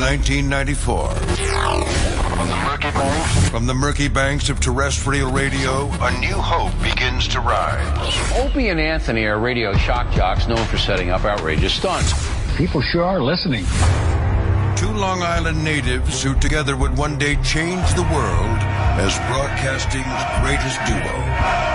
1994. From the murky banks of terrestrial radio, a new hope begins to rise. Opie and Anthony are radio shock jocks known for setting up outrageous stunts. People sure are listening. Two Long Island natives who together would one day change the world as broadcasting's greatest duo.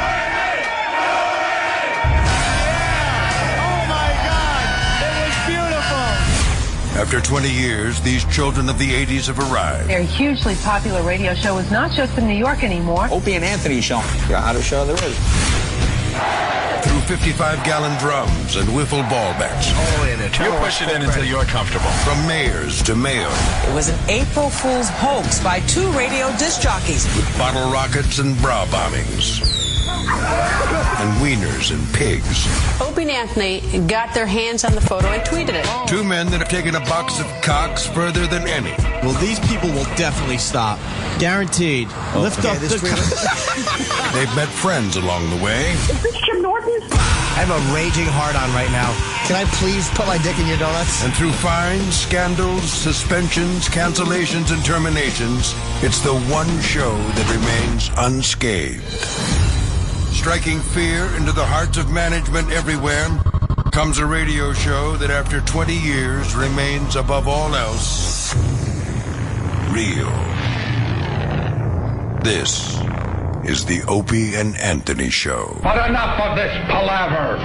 After 20 years, these children of the 80s have arrived. Their hugely popular radio show is not just in New York anymore. Opie and Anthony show. The hottest show there is. Through 55-gallon drums and wiffle ball bats. Oh, and you push it in until you're comfortable. From mayors to mayor. It was an April Fool's hoax by two radio disc jockeys. With bottle rockets and bra bombings. And wieners and pigs. Opie and Anthony got their hands on the photo and tweeted it. Two men that have taken a box of cocks further than any. Well, these people will definitely stop. Guaranteed. Lift up the... They've met friends along the way. Is this Jim Norton? I have a raging hard-on right now. Can I please put my dick in your donuts? And through fines, scandals, suspensions, cancellations, and terminations, it's the one show that remains unscathed. Striking fear into the hearts of management everywhere comes a radio show that after 20 years remains above all else real. This is the Opie and Anthony Show. But enough of this palaver.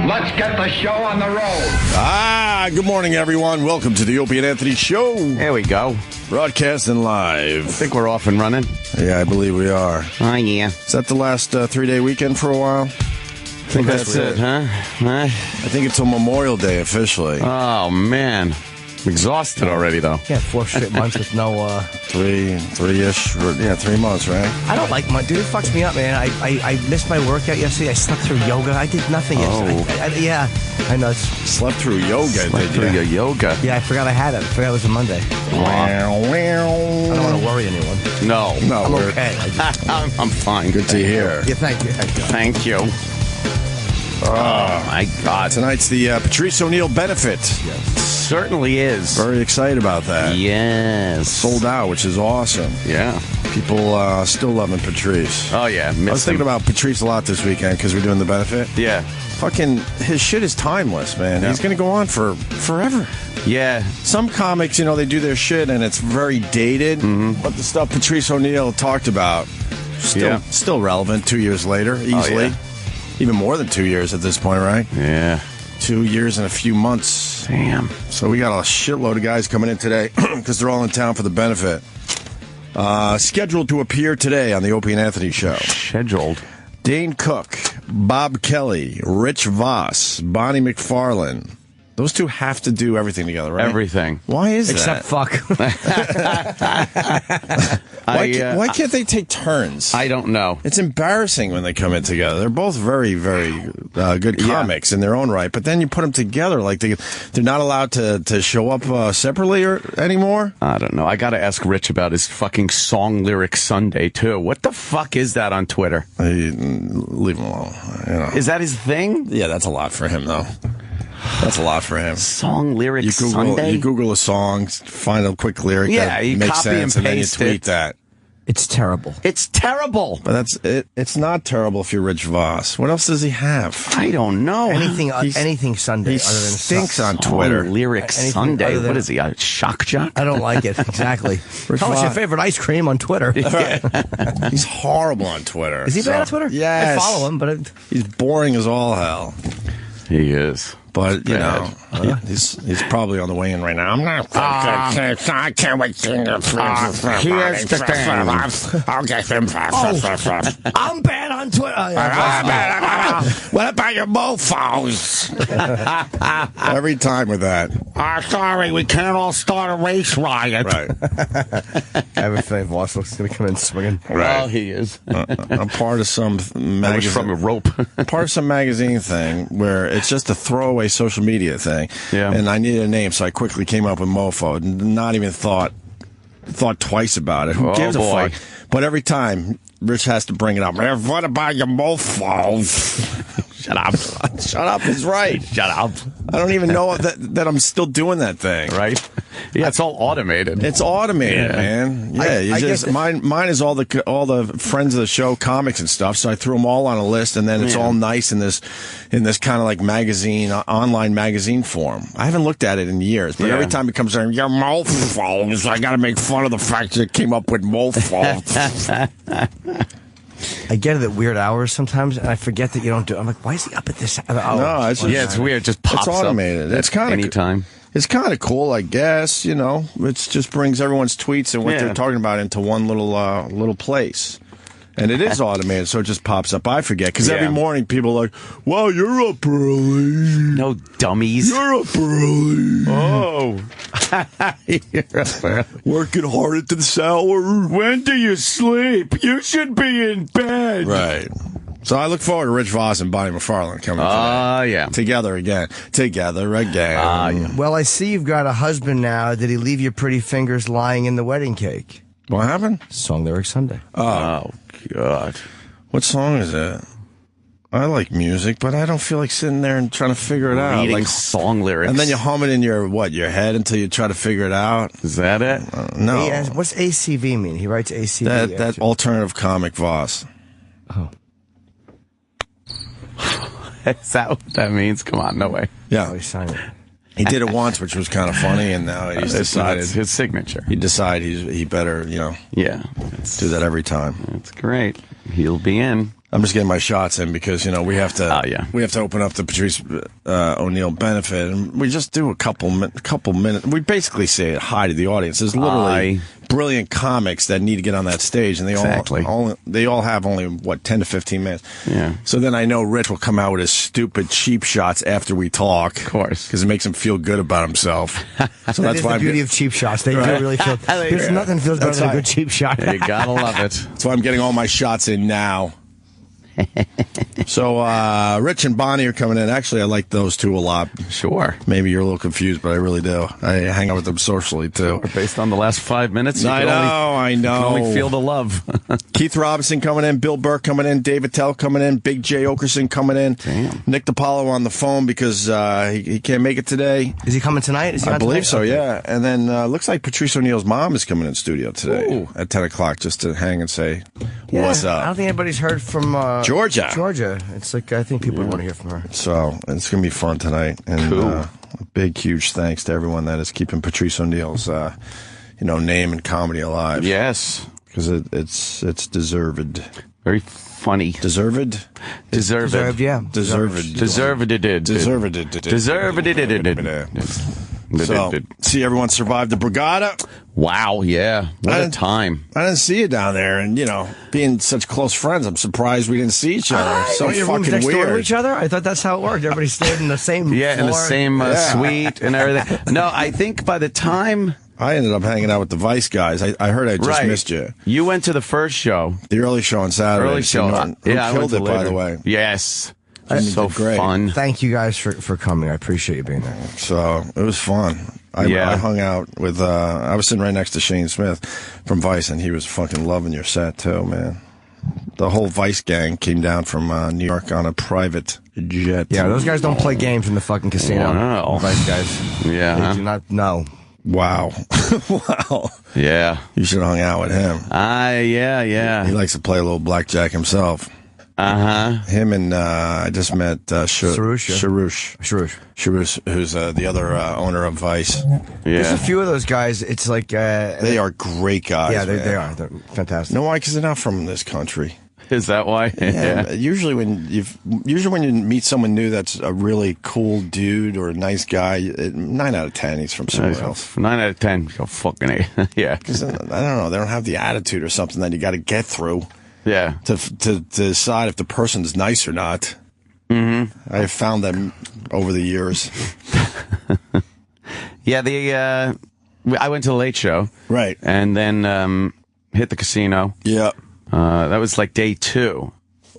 Let's get the show on the road. Good morning, everyone. Welcome to the Opie and Anthony Show. There we go. Broadcasting live. I think we're off and running. Yeah, I believe we are. Oh, yeah. Is that the last 3-day weekend for a while? I think that's it, huh? I think it's till Memorial Day officially. Oh, man. I'm exhausted already, though. Yeah, 4 straight months with no... Three-ish. Yeah, 3 months, right? I don't like my... Dude, it fucks me up, man. I missed my workout yesterday. I slept through yoga. I did nothing yesterday. Oh. I know. Slept through yoga, Slept through your yoga. Yeah, I forgot I had it. I forgot it was a Monday. I don't want to worry anyone. No, I'm okay. I'm fine. Good to hear. Yeah, thank you. Thank you. Oh, my God. Tonight's the Patrice O'Neal benefit. Certainly is. Very excited about that. Yes. Sold out, which is awesome. Yeah. People still loving Patrice. Oh, yeah. I was thinking about Patrice a lot this weekend because we're doing the benefit. Yeah. Fucking, his shit is timeless, man. Yeah. He's going to go on for forever. Yeah. Some comics, they do their shit and it's very dated, but the stuff Patrice O'Neal talked about, still relevant 2 years later, easily. Oh, yeah. Even more than 2 years at this point, right? Yeah. 2 years and a few months. Damn. So we got a shitload of guys coming in today because they're all in town for the benefit. Scheduled to appear today on the Opie and Anthony Show. Scheduled. Dane Cook, Bob Kelly, Rich Voss, Bonnie McFarlane. Those two have to do everything together, right? Everything. Why is Except that? Why can't they take turns? I don't know. It's embarrassing when they come in together. They're both very, very good comics in their own right, but then you put them together like they're not allowed to show up separately anymore? I don't know. I got to ask Rich about his fucking Song Lyric Sunday, too. What the fuck is that on Twitter? Leave him alone. Is that his thing? Yeah, that's a lot for him, though. That's a lot for him. Song Lyric Sunday? You Google a song, find a quick lyric that you makes copy sense, and then you paste tweet that. It's terrible. It's terrible. But that's it. It's not terrible if you're Rich Voss. What else does he have? I don't know. Anything Sunday. He other than stinks on Twitter. Lyric Sunday. What is he, a shock jock? I don't like it. Exactly. Tell us your favorite ice cream on Twitter. He's horrible on Twitter. Is he bad on Twitter? Yes. I follow him, but... He's boring as all hell. He is. But, he's probably on the way in right now. I'm not... I can't wait to... Here's the thing. I'll get him. I'm bad on Twitter. What about your mofos? Every time with that. Sorry, we can't all start a race riot. Right. I have a feeling Voss is going to come in swinging. Right. Oh, he is. I'm part of some magazine. From a rope. Part of some magazine thing where it's just a throwaway social media thing. Yeah. And I needed a name, so I quickly came up with Mofo. Not even thought twice about it. Who gives a fuck? But every time, Rich has to bring it up. What about your Mofos? Shut up. Shut up is right. Shut up. I don't even know that I'm still doing that thing. Right? Yeah, it's all automated. It's automated, man. Yeah, you just mine is all the friends of the show, comics and stuff. So I threw them all on a list, and then it's all nice in this kind of like magazine, online magazine form. I haven't looked at it in years, but every time it comes in, your mofos, I got to make fun of the fact that it came up with mofos. I get it at weird hours sometimes, and I forget that you don't do it. I'm like, why is he up at this hour? No, it's just, it's weird. It just pops it's automated. up It's kind of anytime. It's kind of cool, I guess. You know, it just brings everyone's tweets and what they're talking about into one little place. And it is automated, so it just pops up. I forget, because every morning people are like, wow, you're up early. No dummies. You're up early. Oh. You're up early. Working hard at this hour. When do you sleep? You should be in bed. Right. So I look forward to Rich Voss and Bonnie McFarlane coming yeah. together again. Yeah. Well, I see you've got a husband now. Did he leave your pretty fingers lying in the wedding cake? What happened? Song Lyric Sunday. Oh, God. What song is it? I like music, but I don't feel like sitting there and trying to figure it out. Reading Like song lyrics. And then you hum it in your head until you try to figure it out. Is that it? No. What's ACV mean? He writes ACV. That alternative comic Voss. Oh. Is that what that means? Come on, no way. Yeah. Oh, he signed it. He did it once, which was kind of funny, and now he's decided It's his signature. he decided he better, do that every time. That's great. He'll be in. I'm just getting my shots in because we have to we have to open up the Patrice O'Neal benefit, and we just do a couple minutes. We basically say hi to the audience. There's literally brilliant comics that need to get on that stage, and they all have only 10 to 15 minutes. Yeah. So then I know Rich will come out with his stupid cheap shots after we talk, Of course, because it makes him feel good about himself. So that's why the beauty of cheap shots. They do really feel. There's nothing feels better than a good cheap shot. Yeah, you gotta love it. That's why I'm getting all my shots in now. So Rich and Bonnie are coming in. Actually, I like those two a lot. Sure. Maybe you're a little confused, but I really do. I hang out with them socially too. Based on the last 5 minutes, I know. You can only feel the love. Keith Robinson coming in, Bill Burr coming in, Dave Attell coming in, Big Jay Okerson coming in. Damn. Nick DePaolo on the phone because he can't make it today. Is he coming tonight? Is he I believe so, okay. yeah. And then looks like Patrice O'Neal's mom is coming in studio today at 10 o'clock just to hang and say, what's up? I don't think anybody's heard from Georgia. It's like, I think people want to hear from her. So it's going to be fun tonight. And a big, huge thanks to everyone that is keeping Patrice O'Neal's, name and comedy alive. Yes. Because it's deserved. Very funny. Deserved? Deserved, yeah. Deserved. Deserved it did. Deserved it. Deserved it did. So, see everyone survived the Brigada. Wow, yeah. What a time. I didn't see you down there, and, being such close friends, I'm surprised we didn't see each other. So your fucking rooms next door to weird. each other? I thought that's how it worked. Everybody stayed in the same floor. In the same suite and everything. No, I think by the time... I ended up hanging out with the Vice guys. I heard I just missed you. You went to the first show. The early show on Saturday. Early show. Who killed it, by the way. Yes. So great. Fun. Thank you guys for coming. I appreciate you being there. So it was fun. I hung out with, I was sitting right next to Shane Smith from Vice, and he was fucking loving your set too, man. The whole Vice gang came down from New York on a private jet. Yeah, those guys don't play games in the fucking casino. Wow. Vice guys. Yeah. They do not know. Wow. Wow. Yeah. You should have hung out with him. Yeah. He likes to play a little blackjack himself. Him and I just met Sharush, who's the other owner of Vice. Yeah. There's a few of those guys. It's like they are great guys. Yeah, they are. They're fantastic. You know why? Because they're not from this country. Is that why? Yeah. Usually when you meet someone new that's a really cool dude or a nice guy, 9 out of 10 he's from somewhere else. 9 out of 10. Go fucking A. Yeah. Because I don't know, they don't have the attitude or something that you got to get through. Yeah. To decide if the person's nice or not. Mm-hmm. I have found them over the years. Yeah, I went to the Late Show. Right. And then hit the casino. Yeah. That was like day 2.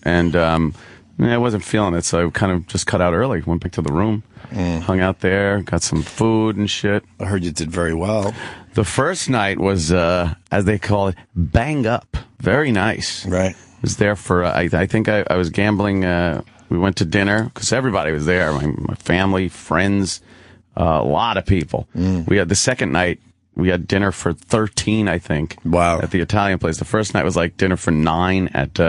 And I wasn't feeling it, so I kind of just cut out early. Went back to the room, hung out there, got some food and shit. I heard you did very well. The first night was, as they call it, bang up. Very nice. Right. Was there for, I think I was gambling. We went to dinner because everybody was there. My family, friends, A lot of people. We had the second night, we had dinner for 13, I think. Wow. At the Italian place. The first night was like dinner for 9 at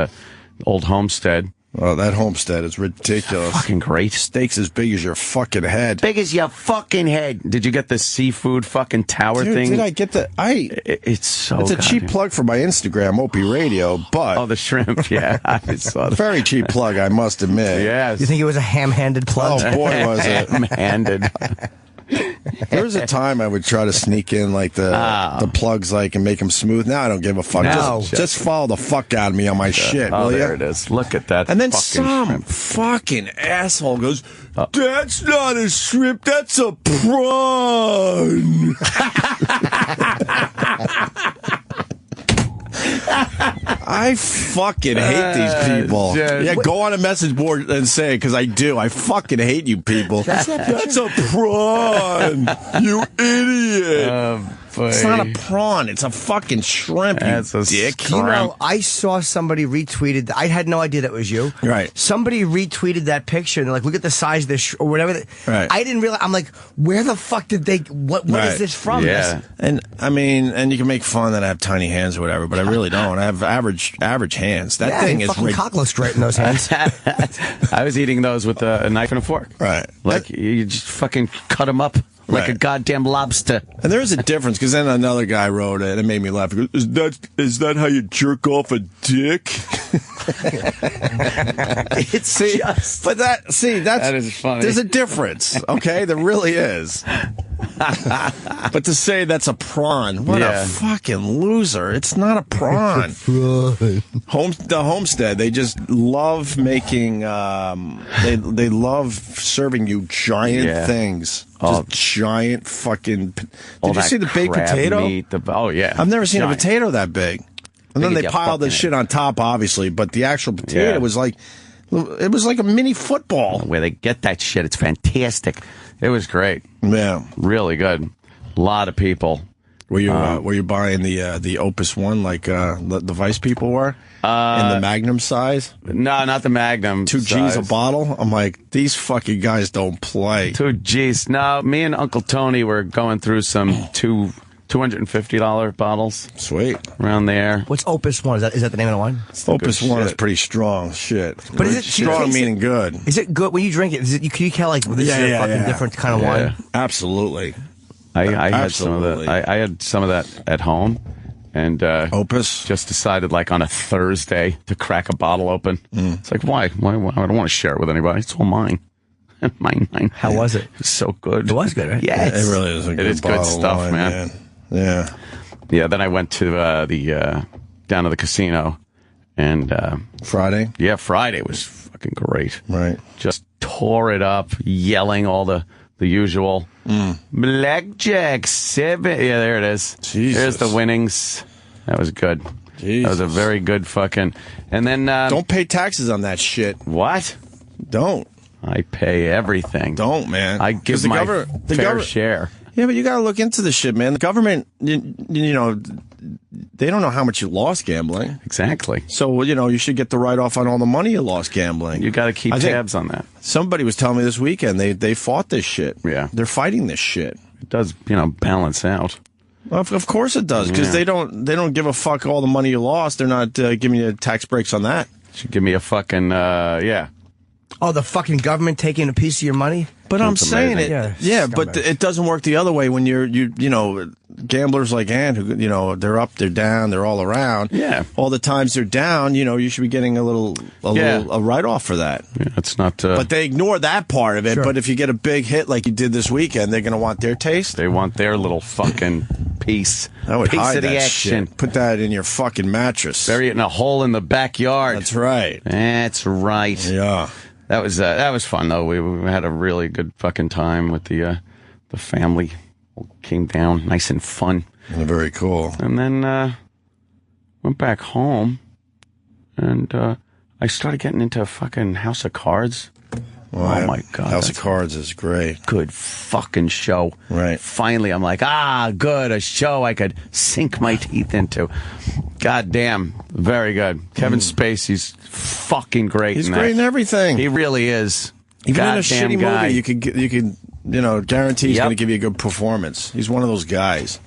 Old Homestead. Oh, that Homestead is ridiculous. Fucking great. Steaks as big as your fucking head. Big as your fucking head. Did you get the seafood fucking tower thing? Did I get the... It's so It's a cheap plug for my Instagram, Opie Radio, but... Oh, the shrimp, yeah. I saw that. Very cheap plug, I must admit. Yes. You think it was a ham-handed plug? Oh, boy, was it. Ham-handed. There was a time I would try to sneak in like the plugs like and make them smooth. Now I don't give a fuck. No. Just follow the fuck out of me on my shit, will there ya? it is. Look at that. And then fucking some shrimp. fucking asshole goes, "That's not a shrimp, that's a prawn." I fucking hate these people. Yeah, go on a message board and say it, because I do. I fucking hate you people. That's a prawn, you idiot. It's not a prawn. It's a fucking shrimp, That's you a dick. shrimp. You know, I saw somebody retweeted. I had no idea that was you. Right. Somebody retweeted that picture and they're like, look at the size of this or whatever. Right. I didn't realize. I'm like, where the fuck did they? What Right. is this from? Yeah. And I mean, and you can make fun that I have tiny hands or whatever, but I really don't. I have average hands. That thing is fucking cock looks straight in those hands. I was eating those with a knife and a fork. Right. Like, you just fucking cut them up like a Right. goddamn lobster. And there is a difference, because then another guy wrote it and it made me laugh. He goes, is that how you jerk off a dick? It's just. But that is funny. There's a difference, okay? There really is. But to say that's a prawn, what a fucking loser. It's not a prawn. The Homestead, they just love making, they love serving you giant things. Just giant fucking... Did you see the baked potato? Meat, I've never seen a potato that big. And then they piled the shit on top, obviously, but the actual potato was like... It was like a mini football. Where they get that shit, it's fantastic. It was great. Yeah. Really good. A lot of people. Were you buying the Opus One like the Vice people were? In the Magnum size? No, not the Magnum. 2 G's a bottle? I'm like, these fucking guys don't play. 2 G's. No, me and Uncle Tony were going through some $250 bottles. Sweet. Around there. What's Opus One? Is that the name of the wine? Opus One is pretty strong shit. But is it strong meaning good? Is it good when you drink it? Can you tell like this is a fucking different kind of wine? Absolutely. I had some of that. I had some of that at home, and Opus just decided like on a Thursday to crack a bottle open. It's like why? I don't want to share it with anybody. It's all mine. mine. How was it? It was so good. It was good, right? Yes. It really is a good good bottle stuff, of wine, man. Yeah. Yeah. Then I went to down to the casino, and Friday? Yeah, Friday was fucking great. Right. Just tore it up, yelling all the usual. Blackjack 7. Yeah, there it is. Jesus. There's the winnings. That was good. Jesus. That was a very good fucking. And then don't pay taxes on that shit. What? Don't. I pay everything. Don't, man. I give my fair share. Yeah, but you got to look into the shit, man. The government, you know, they don't know how much you lost gambling. Exactly. So, you know, you should get the write-off on all the money you lost gambling. You got to keep tabs on that. Somebody was telling me this weekend they fought this shit. Yeah. They're fighting this shit. It does, balance out. Of course it does, because they don't give a fuck all the money you lost. They're not giving you tax breaks on that. Should give me a fucking, yeah. Oh, the fucking government taking a piece of your money? But I'm saying it, yeah, but it doesn't work the other way when you know, gamblers like Ant, who, you know, they're up, they're down, they're all around. Yeah. All the times they're down, you know, you should be getting a write-off for that. Yeah, it's not. But they ignore that part of it. Sure. But if you get a big hit like you did this weekend, they're going to want their taste. They want their little fucking piece. I would piece hide of the that action. shit. Put that in your fucking mattress. Bury it in a hole in the backyard. That's right. That's right. Yeah. That was fun though. We had a really good fucking time with the family. Came down nice and fun. Very cool. And then went back home, and I started getting into fucking House of Cards. Well, oh my god, House of Cards is great. Good fucking show. Right. Finally, I'm like, good, a show I could sink my teeth into. God damn, very good. Kevin Spacey's fucking great. He's great in everything. He really is. Even in a Goddamn shitty guy. movie, you could guarantee he's Yep. going to give you a good performance. He's one of those guys.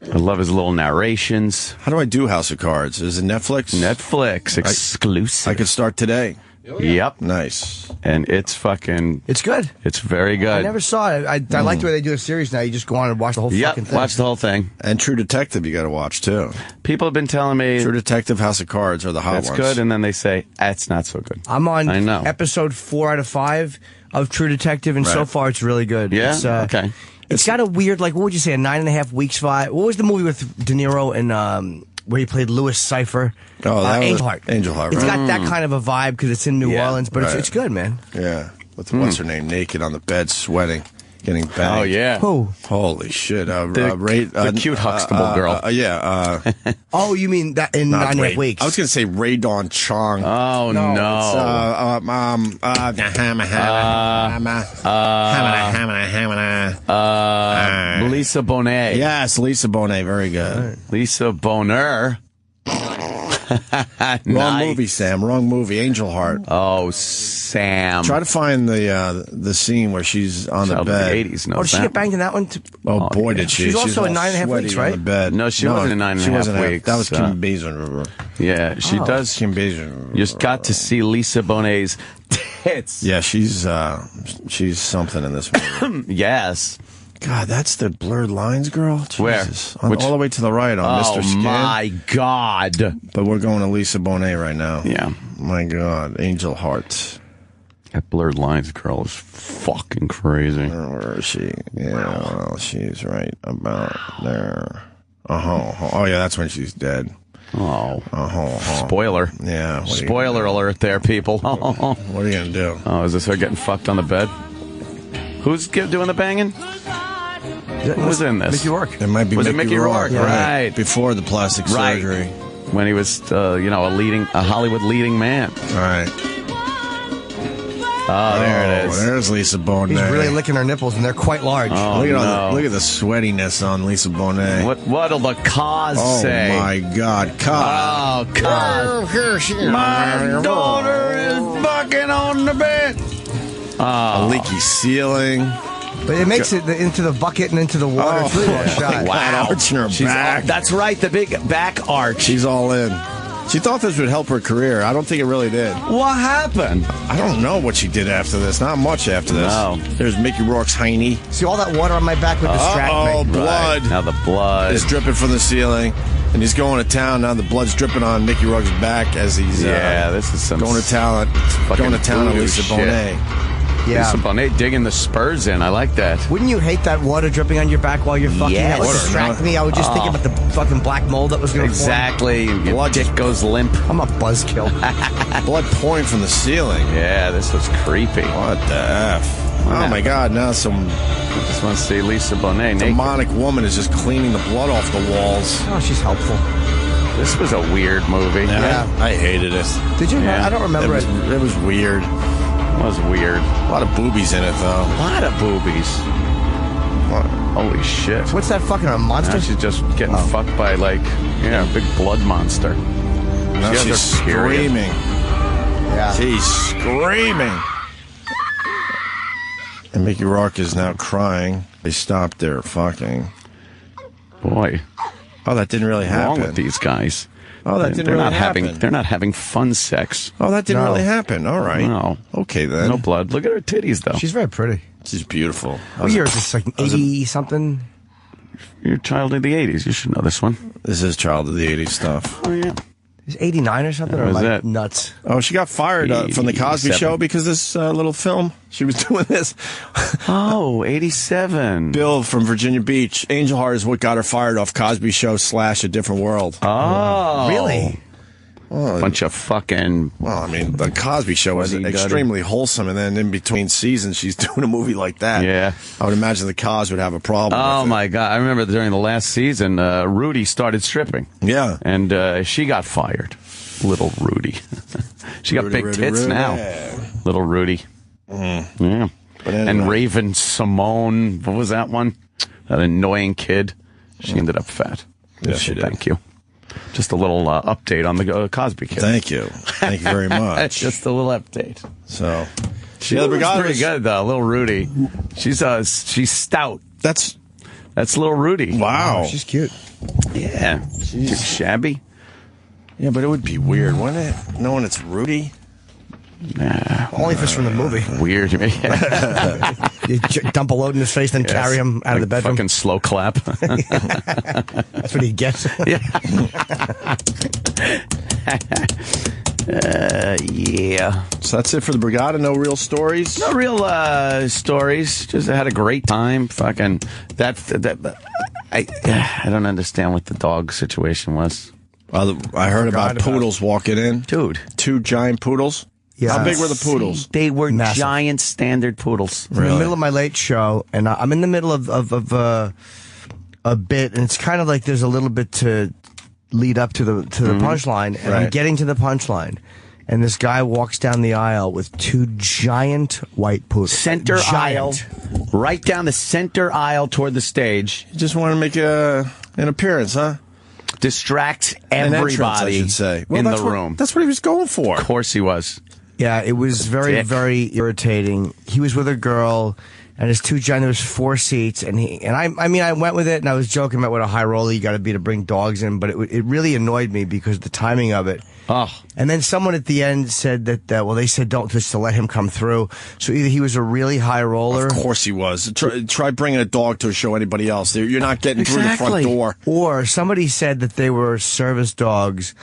I love his little narrations. How do I do House of Cards? Is it Netflix? Netflix exclusive. I could start today. Yep. Nice. And it's fucking... It's good. It's very good. I never saw it. I like the way they do a series now. You just go on and watch the whole fucking thing. Watch the whole thing. And True Detective you got to watch, too. People have been telling me... True Detective, House of Cards are the hot That's ones. good, and then they say, it's not so good. I'm on I know. episode 4 out of 5 of True Detective, and so far it's really good. Yeah? It's, Okay. It's got a weird, what would you say, a 9.5 weeks vibe. What was the movie with De Niro and where he played Louis Cypher? Oh, that was Angel Heart. Angel Heart, It's right. got that kind of a vibe because it's in New Orleans, but it's good, man. Yeah. What's her name? Naked on the bed, sweating, getting banged. Oh, yeah. Who? Holy shit. The cute Huxtable girl. Yeah. Oh, you mean that in Not 9.5 Ray. weeks? I was going to say Ray Dawn Chong. Oh, no. Lisa Bonet. Yes, Lisa Bonet. Very good. Lisa Boner. Wrong movie, Sam. Wrong movie. Angel Heart. Oh, Sam. Try to find the scene where she's on Child the of bed. the 80s knows Oh, did she that. get banged in that one? Oh, boy, did she. She's also all in 9.5 sweaty weeks, on right? the bed. No, she wasn't in 9.5 she wasn't weeks. That was Kim Basinger. Yeah, she does. Kim Basinger. You just got to see Lisa Bonet's tits. Yeah, she's something in this movie. Yes. God, that's the Blurred Lines girl? Jesus. Where? All the way to the right on Mr. Skin. Oh, my God. But we're going to Lisa Bonet right now. Yeah. My God. Angel Heart. That Blurred Lines girl is fucking crazy. Where is she? Yeah, well, she's right about there. Oh, yeah, that's when she's dead. Oh. Spoiler. Yeah. Spoiler alert there, people. What are you going to do? Oh, is this her getting fucked on the bed? Who's doing the banging? Who was in this? Mickey Rourke. It might be Was it Mickey Rourke? Right. Before the plastic surgery. When he was, a Hollywood leading man. Right. Oh, there it is. There's Lisa Bonet. He's really licking her nipples, and they're quite large. Oh, Look at the sweatiness on Lisa Bonet. What'll the cause say? Oh, my God. Cause. Oh, cause. My daughter is bucking on the bed. A leaky ceiling. But it makes it into the bucket and into the water, too. Shot. Wow. Arching her back. That's right, the big back arch. She's all in. She thought this would help her career. I don't think it really did. What happened? I don't know what she did after this. Not much after this. No. There's Mickey Rourke's hiney. See, all that water on my back would distract me. Blood. Right. Now the blood is dripping from the ceiling. And he's going to town. Now the blood's dripping on Mickey Rourke's back as he's this is some going to town on Lisa Bonet. Yeah. Lisa Bonet digging the spurs in. I like that. Wouldn't you hate that water dripping on your back while you're fucking? Yes. That would distract me. I would just think about the fucking black mold that was going to Exactly. Your dick goes limp. I'm a buzzkill. Blood pouring from the ceiling. Yeah, this was creepy. What the F? Oh, my God. Now some Just want to see Lisa Bonet naked. demonic woman is just cleaning the blood off the walls. Oh, she's helpful. This was a weird movie. Yeah. I hated it. Did you? Yeah. I don't remember it. It was weird. It was weird. A lot of boobies in it, though. A lot of boobies. Holy shit. What's that fucking a monster? Now she's just getting fucked by, a big blood monster. Now She has she's her period. screaming. Yeah. She's screaming. And Mickey Rourke is now crying. They stopped their fucking. Boy, Oh, that didn't really what's happen. wrong with these guys? Oh, that didn't really happen. They're not having fun sex. Oh, that didn't No. really happen. All right. No. Okay, then. No blood. Look at her titties, though. She's very pretty. She's beautiful. What year is this? Like 80 something? You're a child of the 80s. You should know this one. This is child of the 80s stuff. Oh, yeah. Is 89 or something? That Or am was I it. nuts? Oh, she got fired from the Cosby 87. Show because this little film. She was doing this. Oh, 87. Bill from Virginia Beach. Angel Heart is what got her fired off Cosby Show / A Different World. Oh. Really? Bunch of fucking... Well, I mean, the Cosby Show was Fuddy-duddy. extremely wholesome, and then in between seasons, she's doing a movie like that. Yeah. I would imagine the Cos would have a problem Oh, with it. my God. I remember during the last season, Rudy started stripping. Yeah. And she got fired. Little Rudy. She got Rudy, big Rudy, tits Rudy. now. Little Rudy. Yeah. But anyway. And Raven Simone. What was that one? That annoying kid. She ended up fat. Yes, she did. Thank you. Just a little update on the Cosby kid. Thank you. Thank you very much. Just a little update. So, She looks pretty good though, little Rudy. She's stout. That's little Rudy. Wow. Oh, she's cute. Yeah. Too shabby. Yeah, but it would be weird, wouldn't it? Knowing it's Rudy. Nah. Only if it's from the movie. Weird. You dump a load in his face, then carry him out of the bedroom. Fucking slow clap. That's what he gets. Yeah. Yeah. So that's it for the Brigada. No real stories. No real stories. Just had a great time. Fucking I don't understand what the dog situation was. I heard about poodles walking in. Dude. 2 giant poodles. Yeah. How big were the poodles? They were massive. Giant standard poodles. In the middle of my late show, and I'm in the middle of a bit, and it's kind of like there's a little bit to lead up to the punchline, and I'm getting to the punchline, and this guy walks down the aisle with 2 giant white poodles. Center aisle. Right down the center aisle toward the stage. You just want to make an appearance, huh? Distract An entrance, everybody I should say. in the room. That's what he was going for. Of course he was. Yeah, it was very, very irritating. He was with a girl, and his 2 giant, there was 4 seats, and I went with it, and I was joking about what a high roller you got to be to bring dogs in, but it really annoyed me because the timing of it. Oh. And then someone at the end said that, they said don't just to let him come through. So either he was a really high roller. Of course he was. Try bringing a dog to a show anybody else. You're not getting through the front door. Or somebody said that they were service dogs.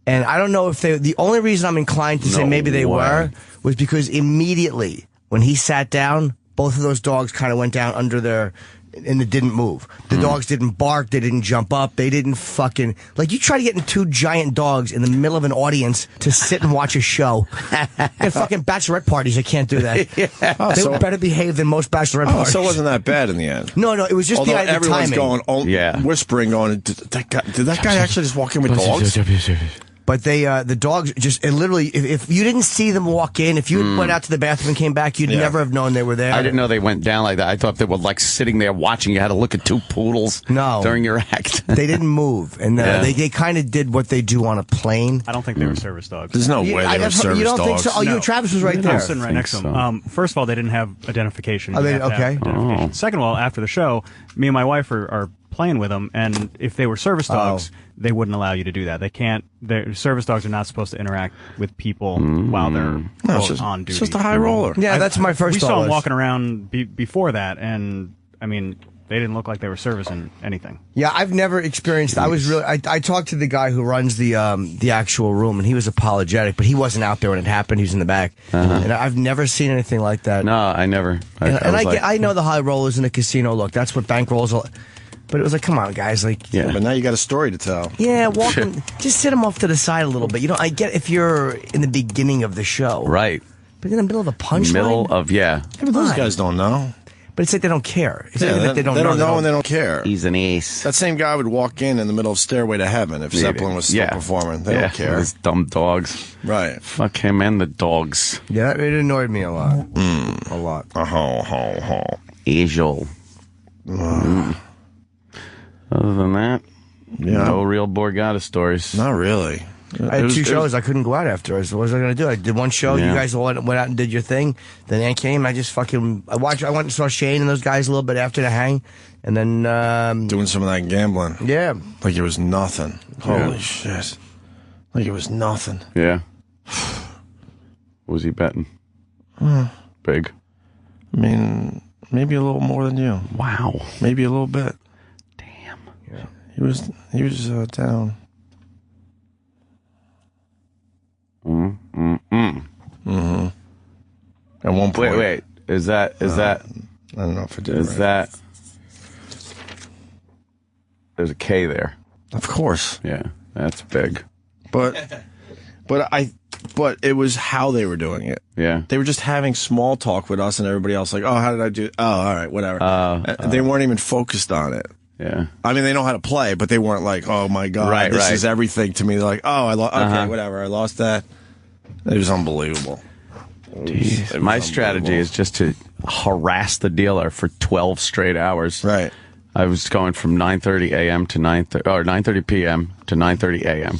And I don't know if the only reason I'm inclined to say maybe they were was because immediately when he sat down, both of those dogs kind of went down under their, and it didn't move. The dogs didn't bark. They didn't jump up. They didn't fucking, like you try to get in 2 giant dogs in the middle of an audience to sit and watch a show. At fucking bachelorette parties, they can't do that. They were better behaved than most bachelorette parties. So it wasn't that bad in the end. No, it was just the everyone's timing. Whispering, did that guy actually just walk in with dogs? But the dogs just, literally, if you didn't see them walk in, if you went out to the bathroom and came back, you'd never have known they were there. I didn't know they went down like that. I thought they were like sitting there watching. You had to look at 2 poodles during your act. They didn't move. And they kind of did what they do on a plane. I don't think they were service dogs. There's no way they were service dogs. You don't think so? Oh, No. Travis was right there. I was sitting right next to him. First of all, they didn't have identification. Oh, You have to have okay. identification. Second of all, after the show, me and my wife are playing with them, and if they were service dogs, they wouldn't allow you to do that. They can't. Service dogs are not supposed to interact with people while they're on duty. It's just a high roller. Yeah, that's my first We thought saw them was. walking around before that, and I mean, they didn't look like they were servicing anything. Yeah, I've never experienced. I talked to the guy who runs the actual room, and he was apologetic, but he wasn't out there when it happened. He was in the back, and I've never seen anything like that. No, I never. I know the high rollers in the casino look. That's what bankrolls are. But it was like, come on, guys, like. Yeah, but now you got a story to tell. Yeah, just sit them off to the side a little bit. You know, I get if you're in the beginning of the show, right? But in the middle of a punchline, Yeah, but those guys don't know. But it's like they don't care. It's like they don't know and they don't care. He's an ace. That same guy would walk in the middle of Stairway to Heaven if Zeppelin was still performing. They don't care. Those dumb dogs. Right. Fuck him and the dogs. Yeah, it annoyed me a lot. A lot. Angel. Other than that, no real Borgata stories. Not really. I had 2 shows. I couldn't go out after. What was I going to do? I did one show. You guys went out and did your thing. Then Ann came. I just fucking... I went and saw Shane and those guys a little bit after the hang. And then... doing some of that gambling. Yeah. Like it was nothing. Holy shit. Like it was nothing. Yeah. What was he betting? Big. I mean, maybe a little more than you. Wow. Maybe a little bit. Damn. Yeah. He was down. At one point. Wait. Is that? I don't know if it did. Is that? There's a K there. Of course. Yeah, that's big. But it was how they were doing it. Yeah. They were just having small talk with us and everybody else. Like, oh, how did I do? Oh, all right, whatever. They weren't even focused on it. Yeah. I mean, they know how to play, but they weren't like, oh my God, this is everything to me. They're like, oh, okay, whatever. I lost that. It was unbelievable. My strategy is just to harass the dealer for 12 straight hours. Right. I was going from 9:30 a.m. to 9:30 p.m. to 9:30 a.m.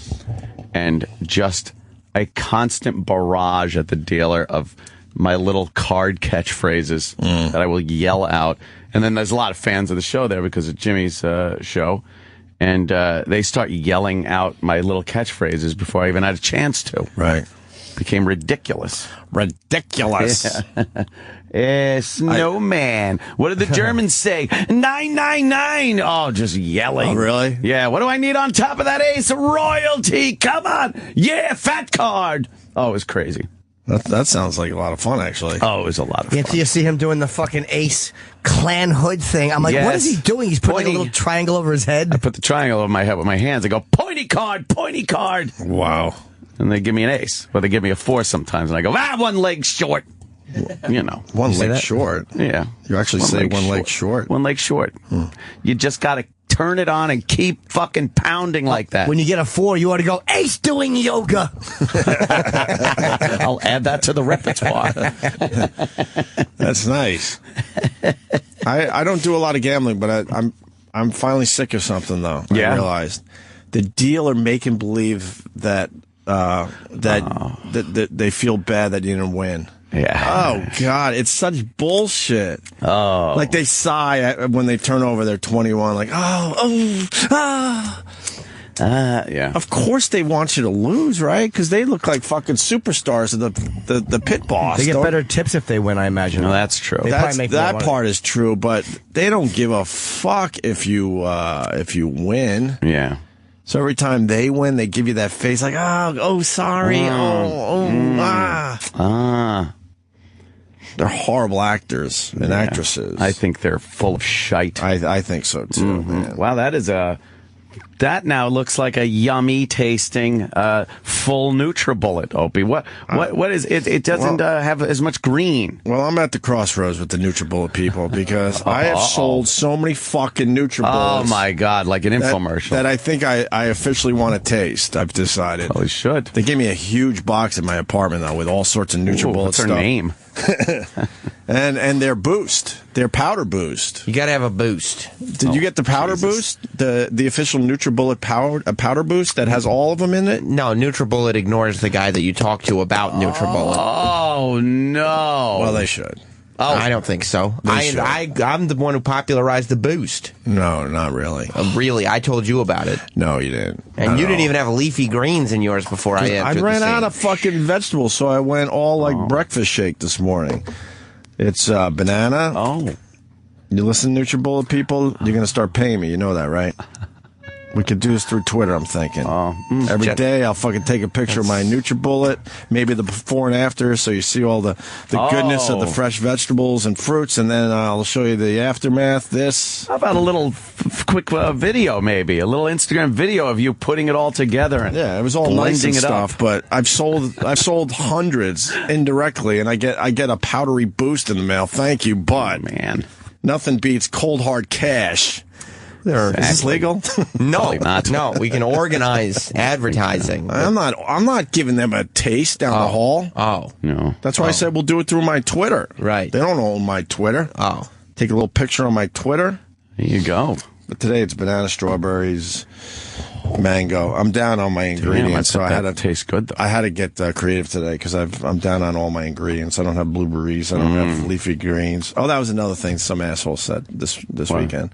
and just a constant barrage at the dealer of my little card catchphrases that I will yell out. And then there's a lot of fans of the show there because of Jimmy's show. And they start yelling out my little catchphrases before I even had a chance to. Right. Became ridiculous. Ridiculous. Yeah. Snowman. What did the Germans say? 999. Oh, just yelling. Oh, really? Yeah. What do I need on top of that ace? Royalty. Come on. Yeah, fat card. Oh, it was crazy. That sounds like a lot of fun, actually. Oh, it was a lot of fun. You see him doing the fucking ace clan hood thing. I'm like, Yes. what is he doing? He's putting a little triangle over his head. I put the triangle over my head with my hands. I go, pointy card, pointy card. Wow. And they give me an ace. Or they give me a 4 sometimes. And I go, one leg short. You know. One leg short? Yeah. You actually say one leg short? One leg short. You just got to turn it on and keep fucking pounding like that. When you get a 4, you ought to go, ace doing yoga. I'll add that to the repertoire. That's nice. I don't do a lot of gambling, but I'm finally sick of something, though. Yeah. I realized the dealer making believe that that they feel bad that you didn't win. Yeah. Oh, God. It's such bullshit. Oh. Like they sigh when they turn over their 21, like, yeah. Of course they want you to lose, right? Because they look like fucking superstars of the pit boss. They get better tips if they win, I imagine. No, that's true. That part is true, but they don't give a fuck if you win. Yeah. So every time they win, they give you that face like, sorry. They're horrible actors and actresses. I think they're full of shite. I think so, too. Man. Wow, that now looks like a yummy tasting full NutriBullet, Opie. What is it? It doesn't have as much green. Well, I'm at the crossroads with the NutriBullet people because I have sold so many fucking NutriBullets. Oh my God, like an infomercial. That I think I officially want to taste. I've decided. Oh, you should. They gave me a huge box in my apartment though with all sorts of NutriBullet what's stuff. What's her name? and their boost, their powder boost. You gotta have a boost. Did you get the powder boost? The official NutriBullet powder boost that has all of them in it? No, NutriBullet ignores the guy that you talk to about NutriBullet. Oh no! Well, they should. Oh, I don't think so. I'm the one who popularized the boost. No, not really. Really, I told you about it. No, you didn't. And you didn't even have leafy greens in yours before I entered. I ran out of fucking vegetables, so I went all like breakfast shake this morning. It's banana. Oh. You listen to NutriBullet people, you're going to start paying me. You know that, right? We could do this through Twitter, I'm thinking. Every day I'll fucking take a picture of my NutriBullet, maybe the before and after, so you see all the goodness of the fresh vegetables and fruits, and then I'll show you the aftermath, this. How about a little quick video, maybe? A little Instagram video of you putting it all together. And yeah, it was all nice and stuff, but I've sold hundreds indirectly, and I get a powdery boost in the mail. Thank you, but man, nothing beats cold hard cash. Is this legal? No, not. No, we can organize advertising. I'm not giving them a taste down the hall. Oh. No. That's why I said we'll do it through my Twitter. Right. They don't own my Twitter. Oh. Take a little picture on my Twitter. There you go. But today it's banana, strawberries, mango. I'm down on my ingredients, so I had to taste good. Though. I had to get creative today because I'm down on all my ingredients. I don't have blueberries. I don't have leafy greens. Oh, that was another thing some asshole said this weekend.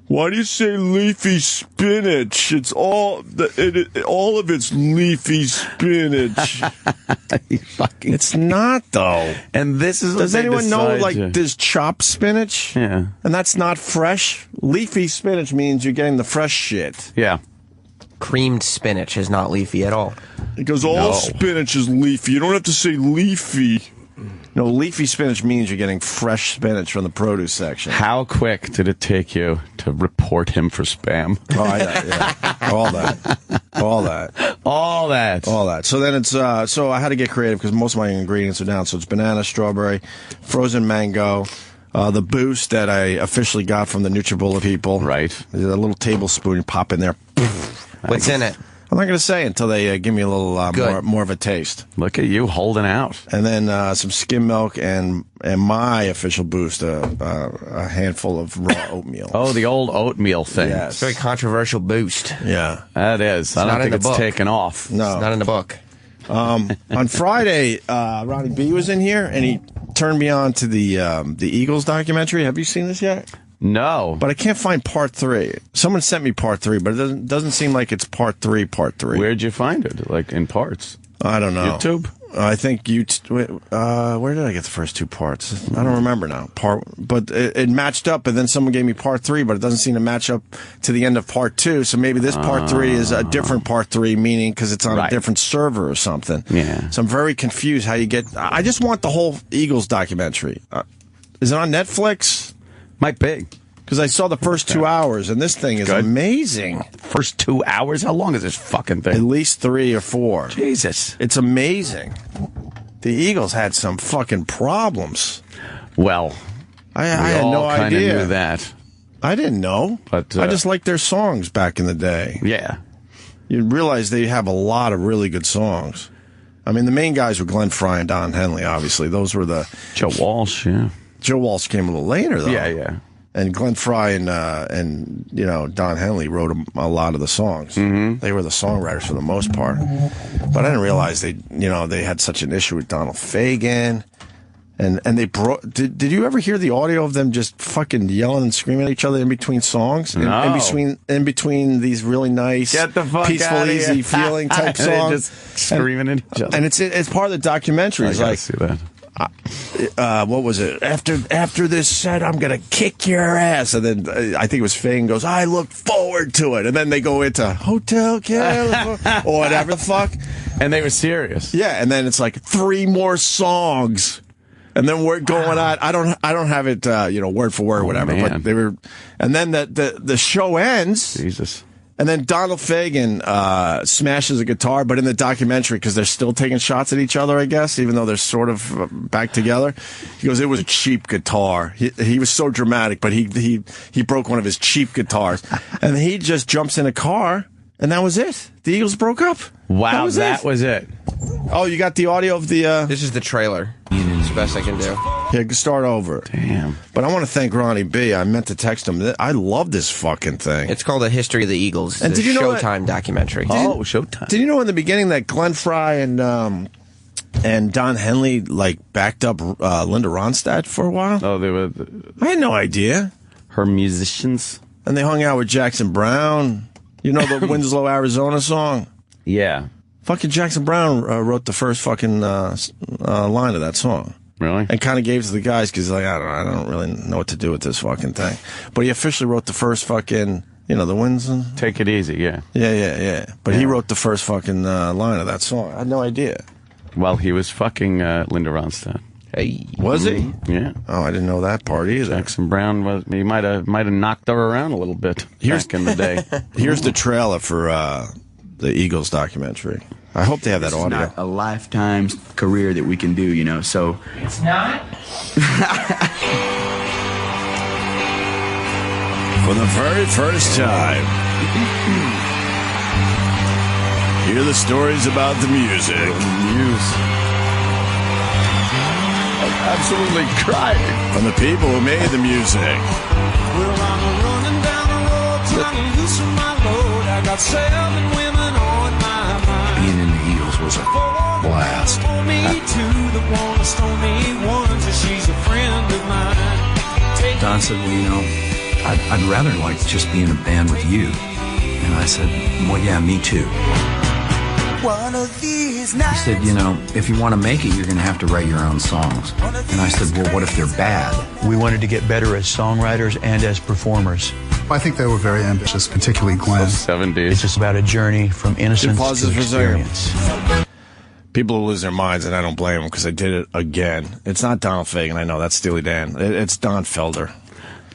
Why do you say leafy spinach? It's all of it's leafy spinach. It's not though. And this is. Does anyone know there's chopped spinach? Yeah. And that's not fresh. Leafy spinach means you're getting the fresh shit. Yeah. Creamed spinach is not leafy at all. It goes all spinach is leafy. You don't have to say leafy. No, leafy spinach means you're getting fresh spinach from the produce section. How quick did it take you to report him for spam? Oh, yeah. All that. So then it's so I had to get creative because most of my ingredients are down. So it's banana, strawberry, frozen mango, the boost that I officially got from the NutriBullet people. Right. A little tablespoon you pop in there. What's in it? I'm not going to say until they give me a little more of a taste. Look at you holding out. And then some skim milk and my official boost, a handful of raw oatmeal. Oh, the old oatmeal thing. Yes. Very controversial boost. Yeah. That is. I don't think it's taken off. No. It's not in the book. On Friday, Ronnie B was in here, and he turned me on to the Eagles documentary. Have you seen this yet? No. But I can't find part 3. Someone sent me part 3, but it doesn't seem like it's part 3. Where'd you find it? Like in parts? I don't know. YouTube? I think where did I get the first 2 parts? I don't remember now. But it matched up, and then someone gave me part 3, but it doesn't seem to match up to the end of part 2. So maybe this part 3 is a different part 3, meaning because it's on a different server or something. Yeah. So I'm very confused how you get. I just want the whole Eagles documentary. Is it on Netflix? Might be. Because I saw the first 2 hours, and this thing is amazing. First 2 hours? How long is this fucking thing? At least 3 or 4. Jesus. It's amazing. The Eagles had some fucking problems. Well, I had no idea. Kind of knew that. I didn't know. But I just liked their songs back in the day. Yeah. You realize they have a lot of really good songs. I mean, the main guys were Glenn Frey and Don Henley, obviously. Those were the... Joe Walsh, yeah. Joe Walsh came a little later, though. Yeah. And Glenn Frey and Don Henley wrote a lot of the songs. Mm-hmm. They were the songwriters for the most part. But I didn't realize they had such an issue with Donald Fagen. And they did you ever hear the audio of them just fucking yelling and screaming at each other in between songs? No. In between these really nice, get the fuck peaceful, out of easy here. feeling type songs. Just screaming at each other. And it's part of the documentary. It's like, see that. What was it? After this set, I'm gonna kick your ass. And then I think it was Fagan goes, I look forward to it. And then they go into Hotel California or whatever the fuck. And they were serious. Yeah, and then it's like 3 more songs. And then we're going on. I don't have it, word for word, or whatever. Man. But they were, and then the show ends. Jesus. And then Donald Fagen smashes a guitar, but in the documentary, because they're still taking shots at each other, I guess, even though they're sort of back together. He goes, it was a cheap guitar. He was so dramatic, but he broke one of his cheap guitars, and he just jumps in a car, and that was it. The Eagles broke up. Wow, that was it. Oh, you got the audio of the... This is the trailer. It's the best I can do. Yeah, start over. Damn. But I want to thank Ronnie B. I meant to text him. I love this fucking thing. It's called The History of the Eagles. And it's did you know Showtime documentary. Showtime. Did you know in the beginning that Glenn Frey and Don Henley backed up Linda Ronstadt for a while? Oh, they were... I had no idea. Her musicians? And they hung out with Jackson Brown. You know the Winslow, Arizona song? Yeah. Fucking Jackson Brown wrote the first fucking line of that song. Really? And kind of gave it to the guys because I don't really know what to do with this fucking thing. But he officially wrote the first fucking, the winds. Take it easy, yeah. Yeah. But he wrote the first fucking line of that song. I had no idea. Well, he was fucking Linda Ronstadt. Hey. Was he? Yeah. Oh, I didn't know that part either. Jackson Brown he might have knocked her around a little bit back in the day. Here's the trailer for the Eagles documentary. I hope they have that audio. It's not a lifetime career that we can do, so... It's not? For the very first time, hear the stories about the music. I'm absolutely crying. From the people who made the music. Well, I'm running down the road trying to loosen my load. I got 7 women on my mind. Being in the Eagles was a blast. Don said, I'd rather just be in a band with you. And I said, well, yeah, me too. He said, if you want to make it, you're going to have to write your own songs. And I said, well, what if they're bad? We wanted to get better as songwriters and as performers. I think they were very ambitious, particularly Glenn. 70s. It's just about a journey from innocence to experience. People will lose their minds, and I don't blame them because I did it again. It's not Donald Fagen. I know that's Steely Dan. It's Don Felder.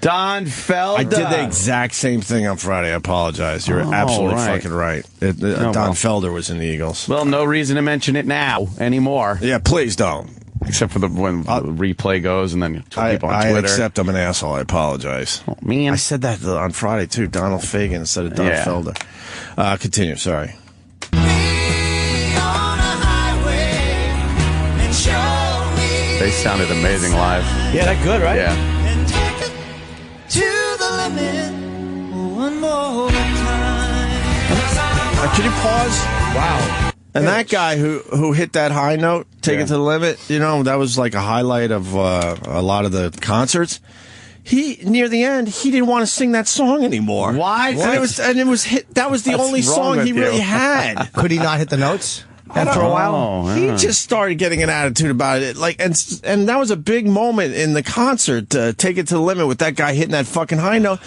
Don Felder. I did the exact same thing on Friday. I apologize. You're absolutely fucking right. Don Felder was in the Eagles. Well, no reason to mention it now anymore. Yeah, please don't. Except for when the replay goes and then people on Twitter. I accept I'm an asshole. I apologize. Oh, man. I said that on Friday, too. Donald Fagen instead of Don Felder. Continue. Sorry. They sounded amazing live. Yeah, they're good, right? Yeah. To the limit, one more time. Can you pause? Wow. And that guy who hit that high note, Take It to the Limit, you know, that was like a highlight of a lot of the concerts. Near the end, he didn't want to sing that song anymore. Why? That was the only song he really had. Could he not hit the notes after a while? He just started getting an attitude about it. Like, and that was a big moment in the concert, Take It to the Limit, with that guy hitting that fucking high note.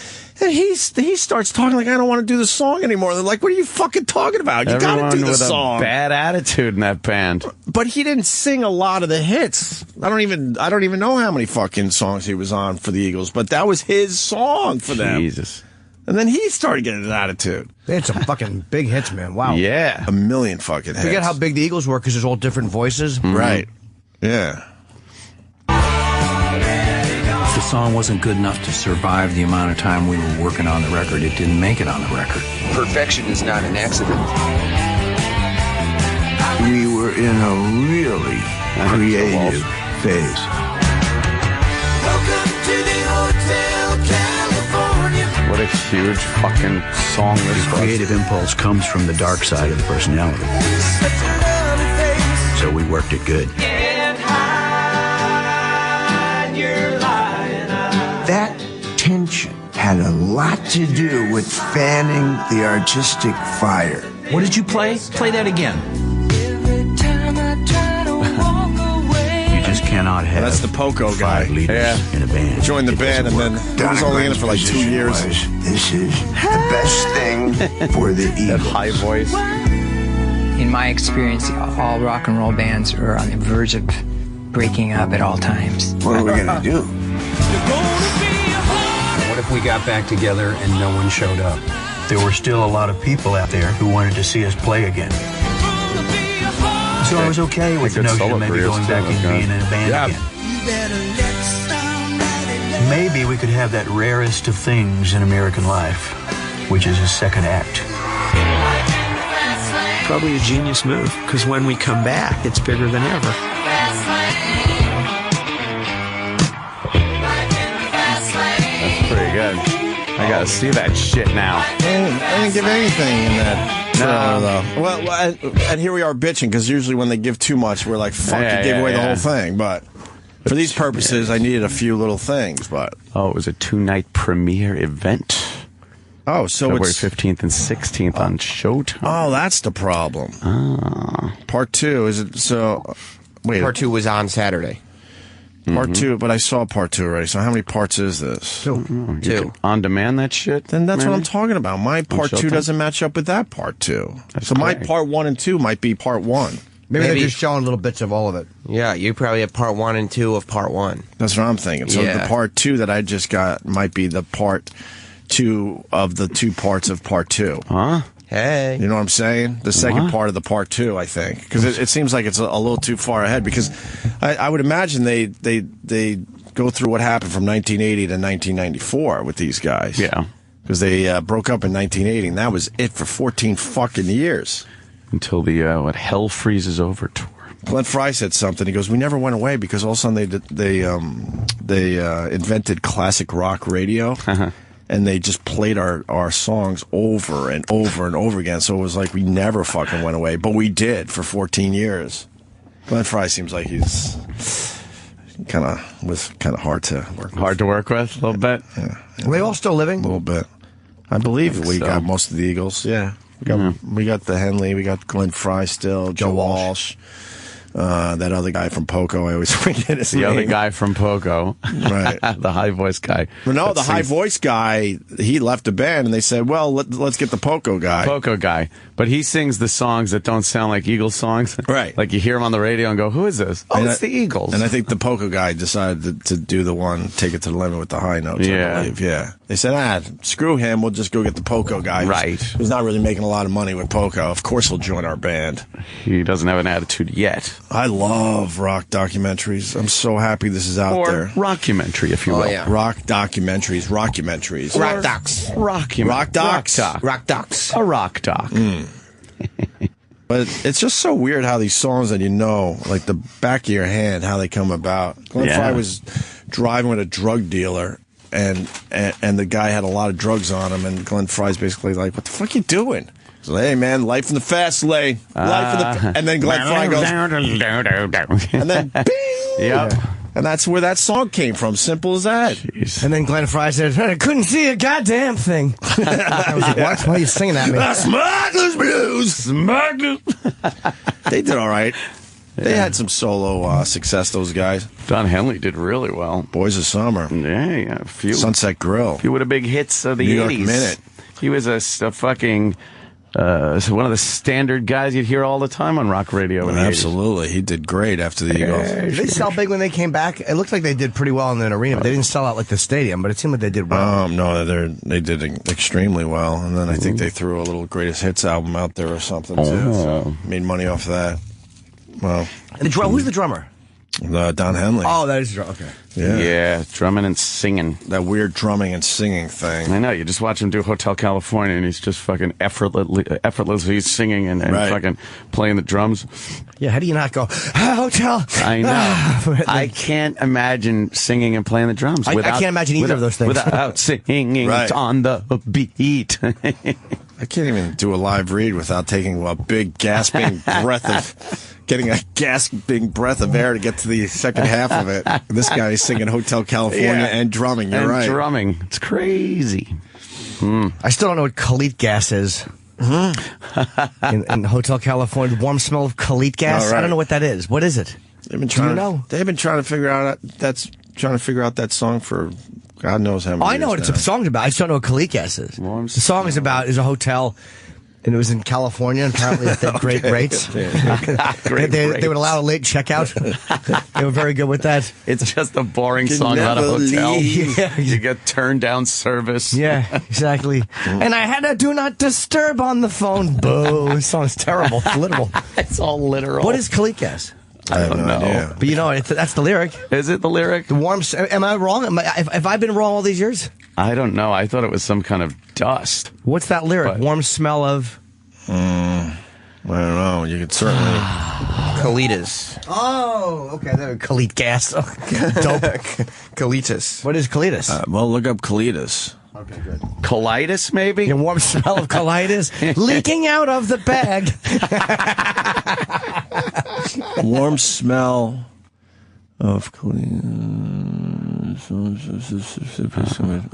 And he starts talking like, I don't want to do the song anymore. They're like, what are you fucking talking about? You got to do the song. A bad attitude in that band. But he didn't sing a lot of the hits. I don't even know how many fucking songs he was on for the Eagles, but that was his song for them. Jesus. And then he started getting an attitude. They had some fucking big hits, man. Wow. Yeah. A million fucking hits. Forget how big the Eagles were because there's all different voices. Mm-hmm. Right. Yeah. If the song wasn't good enough to survive the amount of time we were working on the record, it didn't make it on the record. Perfection is not an accident. We were in a really creative phase. Welcome to the Hotel California. What a huge fucking song this was. The creative impulse comes from the dark side of the personality. So we worked it good. That tension had a lot to do with fanning the artistic fire. What did you play? Play that again. You just cannot have. That's the Poco guy. Leaders in a band. Joined the band and then he was only in it for like 2 years. This is the best thing for the Eagles. That high voice. In my experience, all rock and roll bands are on the verge of breaking up at all times. What are we going to do? What if we got back together and no one showed up? There were still a lot of people out there who wanted to see us play again. So I was okay with the notion of maybe going back and being in a band again. Maybe we could have that rarest of things in American life, which is a second act. Probably a genius move, because when we come back, it's bigger than ever. Pretty good. I gotta see that shit now. I didn't give anything in that trailer, though. Well, and here we are bitching, because usually when they give too much, we're like, fuck, you gave away the whole thing. But for these purposes, I needed a few little things. But it was a 2-night premiere event. Oh, so February it's 15th and 16th on Showtime. Oh, that's the problem. Part 2, is it? So, wait. Part 2 was on Saturday. Part 2, but I saw part 2 already. So how many parts is this? 2. You can on demand that shit? Then that's maybe? what I'm talking about. My part 2 doesn't match up with that part 2. So my part 1 and 2 might be part 1. Maybe they're just showing little bits of all of it. Yeah, you probably have part 1 and 2 of part 1. That's what I'm thinking. So the part 2 that I just got might be the part 2 of the 2 parts of part 2. Huh? Hey. You know what I'm saying? The second part of the part 2, I think. Because it seems like it's a little too far ahead. Because I would imagine they go through what happened from 1980 to 1994 with these guys. Yeah. Because they broke up in 1980, and that was it for 14 fucking years. Until the Hell Freezes Over tour. Glenn Frey said something. He goes, "We never went away because all of a sudden they invented classic rock radio." And they just played our songs over and over and over again. So it was like we never fucking went away. But we did for 14 years. Glenn Frey seems like he's was kind of hard to work with. Hard to work with, a little bit? Yeah. Are they all still living? A little bit. I believe we got most of the Eagles. Yeah. We got the Henley. We got Glenn Frey still. Joe Walsh. That other guy from Poco, I always forget his name. The other guy from Poco. Right. The high voice guy. Well, no, the high voice guy, he left the band, and they said, well, let's get the Poco guy. Poco guy. But he sings the songs that don't sound like Eagles songs. Right. Like you hear him on the radio and go, who is this? Oh, it's the Eagles. And I think the Poco guy decided to do the one, Take It to the Limit with the high notes, I believe. Yeah. They said, screw him, we'll just go get the Poco guy. Right. Who's not really making a lot of money with Poco. Of course he'll join our band. He doesn't have an attitude yet. I love rock documentaries. I'm so happy this is out there. Rockumentary, if you will. Yeah. Rock documentaries, rockumentaries. Rock docs. Rock docs. Rock docs. A rock doc. But it's just so weird how these songs that like the back of your hand, how they come about. Glenn Frey was driving with a drug dealer, and the guy had a lot of drugs on him, and Glenn Frey's basically like, what the fuck are you doing? So, hey, man, life in the fast lane. And then Glenn Frey goes, and then bing! Yep. And that's where that song came from. Simple as that. Jeez. And then Glenn Frey said, I couldn't see a goddamn thing. I was like, what? Why are you singing at me? Smugglers Blues. Smugglers. They did all right. They had some solo success, those guys. Don Henley did really well. Boys of Summer. Yeah, a few. Sunset Grill. A few of the big hits of the New 80s. York Minute. He was a fucking... one of the standard guys you'd hear all the time on rock radio. In the 80s. Absolutely. He did great after the Eagles. Did they sell big when they came back? It looked like they did pretty well in the arena, but they didn't sell out like the stadium, but it seemed like they did well. No, they did extremely well. And then I think they threw a little greatest hits album out there or something, too. So made money off of that. Well, and who's the drummer? Don Henley. Oh, that is okay. Yeah, drumming and singing. That weird drumming and singing thing. I know. You just watch him do Hotel California, and he's just fucking effortlessly singing and fucking playing the drums. Yeah, how do you not go, Hotel? I know. I can't imagine singing and playing the drums. I can't imagine either of those things. Without singing on the beat. I can't even do a live read without taking a big gasping breath of... Getting a gasping breath of air to get to the second half of it. This guy is singing Hotel California and drumming. You're right. Drumming. It's crazy. I still don't know what Khalid gas is. In Hotel California, the warm smell of Khalid gas. Right. I don't know what that is. What is it? They've been trying to figure out that song for God knows how many years I know what the song's about. I just don't know what Khalid gas is. The song is a hotel. And it was in California, and apparently they had great rates. They would allow a late checkout. They were very good with that. It's just a boring song about a hotel. Yeah. You get turned down service. Yeah, exactly. And I had a do not disturb on the phone. Boo. This song's terrible. It's literal. It's all literal. What is Khalid gas? I have no idea. But you know, that's the lyric. Is it the lyric? The warm. Am I wrong? Have I been wrong all these years? I don't know. I thought it was some kind of dust. What's that lyric? Warm smell of... I don't know. You could certainly... Colitis. Oh, okay. Khalid gas. Dope. Colitis. What is colitis? Well, look up colitis. Okay, good. Colitis, maybe? The warm smell of colitis leaking out of the bag. Warm smell of colitis.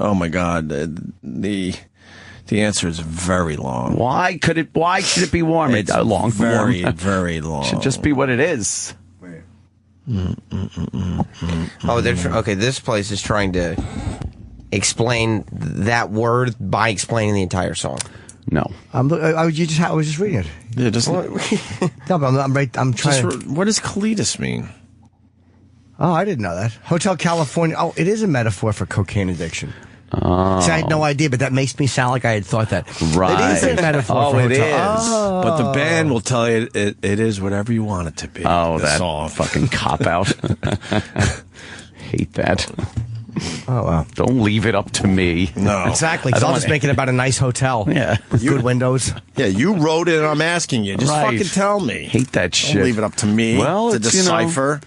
Oh, my God. The answer is very long. Why should it be warm? It's long. Very, very long. It should just be what it is. Oh, okay. This place is trying to explain that word by explaining the entire song. No, I was just reading it. Yeah, just no, but I'm trying. What does colitis mean? Oh, I didn't know that. Hotel California. Oh, it is a metaphor for cocaine addiction. Oh. See, I had no idea, but that makes me sound like I had thought that. Right. It is a metaphor for it is. Oh. But the band will tell you it is whatever you want it to be. Oh, that song. Fucking cop-out. Hate that. Oh, wow. Don't leave it up to me. No. Exactly, because I'll just make it about a nice hotel. Yeah. With good windows. Yeah, you wrote it and I'm asking you. Just fucking tell me. Hate that shit. Don't leave it up to me to decipher.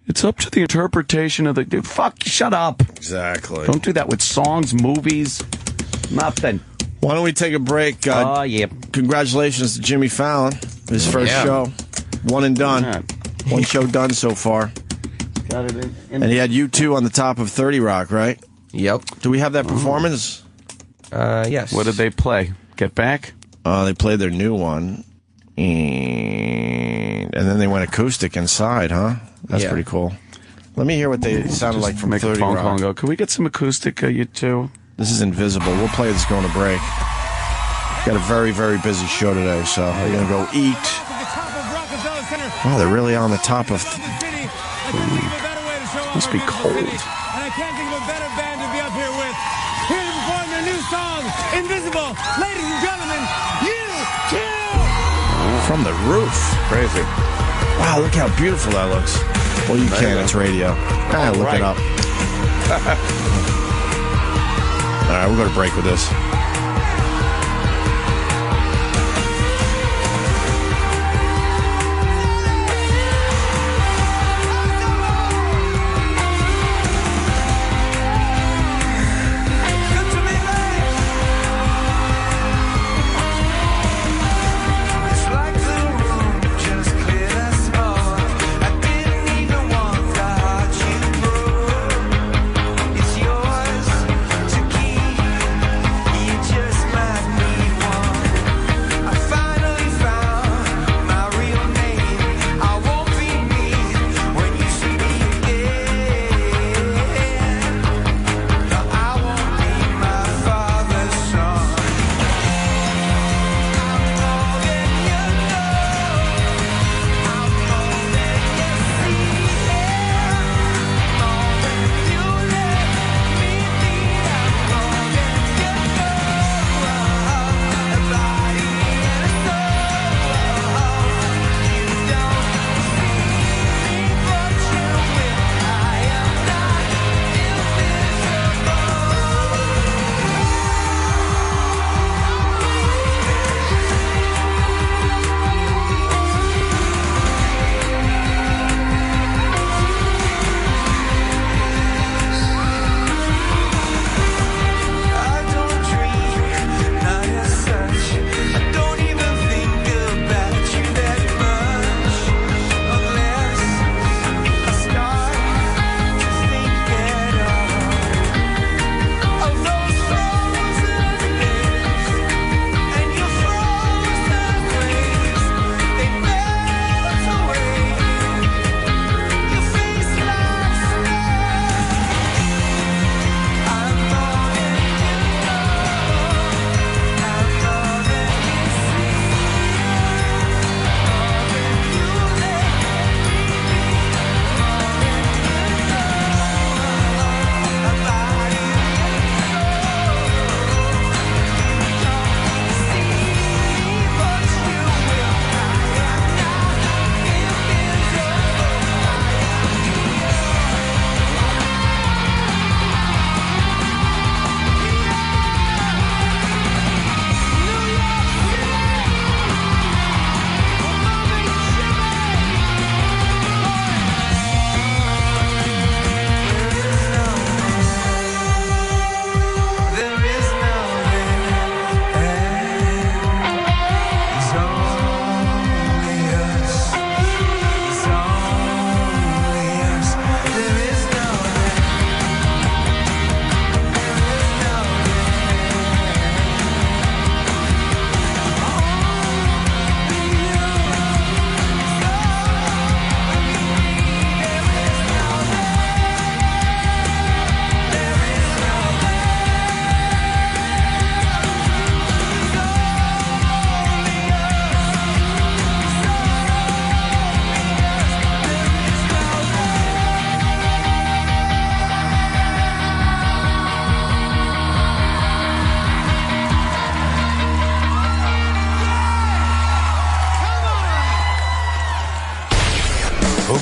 It's up to the interpretation of the... Fuck, shut up. Exactly. Don't do that with songs, movies, nothing. Why don't we take a break? Yeah. Congratulations to Jimmy Fallon. His first show. One and done. Yeah. One show done so far. Got it in. And he had U2 on the top of 30 Rock, right? Yep. Do we have that performance? Yes. What did they play? Get Back? They played their new one. And then they went acoustic inside, huh? That's pretty cool. Let me hear what they sounded like from 30 Rock. Make a phone call and go, can we get some acoustic, U2? This is Invisible. We'll play this going to break. Got a very, very busy show today, so we're going to go eat. Wow, they're really on the top of... Must be cold. And I can't think of a better band to be up here with. Here to perform their new song, Invisible. Ladies and gentlemen, U2! From the roof. Crazy. Wow, look how beautiful that looks. Well, you can't. It's radio. Look it up. All right, we'll go to break with this.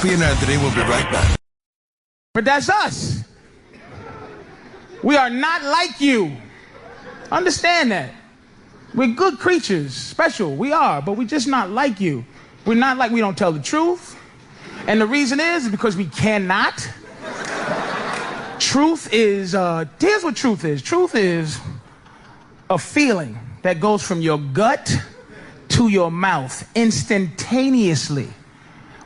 Opie and Anthony will be right back. But that's us. We are not like you. Understand that. We're good creatures, special. We are, but we're just not like you. We're not like, we don't tell the truth. And the reason is because we cannot. Truth is, here's what truth is. Truth is a feeling that goes from your gut to your mouth instantaneously.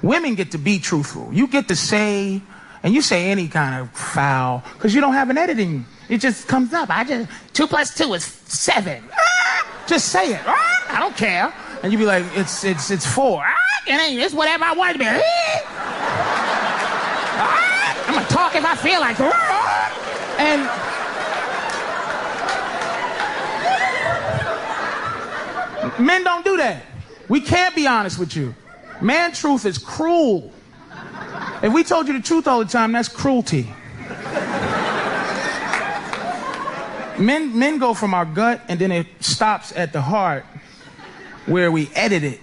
Women get to be truthful. You get to say, and you say any kind of foul, because you don't have an editing. It just comes up. 2 + 2 is 7. Just say it. I don't care. And you be like, it's 4. It's whatever I want it to be. I'm gonna talk if I feel like it. And men don't do that. We can't be honest with you. Man, truth is cruel. If we told you the truth all the time, that's cruelty. Men go from our gut, and then it stops at the heart, where we edit it.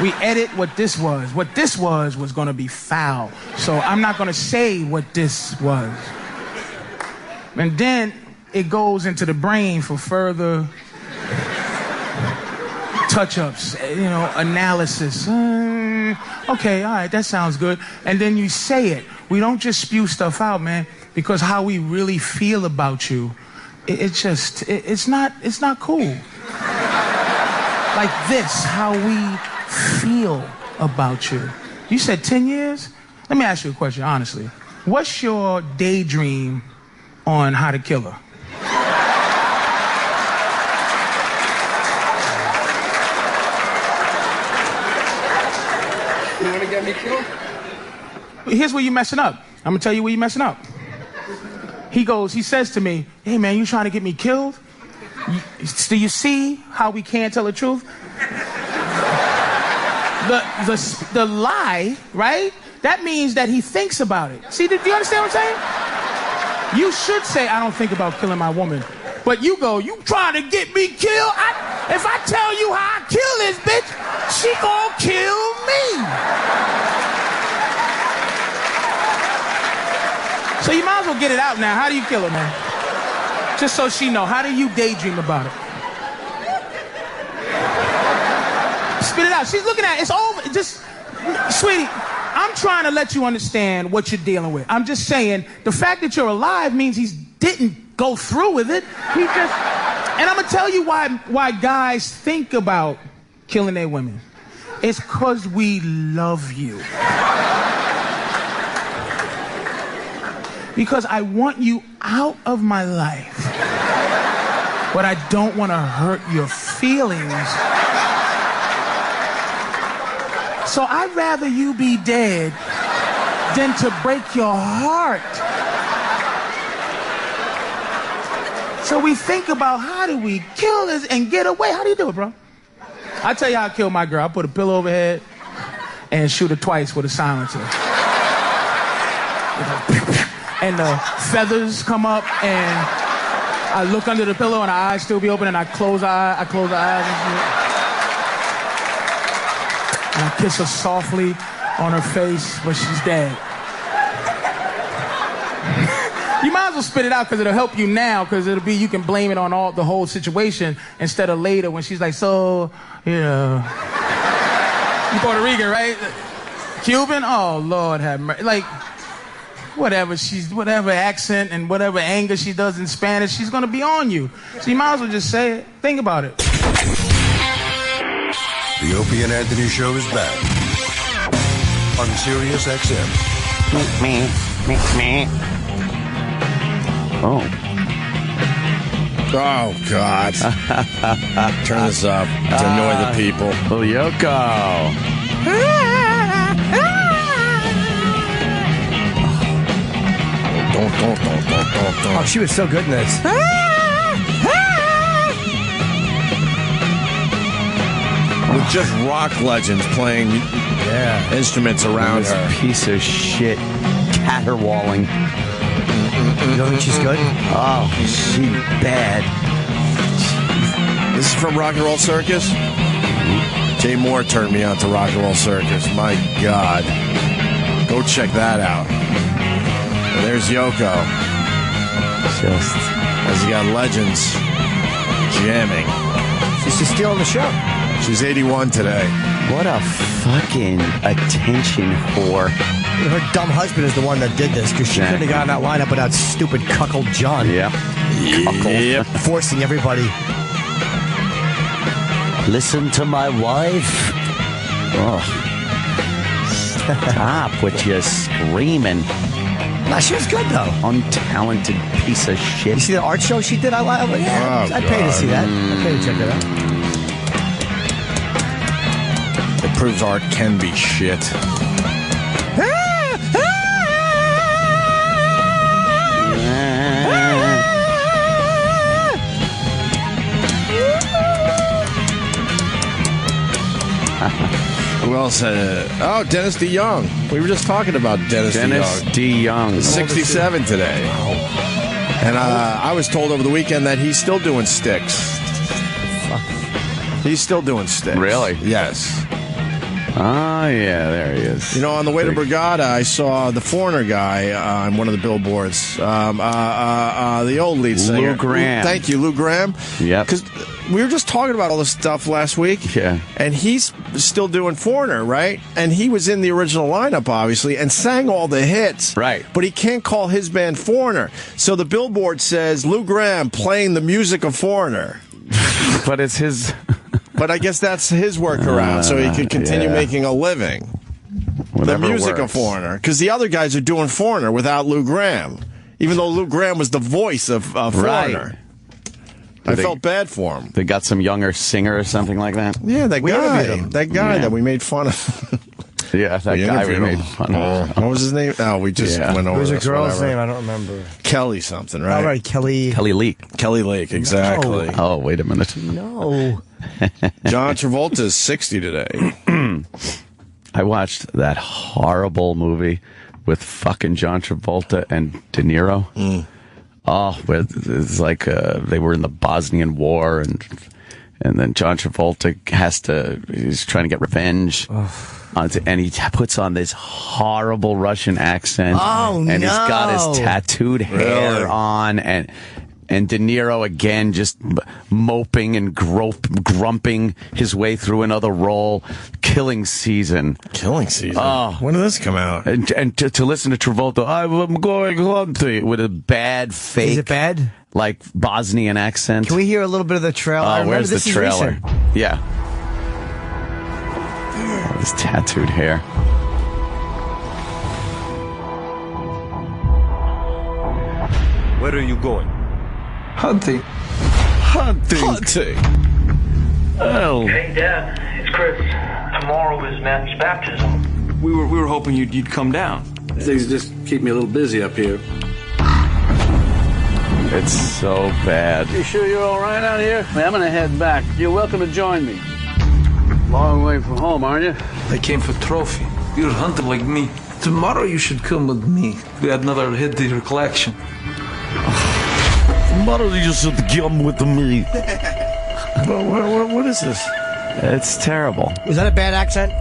We edit what this was. What this was going to be foul. So I'm not going to say what this was. And then it goes into the brain for further touch-ups, analysis. Okay, all right, that sounds good. And then you say it. We don't just spew stuff out, man, because how we really feel about you, it's not cool. Like this, how we feel about you. You said 10 years? Let me ask you a question, honestly. What's your daydream on how to kill her? You want to get me killed? Here's where you're messing up. I'm going to tell you where you're messing up. He says to me, hey man, you trying to get me killed? Do you see how we can't tell the truth? The lie, right? That means that he thinks about it. See, do you understand what I'm saying? You should say, I don't think about killing my woman. But you go, you trying to get me killed? If I tell you how I kill this bitch, she gonna kill me. So you might as well get it out now. How do you kill her, man? Just so she know. How do you daydream about it? Spit it out. She's looking at it. It's over. Just, sweetie, I'm trying to let you understand what you're dealing with. I'm just saying, the fact that you're alive means he didn't go through with it. He just... And I'm going to tell you why guys think about killing their women. It's because we love you. Because I want you out of my life. But I don't want to hurt your feelings. So I'd rather you be dead than to break your heart. So we think about how do we kill this and get away. How do you do it, bro? I'll tell you how I kill my girl. I put a pillow over her head and shoot her twice with a silencer. And the feathers come up and I look under the pillow and her eyes still be open and I close her eyes and I kiss her softly on her face, but she's dead. You might as well spit it out because it'll help you now, because it'll be, you can blame it on the whole situation instead of later when she's like, so, you Puerto Rican, right? Cuban? Oh, Lord have mercy. Like, whatever accent and whatever anger she does in Spanish, she's gonna be on you. So you might as well just say it. Think about it. The Opie and Anthony Show is back on Sirius XM. Me. Oh. Oh, God. Turn this up to annoy the people. Little Yoko. Don't. Oh, she was so good in this. With just rock legends playing instruments around this her. Piece of shit caterwauling. You don't think she's good? Oh, she bad. This is from Rock and Roll Circus? Jay Moore turned me on to Rock and Roll Circus. My God. Go check that out. And there's Yoko. Just as you got legends jamming. She's just stealing the show. She's 81 today. What a fucking attention whore. Her dumb husband is the one that did this because she couldn't have gotten that lineup without stupid cuckold John. Yeah. Yep. Forcing everybody. Listen to my wife. Oh. Stop with your screaming. Nah, she was good though. Untalented piece of shit. You see the art show she did? I'd pay to see that. I'd pay to check it out. It proves art can be shit. Who else had it? Oh, Dennis DeYoung. We were just talking about Dennis DeYoung. He's 67 today. And I was told over the weekend that he's still doing sticks. He's still doing sticks. Really? Yes. Oh, yeah, there he is. You know, on the way to Brigada, I saw the Foreigner guy on one of the billboards. The old lead singer. Lou Gramm. Thank you, Lou Gramm. Yep. Because we were just talking about all this stuff last week. Yeah. And he's still doing Foreigner, right? And he was in the original lineup, obviously, and sang all the hits. Right. But he can't call his band Foreigner. So the billboard says, Lou Gramm playing the music of Foreigner. But it's his... But I guess that's his workaround, so he can continue making a living. Whatever the music works. of Foreigner. Because the other guys are doing Foreigner without Lou Gramm. Even though Lou Gramm was the voice of Foreigner. I felt bad for him. They got some younger singer or something like that? Yeah, that guy that we made fun of. Yeah, that guy we made fun of. What was his name? Oh, we just went over What was this. a girl's whatever. name? I don't remember. Kelly something, right? All right, Kelly. Kelly Leak. Kelly Lake, exactly. No. Oh, wait a minute. No. John Travolta's 60 today. I watched that horrible movie with fucking John Travolta and De Niro. Oh, it's like they were in the Bosnian War, and then John Travolta he's trying to get revenge. And he puts on this horrible Russian accent. Oh, and he's got his tattooed hair on, and De Niro again just moping and grumping his way through another role. Killing Season. Oh. When did this come out? And to listen to Travolta, I'm going hunting, with a bad fake. Is it bad? Like Bosnian accent. Can we hear a little bit of the trailer? I remember where's the this is trailer? recent. Yeah. His tattooed hair. Where are you going? Hunting. Oh. Hey, Dad, it's Chris. Tomorrow is Matt's baptism. We were hoping you'd come down. Things just keep me a little busy up here. It's so bad. You sure you're all right out here? I'm gonna head back. You're welcome to join me. Long way from home, aren't you? I came for trophy. You're a hunter like me. Tomorrow you should come with me. We had another hit to your collection. Tomorrow you should come with me. What is this? It's terrible. Was that a bad accent?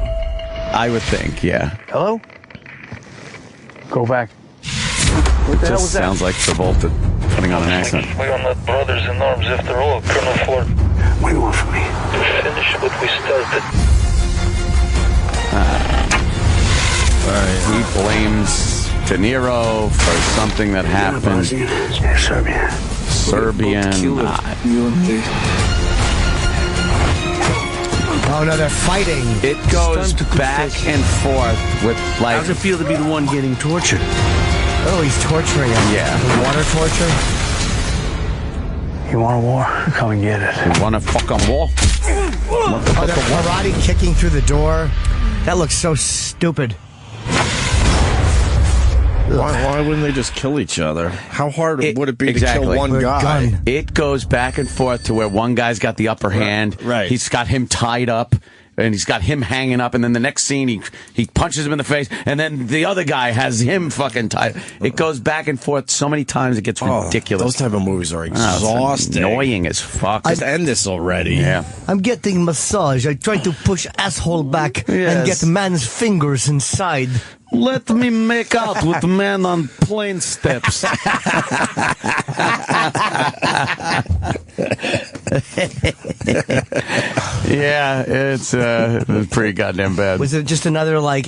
I would think, yeah. Hello? Go back. What the hell was that? Sounds like Travolta putting on an accent. We are not brothers in arms after all, Colonel Ford. What do you want from me? To finish what we started. He blames De Niro for something that happened. Serbian. You and me. Oh no, they're fighting. It goes back and forth with like. How's it feel to be the one getting tortured? Oh, he's torturing him. Yeah. Water torture. You want a war? Come and get it. You want a fucking war? Oh, they're karate kicking through the door. That looks so stupid. Why wouldn't they just kill each other? How hard would it be to kill one guy? It goes back and forth to where one guy's got the upper hand. Right. He's got him tied up and he's got him hanging up, and then the next scene he punches him in the face, and then the other guy has him fucking tied. It goes back and forth so many times it gets ridiculous. Those type of movies are exhausting. Annoying as fuck. Just end this already. Yeah. I'm getting massage. I try to push asshole back and get man's fingers inside. Let me make out with the man on plane steps. Yeah, it's pretty goddamn bad. Was it just another like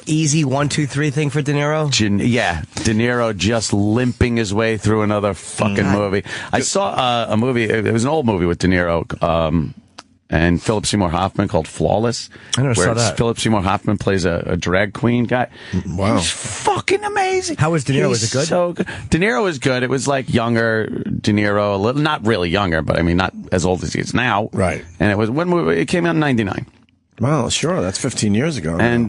easy 1, 2, 3 thing for De Niro? Yeah, De Niro just limping his way through another fucking movie. I saw a movie. It was an old movie with De Niro. And Philip Seymour Hoffman called Flawless. I never saw that. Philip Seymour Hoffman plays a drag queen guy. Wow. He's fucking amazing. How was De Niro? Was it good? So good. De Niro was good. It was like younger De Niro, a little, not really younger, but I mean, not as old as he is now. Right. And it was when it came out in 99. Well, sure. That's 15 years ago. And,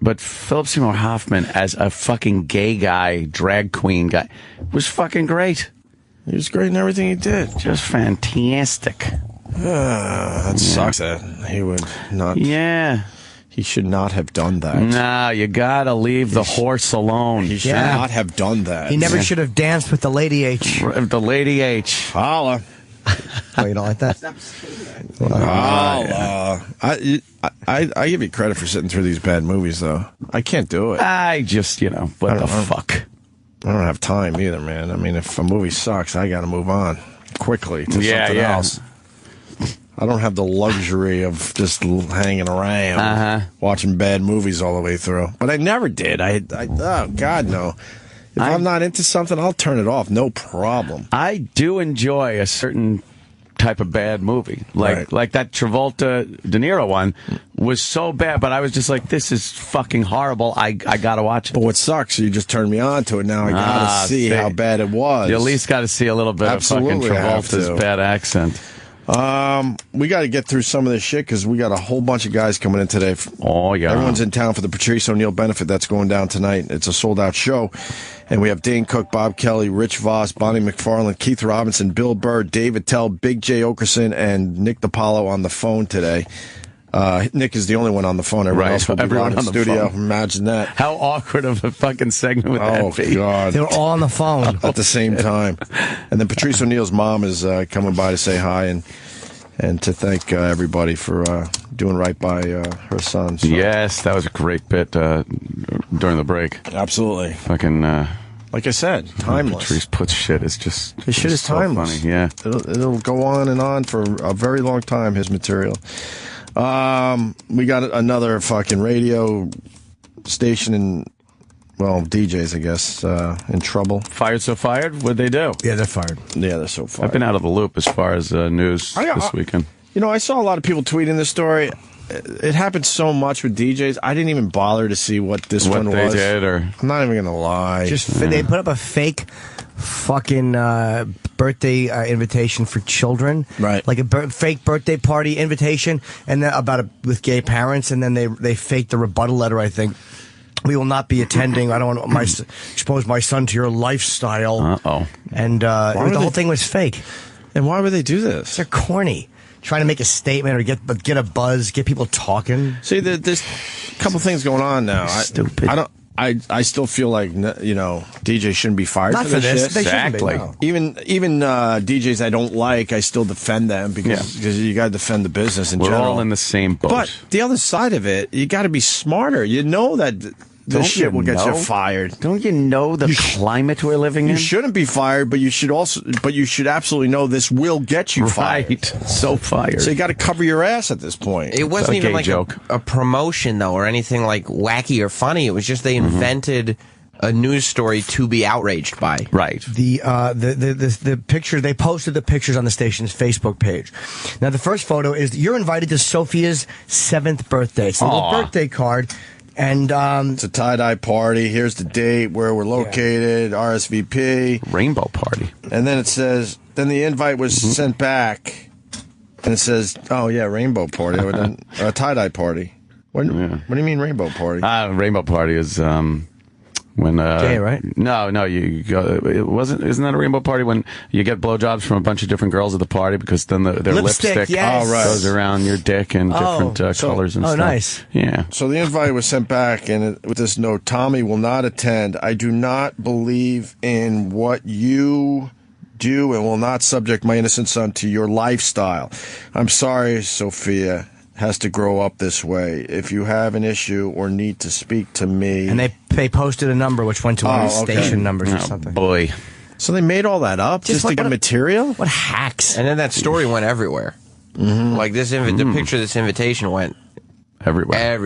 but Philip Seymour Hoffman as a fucking gay guy, drag queen guy, was fucking great. He was great in everything he did. Just fantastic. That sucks that he would not. Yeah. He should not have done that. No, you gotta leave the horse alone. He should not have done that. He never should have danced with the Lady H. The Lady H. Holla. Oh, you don't like that? Holla. I give you credit for sitting through these bad movies, though. I can't do it. I just, what the fuck? I don't have time either, man. I mean, if a movie sucks, I gotta move on quickly to something else. I don't have the luxury of just hanging around watching bad movies all the way through. But I never did. Oh, God, no. If I'm not into something, I'll turn it off. No problem. I do enjoy a certain type of bad movie. Like that Travolta De Niro one was so bad, but I was just like, this is fucking horrible. I gotta watch it. But what sucks, you just turned me on to it. Now I gotta see how bad it was. You at least gotta see a little bit of fucking Travolta's bad accent. We got to get through some of this shit because we got a whole bunch of guys coming in today. Oh, yeah. Everyone's in town for the Patrice O'Neal benefit that's going down tonight. It's a sold-out show. And we have Dane Cook, Bob Kelly, Rich Voss, Bonnie McFarlane, Keith Robinson, Bill Burr, Dave Attell, Big Jay Okerson, and Nick DePaolo on the phone today. Nick is the only one on the phone. Everyone else will be live in the studio. Imagine that. How awkward of a fucking segment would that be? Oh, God. They're all on the phone. At the same time. And then Patrice O'Neal's mom is coming by to say hi and to thank everybody for doing right by her son. So. Yes, that was a great bit during the break. Absolutely. Fucking... like I said, timeless. Patrice puts shit. It's just... His shit is so timeless. Funny. Yeah. It'll go on and on for a very long time, his material. We got another fucking radio station in... Well, DJs, I guess, in trouble. Fired so fired? What'd they do? Yeah, they're fired. Yeah, they're so fired. I've been out of the loop as far as news this weekend. I saw a lot of people tweeting this story. It happened so much with DJs. I didn't even bother to see what this one was. What they did, or... I'm not even going to lie. They put up a fake fucking birthday invitation for children. Right. Like a fake birthday party invitation, and then with gay parents, and then they faked the rebuttal letter, I think. We will not be attending. I don't want to expose my son to your lifestyle. Uh-oh. And the whole thing was fake. And why would they do this? They're corny. Trying to make a statement or get a buzz, get people talking. See, there's a couple things going on now. Stupid. I still feel like DJs shouldn't be fired Not for this shit. They exactly. Shouldn't be, no. Even DJs I don't like, I still defend them because you got to defend the business in general. We're all in the same boat. But the other side of it, you got to be smarter. You know that this shit will get you fired. Don't you know the climate we're living in? You shouldn't be fired, but you should absolutely know this will get you fired. Right. So fired. So you got to cover your ass at this point. It wasn't even like joke. a promotion, though, or anything like wacky or funny. It was just they invented a news story to be outraged by. Right. The picture, they posted the pictures on the station's Facebook page. Now, the first photo is you're invited to Sophia's 7th birthday. It's a little birthday card. And it's a tie-dye party. Here's the date, where we're located, RSVP. Rainbow party. And then it says, then the invite was sent back. And it says, oh, yeah, rainbow party. A tie-dye party. What do you mean rainbow party? Rainbow party is When Jay, right? No, you go. Isn't that a rainbow party when you get blowjobs from a bunch of different girls at the party because then their lipstick yes. goes around your dick in different colors and stuff. Oh, nice. Yeah. So the invite was sent back, and with this note, Tommy will not attend. I do not believe in what you do and will not subject my innocent son to your lifestyle. I'm sorry, Sophia has to grow up this way. If you have an issue or need to speak to me... And they posted a number which went to one of the station numbers or something. Boy. So they made all that up just to get material? What hacks? And then that story went everywhere. Like the picture of this invitation went everywhere.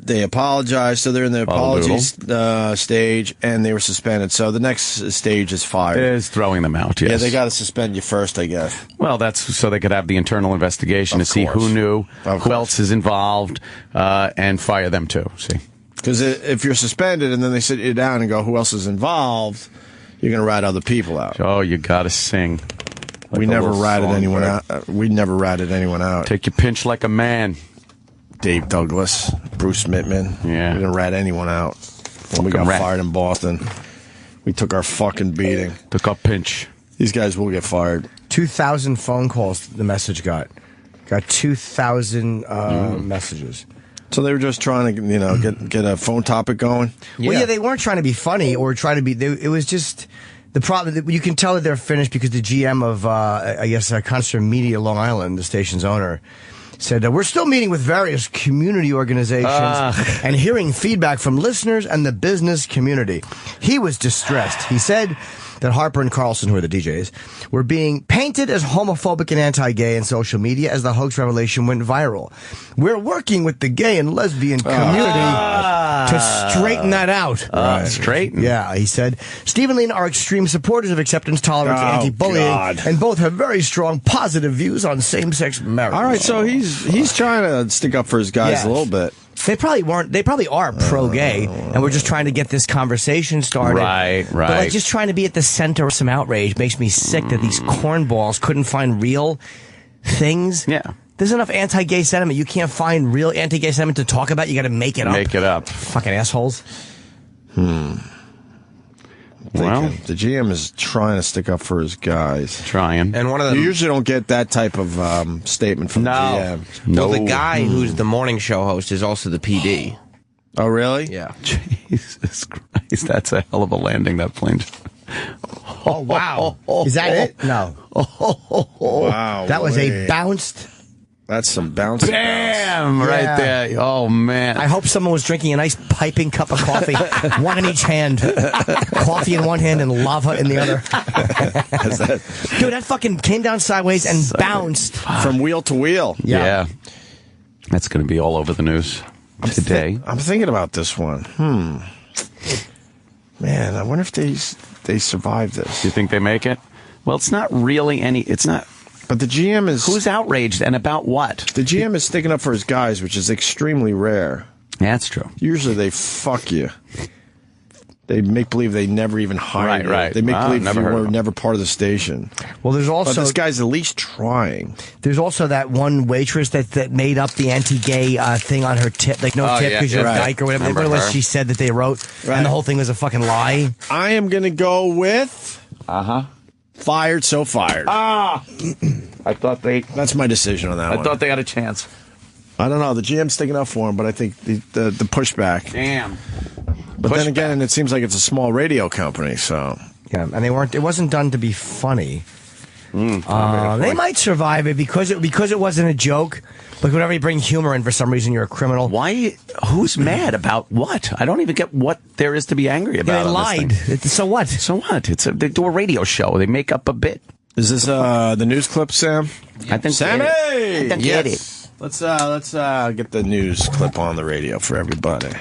They apologized, so they're in the apology stage, and they were suspended. So the next stage is fired. It is throwing them out, yes. Yeah, they got to suspend you first, I guess. Well, that's so they could have the internal investigation to see who knew, who else is involved, and fire them too, see? Because if you're suspended and then they sit you down and go, who else is involved, you're going to rat other people out. Oh, you got to sing. Like we never ratted anyone out. We never ratted anyone out. Take your pinch like a man. Dave Douglas, Bruce Mittman. Yeah. We didn't rat anyone out. When we got fired in Boston, we took our fucking beating. Took our pinch. These guys will get fired. 2,000 phone calls the message got. Got 2,000 messages. So they were just trying to, get a phone topic going? Well, yeah, they weren't trying to be funny or trying to be... it was just... The problem, you can tell that they're finished because the GM of, I guess, Concert Media Long Island, the station's owner, said, we're still meeting with various community organizations and hearing feedback from listeners and the business community. He was distressed. He said that Harper and Carlson, who are the DJs, were being painted as homophobic and anti-gay in social media as the hoax revelation went viral. We're working with the gay and lesbian community to straighten that out. Straighten? Yeah, he said. Steve and Lena are extreme supporters of acceptance, tolerance, and anti-bullying, and both have very strong positive views on same-sex marriage. All right, so he's trying to stick up for his guys a little bit. They probably weren't. They probably are pro-gay, and we're just trying to get this conversation started. Right. But like just trying to be at the center of some outrage makes me sick that these cornballs couldn't find real things. Yeah. There's enough anti-gay sentiment. You can't find real anti-gay sentiment to talk about. You got to make it up. Make it up. Fucking assholes. Well, the GM is trying to stick up for his guys. Trying. And one of them, you usually don't get that type of statement from the GM. Well, the guy who's the morning show host is also the PD. Oh, really? Yeah. Jesus Christ, that's a hell of a landing, that plane. Oh, wow. Is that it? No. Wow. That was a bounced... That's some bounce. Bam! Right there. Oh, man. I hope someone was drinking a nice piping cup of coffee, one in each hand. Coffee in one hand and lava in the other. Dude, that fucking came down sideways and bounced. From wheel to wheel. Yeah. That's going to be all over the news today. I'm thinking about this one. Man, I wonder if they survive this. Do you think they make it? Well, it's not really it's not... But the GM is... Who's outraged and about what? The GM is sticking up for his guys, which is extremely rare. That's true. Usually they fuck you. They make believe they never even hired you. Right. They make believe you were never part of the station. Well, there's also... But this guy's at least trying. There's also that one waitress that made up the anti-gay thing on her tip. Like, no tip because you're a dyke or whatever. What was she said that they wrote? Right. And the whole thing was a fucking lie. I am going to go with... Fired, so fired. I thought they... That's my decision on that one. I thought they had a chance. I don't know. The GM's sticking up for him, but I think the pushback. Damn. But then again, it seems like it's a small radio company, so... Yeah, and it wasn't done to be funny. They might survive it because it wasn't a joke. Like whenever you bring humor in, for some reason you're a criminal. Why? Who's mad about what? I don't even get what there is to be angry about. They lied. So what? So what? They do a radio show. They make up a bit. Is this the news clip, Sam? I think Sammy. Yes. Let's get the news clip on the radio for everybody.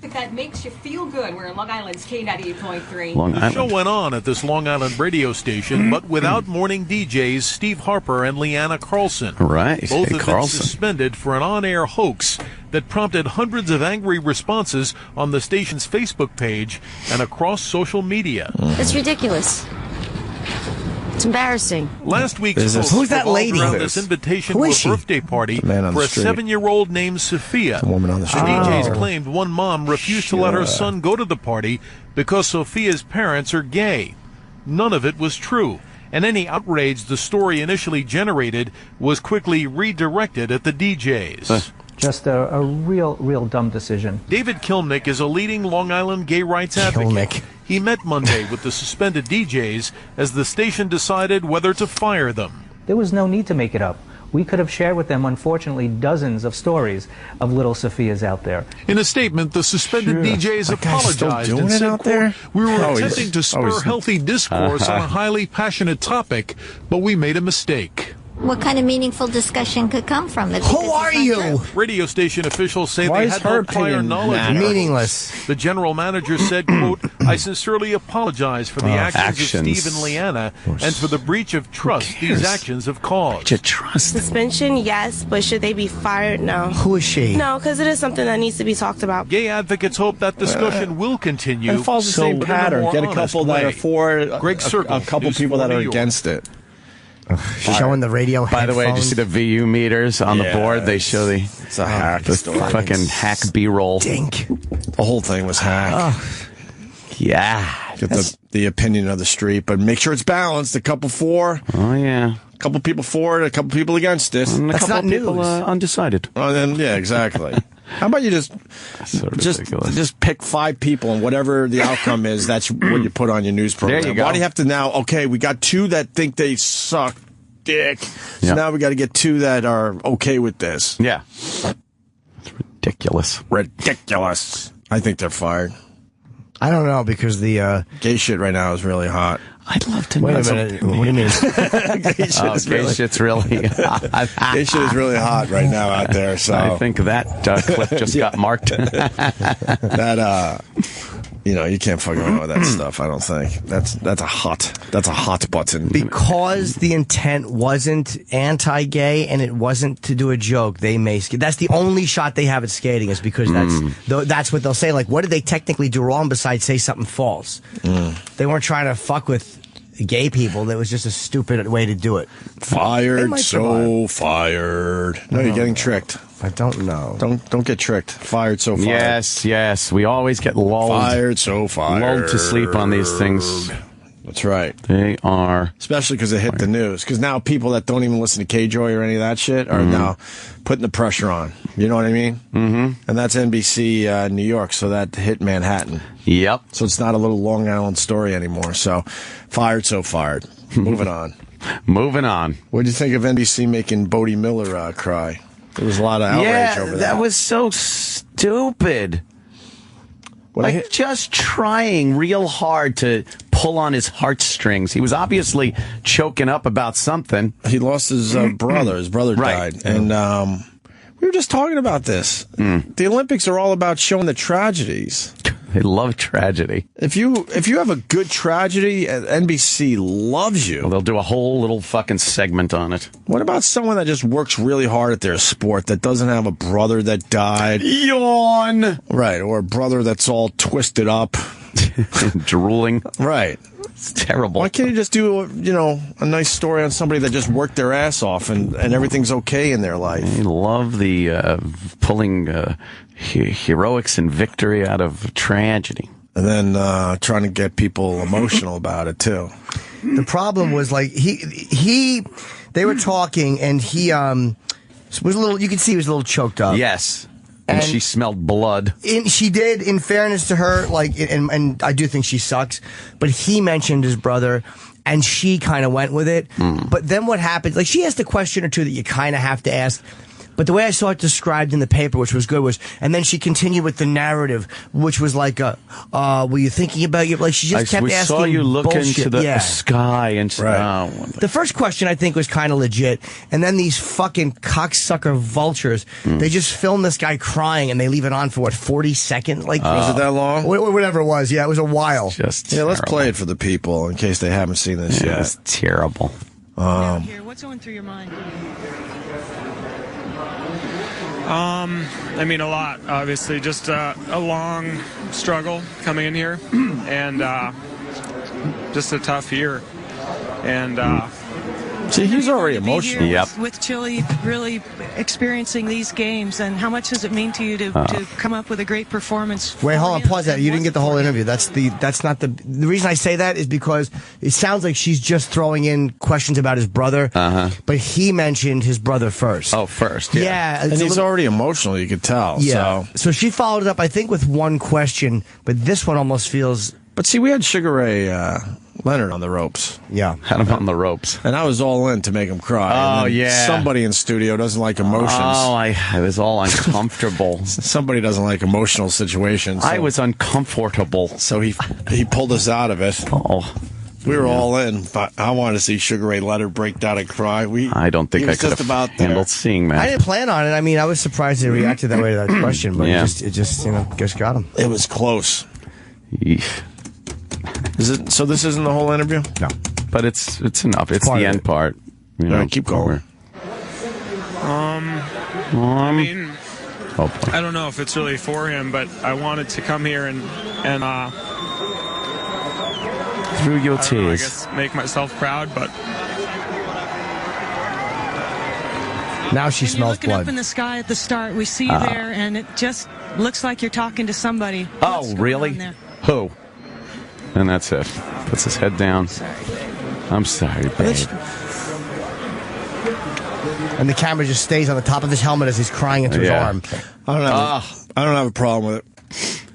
That makes you feel good. We're in Long Island's K98.3. The show went on at this Long Island radio station, but without morning DJs Steve Harper and Leanna Carlson. Right. Both have been suspended for an on-air hoax that prompted hundreds of angry responses on the station's Facebook page and across social media. It's ridiculous. It's embarrassing. Last week's post Who's that lady? around this invitation Who to a is she? birthday party The man on for the a street. 7-year-old named Sophia. The woman on the street. DJs claimed one mom refused to let her son go to the party because Sophia's parents are gay. None of it was true, and any outrage the story initially generated was quickly redirected at the DJs. Just a real dumb decision. David Kilnick is a leading Long Island gay rights advocate. He met Monday with the suspended DJs as the station decided whether to fire them. There was no need to make it up. We could have shared with them, unfortunately, dozens of stories of little Sophias out there. In a statement, the suspended DJs That guy's still apologized doing and it said, out there? quote, "We were Oh, he's- attempting to oh, spur he's- healthy discourse on a highly passionate topic, but we made a mistake." What kind of meaningful discussion could come from it? Who are you? Radio station officials say Why they is had her no prior opinion knowledge of matter? it. Meaningless. The general manager said, quote, "I sincerely apologize for the actions actions. of Steve and Leanna and for the breach of trust these actions have caused." To trust. Suspension, yes, but should they be fired? No. Who is she? No, because it is something that needs to be talked about. Gay advocates hope that discussion will continue. It follows the same but in a pattern. more Get a honest couple that way. are for, Greg a Circle, couple News people 4 that are New York. against it. Showing the radio. By the way, did you see the VU meters on the board? They show It's a hack the story. fucking hack B-roll. Dink. The whole thing was hacked. Yeah. Get the opinion of the street, but make sure it's balanced. A couple for, Oh, yeah. a couple people for it, a couple people against it. And a That's couple not people news. undecided. Oh, then yeah, exactly. How about you just ridiculous. just pick 5 people and whatever the outcome is, that's what you put on your news program. There you go. Why do you have to now? Okay, we got 2 that think they suck dick, so Yeah. now we got to get 2 that are okay with this. Yeah. It's ridiculous. Ridiculous. I think they're fired. I don't know because the Gay shit right now is really hot. I'd love to wait know. a minute. What do you mean? Gay shit Oh, is gay really, shit's really hot. gay shit is really hot right now out there. So I think that clip just got marked. that you can't fucking around with that stuff. I don't think that's a hot button. Because the intent wasn't anti-gay and it wasn't to do a joke, they may skate. That's the only shot they have at skating is because that's what they'll say. Like, what did they technically do wrong besides say something false? They weren't trying to fuck with gay people. That was just a stupid way to do it. Fired, so fired. No, you're getting tricked. I don't know. Don't get tricked. Fired, so fired. Yes. We always get lulled. Fired, so fired. Lulled to sleep on these things. That's right. They are. Especially because it hit the news. Because now people that don't even listen to K-Joy or any of that shit are now putting the pressure on. You know what I mean? Mm-hmm. And that's NBC New York, so that hit Manhattan. Yep. So it's not a little Long Island story anymore. So fired, so fired. Moving on. Moving on. What do you think of NBC making Bodie Miller cry? There was a lot of outrage over that. That was so stupid. Just trying real hard to pull on his heartstrings. He was obviously choking up about something. He lost his brother. His brother died. And we were just talking about this. The Olympics are all about showing the tragedies. They love tragedy. If you have a good tragedy, NBC loves you. Well, they'll do a whole little fucking segment on it. What about someone that just works really hard at their sport that doesn't have a brother that died? Yawn! Right, or a brother that's all twisted up. Drooling. Right. It's terrible. Why can't you just do, a nice story on somebody that just worked their ass off and everything's okay in their life? They love the pulling heroics and victory out of tragedy. And then trying to get people emotional about it, too. The problem was, like, they were talking, and he was a little, you could see he was a little choked up. Yes. And she smelled blood. She did, in fairness to her, like, and I do think she sucks, but he mentioned his brother, and she kind of went with it. But then what happened, like, she asked a question or two that you kind of have to ask. But the way I saw it described in the paper, which was good, was, and then she continued with the narrative, which was like, were you thinking about your, like, she just kept we asking saw you look bullshit. into the sky and The first question I think was kind of legit, and then these fucking cocksucker vultures, they just film this guy crying and they leave it on for 40 seconds? Like, was it that long? Whatever it was, yeah, it was a while. Let's play it for the people in case they haven't seen this yet. It's terrible. What's going through your mind? I mean, a lot, obviously. Just a long struggle coming in here, and just a tough year. And see, he's already emotional. Yep. With Chile really experiencing these games, and how much does it mean to you to come up with a great performance? Wait, hold on, pause that. You didn't get the whole interview. That's not the reason I say that is because it sounds like she's just throwing in questions about his brother. But he mentioned his brother first. Oh, first. Yeah, and he's already emotional. You could tell. Yeah. So she followed it up, I think, with one question, but this one almost feels. But see, we had Sugar Ray Leonard on the ropes. Yeah. Had him on the ropes. And I was all in to make him cry. Oh, yeah. Somebody in studio doesn't like emotions. Oh, I was all uncomfortable. Somebody doesn't like emotional situations. So. I was uncomfortable. So he pulled us out of it. Oh. We were all in, but I wanted to see Sugar Ray Leonard break down and cry. I don't think I could have handled seeing that. I didn't plan on it. I mean, I was surprised they reacted that way to that question, but it just just got him. It was close. Yeesh. Is it? So this isn't the whole interview? No. But it's enough. It's the end part. You know, all right, keep going. I mean, I don't know if it's really for him, but I wanted to come here and through your I don't know, I guess make myself proud, but now she smells looking blood. up in the sky at the start, we see you there, and it just looks like you're talking to somebody. Oh, really? Who? And that's it. Puts his head down. I'm sorry, babe. And the camera just stays on the top of his helmet as he's crying into his arm. I don't have a problem with it.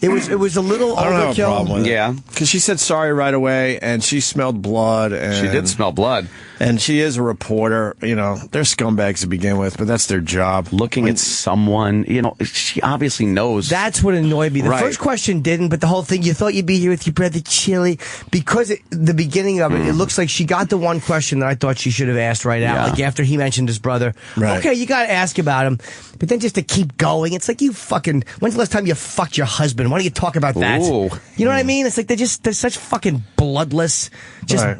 It was a little overkill. I don't have a problem with it. Yeah. Because she said sorry right away, and she smelled blood. And she did smell blood. And she is a reporter. You know, they're scumbags to begin with, but that's their job. Looking at someone, you know, she obviously knows. That's what annoyed me. The first question didn't, but the whole thing, you thought you'd be here with your brother Chili. Because the beginning of it, it looks like she got the one question that I thought she should have asked right out. Like after he mentioned his brother. Right. Okay, you got to ask about him. But then just to keep going, it's like you fucking, when's the last time you fucked your husband? Why don't you talk about that? Ooh. You know what I mean? It's like they're such fucking bloodless,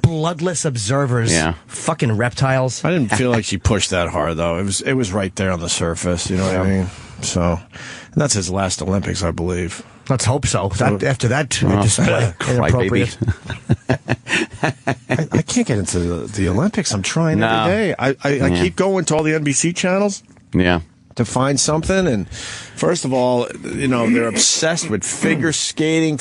bloodless observers. Yeah. Fucking reptiles. I didn't feel like she pushed that hard, though. It was right there on the surface. You know what I mean? So, and that's his last Olympics, I believe. Let's hope so. After that display, inappropriate. I can't get into the Olympics. I'm trying every day. I keep going to all the NBC channels. Yeah. To find something, and first of all, you know, they're obsessed with figure skating,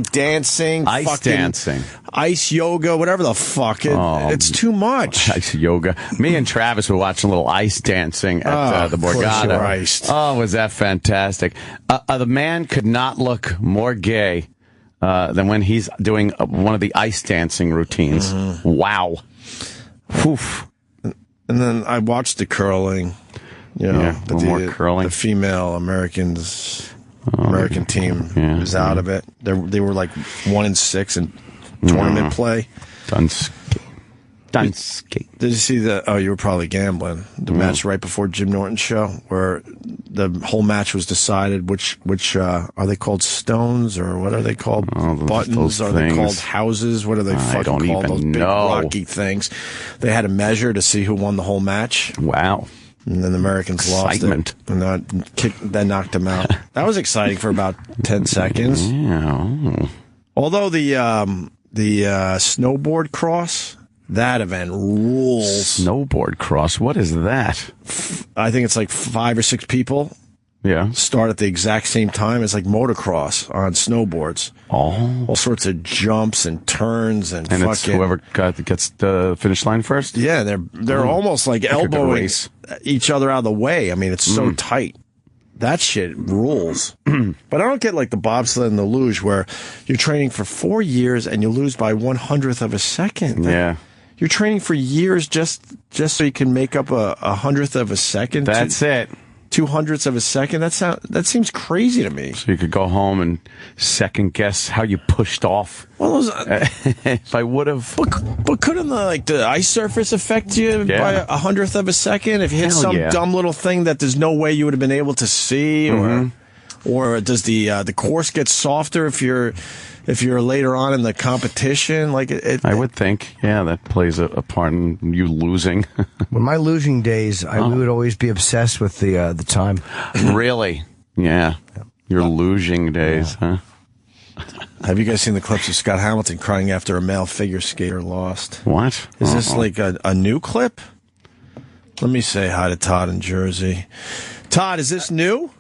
dancing, ice dancing, ice yoga, whatever the fuck. It's too much. Ice yoga. Me and Travis were watching a little ice dancing at the Brigada. Christ. Oh, was that fantastic? The man could not look more gay than when he's doing one of the ice dancing routines. Mm-hmm. Wow. Oof. And then I watched the curling. You know, more curling. The female American team is out of it. They were like 1-6 in tournament play. Done skate. Did you see the? Oh, you were probably gambling. The match right before Jim Norton's show, where the whole match was decided. Which are they called? Stones or what are they called? Buttons? Are they called houses? What are they fucking called? Those big rocky things. They had a measure to see who won the whole match. Wow. And then the Americans lost it. And that knocked them out. That was exciting for about 10 seconds. Yeah. Although the snowboard cross, that event rules. Snowboard cross? What is that? I think it's like 5 or 6 people. Yeah. Start at the exact same time. It's like motocross on snowboards. Oh. All sorts of jumps and turns and fucking. It's whoever gets the finish line first? Yeah, they're almost like elbowing each other out of the way. I mean, it's so tight. That shit rules. But I don't get like the bobsled and the luge where you're training for 4 years and you lose by 1/100th of a second. Yeah. You're training for years just so you can make up a 100th of a second. That's it. 2/100ths of a second. That seems crazy to me. So you could go home and second guess how you pushed off. Well, if I would have, but couldn't the ice surface affect you by 100th of a second if you hit some dumb little thing that there's no way you would have been able to see, or does the course get softer if you're later on in the competition? Like I would think, that plays a part in you losing. When my losing days, we would always be obsessed with the time. Really? Yeah. Your losing days, huh? Have you guys seen the clips of Scott Hamilton crying after a male figure skater lost? What? Is this like a new clip? Let me say hi to Todd in Jersey. Todd, is this new?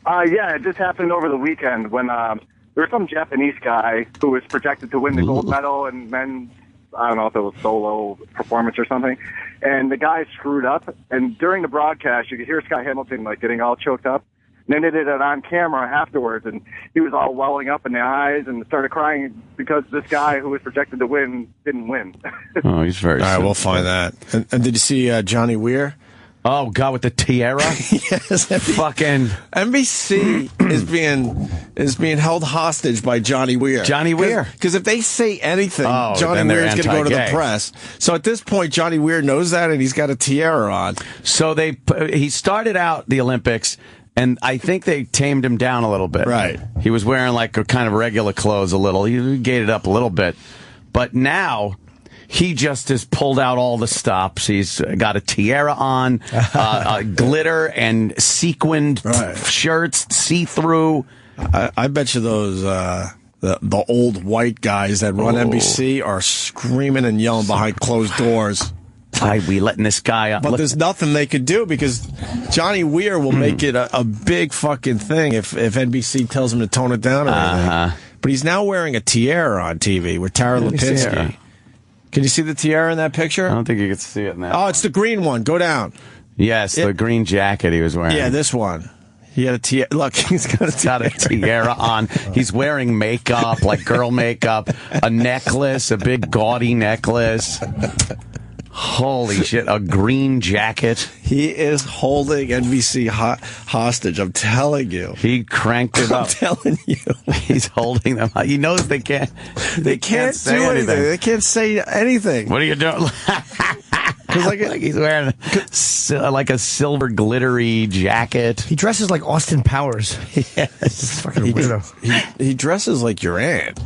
Yeah, it just happened over the weekend when there was some Japanese guy who was projected to win the gold medal in men's, I don't know if it was solo performance or something, and the guy screwed up. And during the broadcast, you could hear Scott Hamilton like getting all choked up. And then they did it on camera afterwards, and he was all welling up in the eyes and started crying because this guy who was projected to win didn't win. Oh, he's very All right, we'll find that. And did you see Johnny Weir? Oh, God, with the tiara? Yes. Fucking NBC is being held hostage by Johnny Weir. Johnny Weir. Because if they say anything, Oh, Johnny then they're Weir's going to go to the anti-gay. press. So at this point, Johnny Weir knows that, and he's got a tiara on. So he started out the Olympics, and I think they tamed him down a little bit. Right. He was wearing like a kind of regular clothes a little. He gated up a little bit. But now he just has pulled out all the stops. He's got a tiara on, glitter and sequined shirts, see-through. I bet you those the old white guys that run NBC are screaming and yelling behind closed doors. Why we letting this guy out? But there's nothing they could do because Johnny Weir will make it a big fucking thing if NBC tells him to tone it down or anything. But he's now wearing a tiara on TV with Tara Lipinski. Can you see the tiara in that picture? I don't think you can see it now. Oh, it's the green one. Go down. Yes, the green jacket he was wearing. Yeah, this one. He had a tiara. Look, he's got a tiara on. He's wearing makeup, like girl makeup, a necklace, a big gaudy necklace. Holy shit, a green jacket. He is holding NBC hostage, I'm telling you. He cranked it up. I'm telling you. He's holding them. He knows they can't. They can't do anything. They can't say anything. What are you doing? like he's wearing like a silver glittery jacket. He dresses like Austin Powers. Yes. Fucking weirdo. He dresses like your aunt.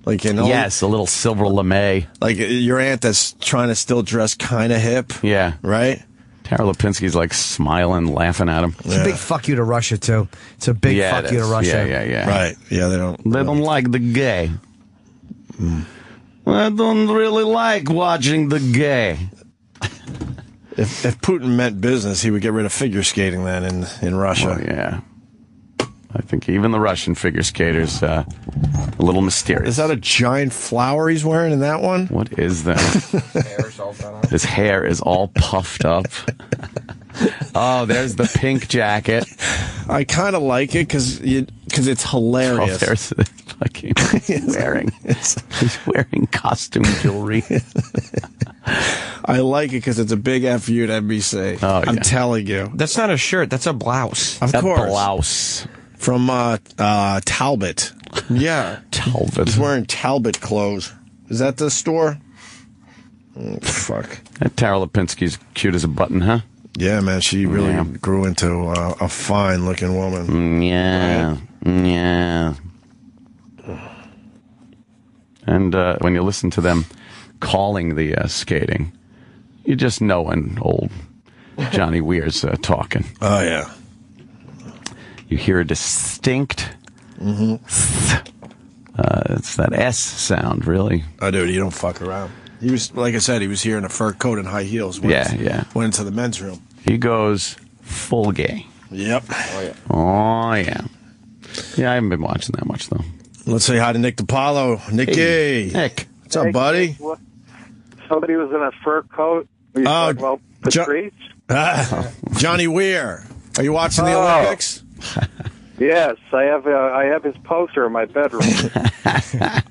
Like, you know, yes, a little silver lame. Like your aunt that's trying to still dress kind of hip. Yeah. Right? Tara Lipinski's like smiling, laughing at him. It's a big fuck you to Russia, too. It's a big fuck you to Russia. Yeah. Right. Yeah, they don't like the gay. I don't really like watching the gay. If Putin meant business, he would get rid of figure skating then in Russia. Well, yeah. I think even the Russian figure skaters a little mysterious. Is that a giant flower he's wearing in that one? What is that? His hair is all puffed up. Oh, there's the pink jacket. I kind of like it because it's hilarious. Oh, there's the fucking he's wearing costume jewelry. I like it because it's a big F you to NBC. Oh, yeah. I'm telling you. That's not a shirt. That's a blouse. Of course. A blouse. From Talbot. Yeah. Talbot. He's wearing Talbot clothes. Is that the store? Oh, fuck. That Tara Lipinski's cute as a button, huh? Yeah, man. She really grew into a fine-looking woman. Yeah. Right? Yeah. And when you listen to them calling the skating, you just know when old Johnny Weir's talking. Oh, yeah. You hear a distinct, it's that S sound, really. Oh, dude, you don't fuck around. He was, like I said, he was here in a fur coat and high heels. Went into the men's room. He goes full gay. Yep. Oh, yeah. Yeah, I haven't been watching that much, though. Let's say hi to Nick DePaolo. Nicky. Hey, Nick. What's up, buddy? Somebody was in a fur coat. Were you talking about Patrice? Johnny Weir. Are you watching the Olympics? Yes, I have his poster in my bedroom.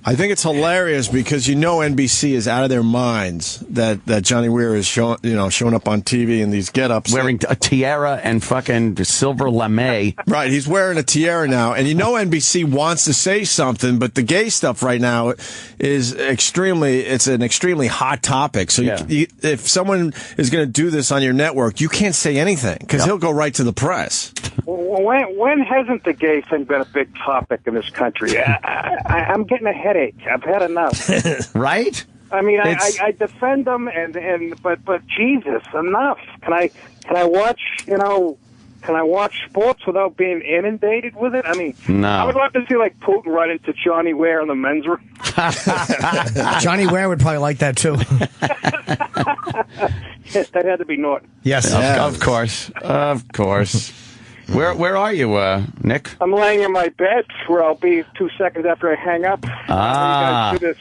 I think it's hilarious because NBC is out of their minds that Johnny Weir is showing up on TV in these get-ups. Wearing a tiara and fucking silver lame. Right, he's wearing a tiara now. And NBC wants to say something, but the gay stuff right now is it's an extremely hot topic. So if someone is going to do this on your network, you can't say anything because he'll go right to the press. When hasn't the gay thing been a big topic in this country? I'm getting a headache. I've had enough. Right? I mean, I defend them, but Jesus, enough. Can I watch, Can I watch sports without being inundated with it? I mean, No. I would love to see like Putin run into Johnny Weir in the men's room. Johnny Weir would probably like that too. Yes, that had to be Norton. Yes, Of course. Of course. Where are you, Nick? I'm laying in my bed where I'll be 2 seconds after I hang up. Ah. You guys do this.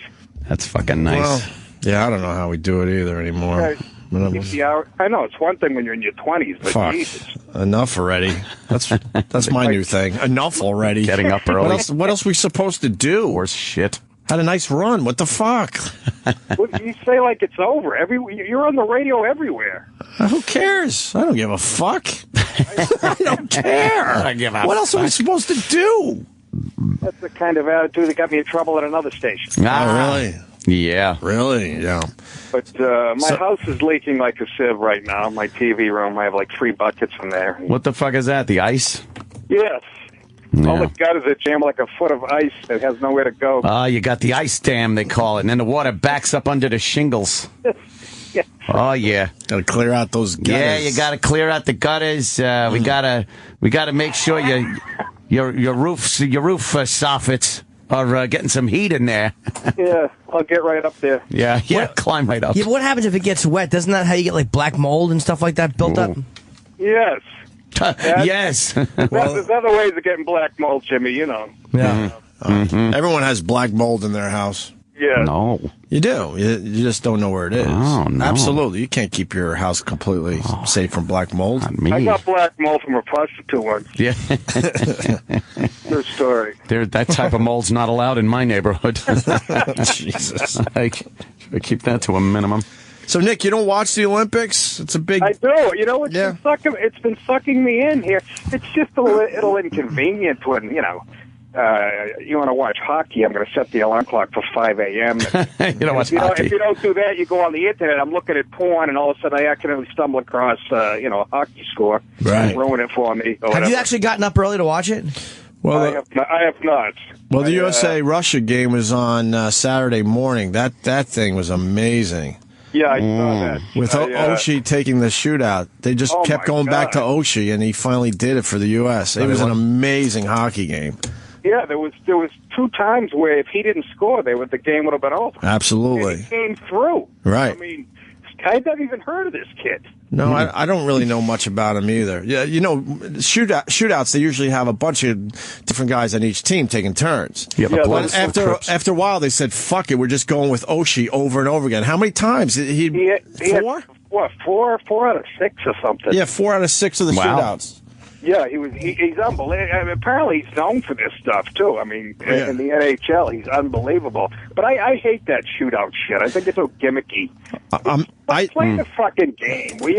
That's fucking nice. Well, yeah, I don't know how we do it either anymore. Keep the hour. I know it's one thing when you're in your 20s, but Fuck. Jesus. Enough already. That's my new thing. Enough already. Getting up early. What else are we supposed to do? Worse shit. Had a nice run. What the fuck? What, you say like it's over. You're on the radio everywhere. Who cares? I don't give a fuck. I don't care. I give a what else are we supposed to do? That's the kind of attitude that got me in trouble at another station. Ah, really? Yeah. Really? Yeah. But my house is leaking like a sieve right now. My TV room, I have like 3 buckets in there. What the fuck is that? The ice? Yes. Yeah. All it's got is a jam like a foot of ice that has nowhere to go. You got the ice dam, they call it, and then the water backs up under the shingles. Yeah. Oh yeah, got to clear out those gutters. Yeah, you got to clear out the gutters. We gotta make sure your roof soffits are getting some heat in there. Yeah, I'll get right up there. Yeah, climb right up. Yeah, but what happens if it gets wet? Doesn't that how you get like black mold and stuff like that built up? Yes. Yes. There's other ways of getting black mold, Jimmy, you know. Yeah. Everyone has black mold in their house. Yeah. No. You do. You just don't know where it is. Oh, no. Absolutely. You can't keep your house completely safe from black mold. Not me. I got black mold from a prostitute once. Yeah. True story. That type of mold's not allowed in my neighborhood. Jesus. I keep that to a minimum. So, Nick, you don't watch the Olympics? It's a big... I do. You know, it's been sucking me in here. It's just a little inconvenient when, you know, you want to watch hockey, I'm going to set the alarm clock for 5 a.m. You don't watch hockey. If you don't do that, you go on the internet, I'm looking at porn, and all of a sudden I accidentally stumble across, a hockey score. Right. Ruin it for me. Have you actually gotten up early to watch it? Well, I have not. Well, the USA-Russia game was on Saturday morning. That thing was amazing. Yeah, I saw that. With Oshie taking the shootout. They just kept going back to Oshie, and he finally did it for the U.S. It was an amazing hockey game. Yeah, there was 2 times where if he didn't score, the game would have been over. Absolutely. And he came through. Right. I mean, I've never even heard of this kid. No, I don't really know much about him either. Yeah, you know, shootouts, they usually have a bunch of different guys on each team taking turns. But after a while, they said, fuck it, we're just going with Oshie over and over again. How many times? He had, 4? Four out of 6 or something. Yeah, 4 out of 6 of the shootouts. Yeah, he's unbelievable. I mean, apparently, he's known for this stuff, too. I mean, in the NHL, he's unbelievable. But I hate that shootout shit. I think it's so gimmicky. Play the fucking game. What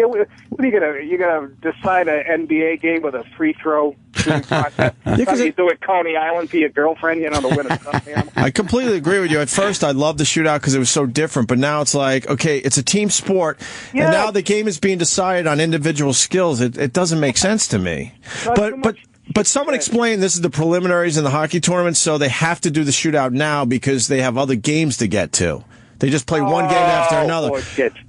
are you gonna decide an NBA game with a free throw shooting contest? You do it Coney Island for your girlfriend, to win a stuffed animal. I completely agree with you. At first, I loved the shootout because it was so different. But now it's like, okay, it's a team sport, and now the game is being decided on individual skills. It doesn't make sense to me. But someone explained this is the preliminaries in the hockey tournament, so they have to do the shootout now because they have other games to get to. They just play one game after another.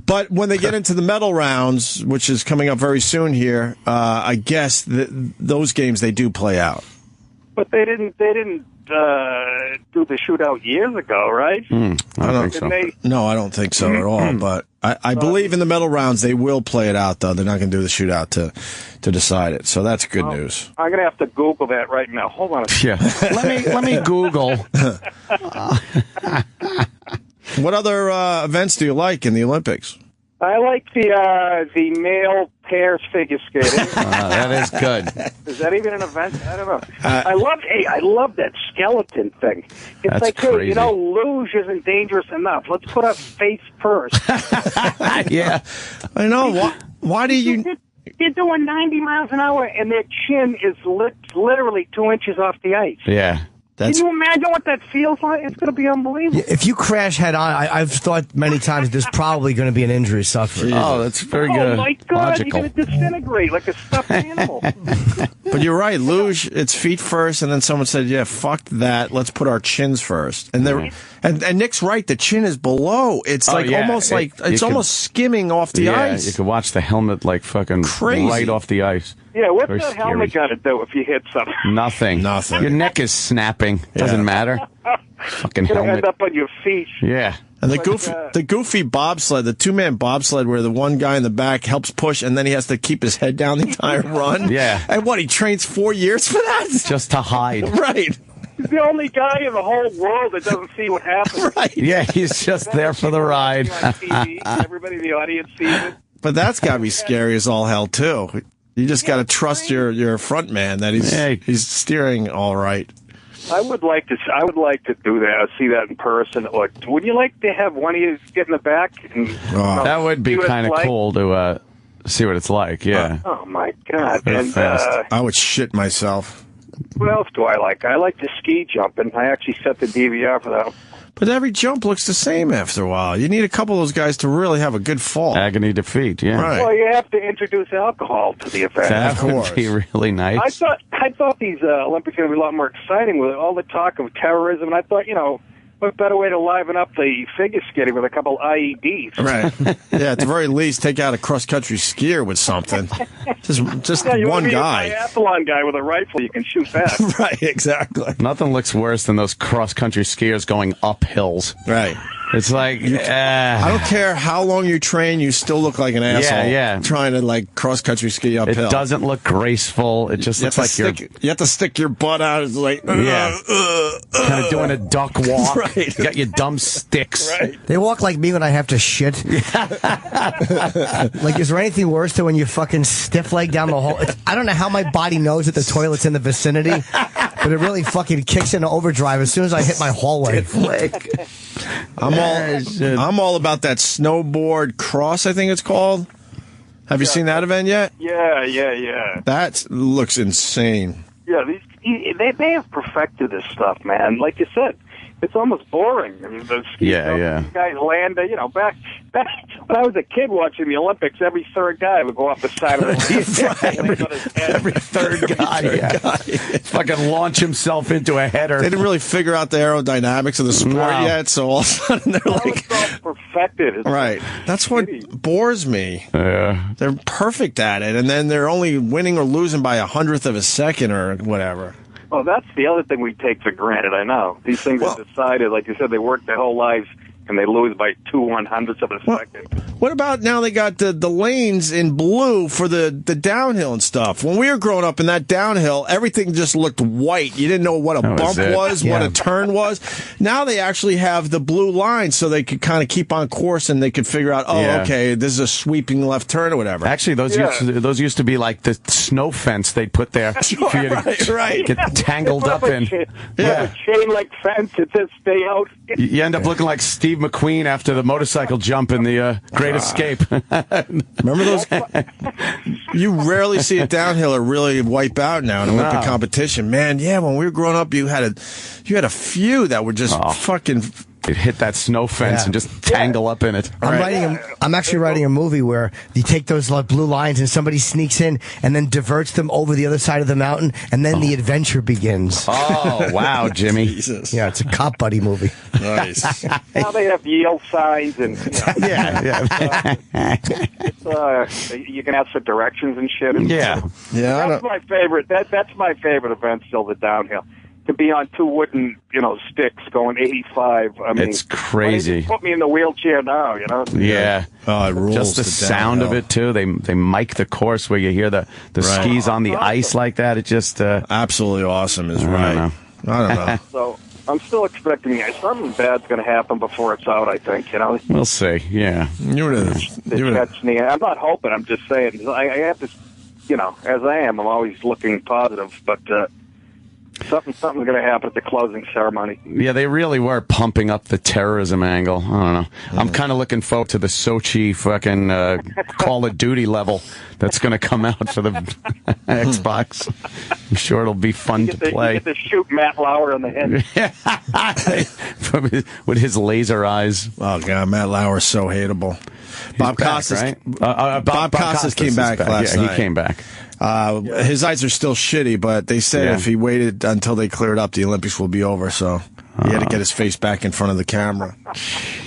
But when they get into the medal rounds, which is coming up very soon here, I guess those games they do play out. But they didn't do the shootout years ago, right? I don't think so. No, I don't think so at all. But I believe in the medal rounds they will play it out, though. They're not going to do the shootout to decide it. So that's good news. I'm going to have to Google that right now. Hold on a second. Yeah. let me Google. What other events do you like in the Olympics? I like the male pairs figure skating. That is good. Is that even an event? I don't know. I love that skeleton thing. It's That's like, crazy. hey, luge isn't dangerous enough. Let's put us face first. Yeah, I know. Why do you? They're doing 90 miles an hour, and their chin is literally 2 inches off the ice. Yeah. Can you imagine what that feels like? It's going to be unbelievable. If you crash head on, I've thought many times there's probably going to be an injury suffered. Oh, that's very good. Oh, my God, logical. you're going to disintegrate like a stuffed animal. But you're right, luge, it's feet first, and then someone said, yeah, fuck that, let's put our chins first. And and Nick's right, the chin is below. It's almost skimming off the ice. You could watch the helmet like fucking crazy right off the ice. Yeah, what's Very that helmet got to do if you hit something? Nothing. Your neck is snapping. Doesn't matter. Fucking You're gonna helmet. end up on your feet. Yeah. And the goofy bobsled, the 2-man bobsled where the one guy in the back helps push and then he has to keep his head down the entire run. Yeah. And what, he trains 4 years for that? Just to hide. Right. He's the only guy in the whole world that doesn't see what happens. Right. Yeah, he's just there for the ride. On TV, everybody in the audience sees it. But that's got to be scary as all hell, too. You just got to trust your front man that he's steering all right. I would like to do that. See that in person. Or would you like to have one of you get in the back? And, That would be see what it's kind of like? cool to see what it's like. Yeah. Oh my God! Very And fast. I would shit myself. what else do I like? I like to ski jump, and I actually set the DVR for that. But every jump looks the same after a while. You need a couple of those guys to really have a good fall. Agony defeat. Yeah. Right. Well, you have to introduce alcohol to the event. That would be really nice. I thought these Olympics were going to be a lot more exciting with all the talk of terrorism, and I thought, what better way to liven up the figure skating with a couple IEDs? Right. Yeah, at the very least, take out a cross-country skier with something. Just you one wanna be guy. a triathlon guy with a rifle, you can shoot that. Right, exactly. Nothing looks worse than those cross-country skiers going up hills. Right. It's like, I don't care how long you train, you still look like an asshole. Yeah. Trying to cross-country ski uphill. It doesn't look graceful. It just looks like you have to stick your butt out. It's like, kind of doing a duck walk. Right. You got your dumb sticks. Right. They walk like me when I have to shit. Like, is there anything worse than when you fucking stiff leg down the hole? I don't know how my body knows that the toilet's in the vicinity, but it really fucking kicks into overdrive as soon as I hit my hallway. I'm all about that snowboard cross, I think it's called. Have you seen that event yet? Yeah. That looks insane. Yeah, they have perfected this stuff, man. Like you said, it's almost boring. I mean, those these guys land, back when I was a kid watching the Olympics, every third guy would go off the side of the Every third guy. Fucking launch himself into a header. They didn't really figure out the aerodynamics of the sport yet, so all of a sudden they're like... perfected. Right. That's what bores me. Yeah. They're perfect at it, and then they're only winning or losing by 100th of a second or whatever. Oh, that's the other thing we take for granted, I know. These things are decided, like you said, they work their whole lives, and they lose by 2/100ths of a second. What about now they got the lanes in blue for the downhill and stuff? When we were growing up in that downhill, everything just looked white. You didn't know what a bump was, what a turn was. Now they actually have the blue lines so they could kind of keep on course and they could figure out, okay, this is a sweeping left turn or whatever. Actually, those used to be like the snow fence they put there for you to get tangled up in. A chain-like fence that says stay out. You end up looking like Steve McQueen after the motorcycle jump in the Great Escape. Remember those? You rarely see a downhiller really wipe out now in Olympic competition. Man, when we were growing up, you had a few that were just fucking... It hit that snow fence and just tangle up in it. I'm actually writing a movie where you take those blue lines and somebody sneaks in and then diverts them over the other side of the mountain, and then the adventure begins. Oh, wow, Jimmy. Jesus. Yeah, it's a cop buddy movie. Nice. Now they have yield signs and you can ask for directions and shit. That's my favorite. That's my favorite event still, the downhill. To be on two wooden, sticks going 85. I mean, it's crazy. Put me in the wheelchair now, Yeah. Oh, it rules. Just the sound of it too. They mic the course where you hear the skis on the ice like that. It just absolutely awesome is right. I don't know. So I'm still expecting something bad's going to happen before it's out. I think We'll see. Yeah. I'm not hoping. I'm just saying. I have to, as I am. I'm always looking positive, but. Something's going to happen at the closing ceremony. Yeah, they really were pumping up the terrorism angle. I don't know. I'm kind of looking forward to the Sochi fucking Call of Duty level that's going to come out for the Xbox. I'm sure it'll be fun to play. You get to shoot Matt Lauer in the head. With his laser eyes. Oh, God, Matt Lauer's so hateable. Bob Costas, right? Bob Costas came back last night. He came back. His eyes are still shitty, but they said if he waited until they cleared up, the Olympics will be over. So he had to get his face back in front of the camera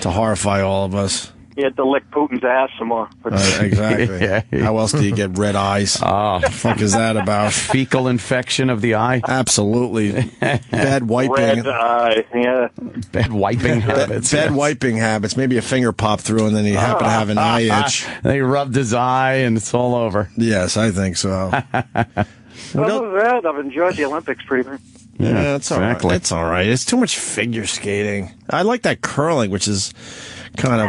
to horrify all of us. He had to lick Putin's ass some more. Exactly. Yeah. How else do you get red eyes? Oh, the fuck is that about? Fecal infection of the eye. Absolutely. Bad wiping. Red eye, yeah. Bad wiping habits. Bad wiping habits. Maybe a finger popped through and then he happened to have an eye itch. They rubbed his eye and it's all over. Yes, I think so. Other than that, I've enjoyed the Olympics pretty much. Yeah, it's all right. exactly. It's all right. It's too much figure skating. I like that curling, which is kind of...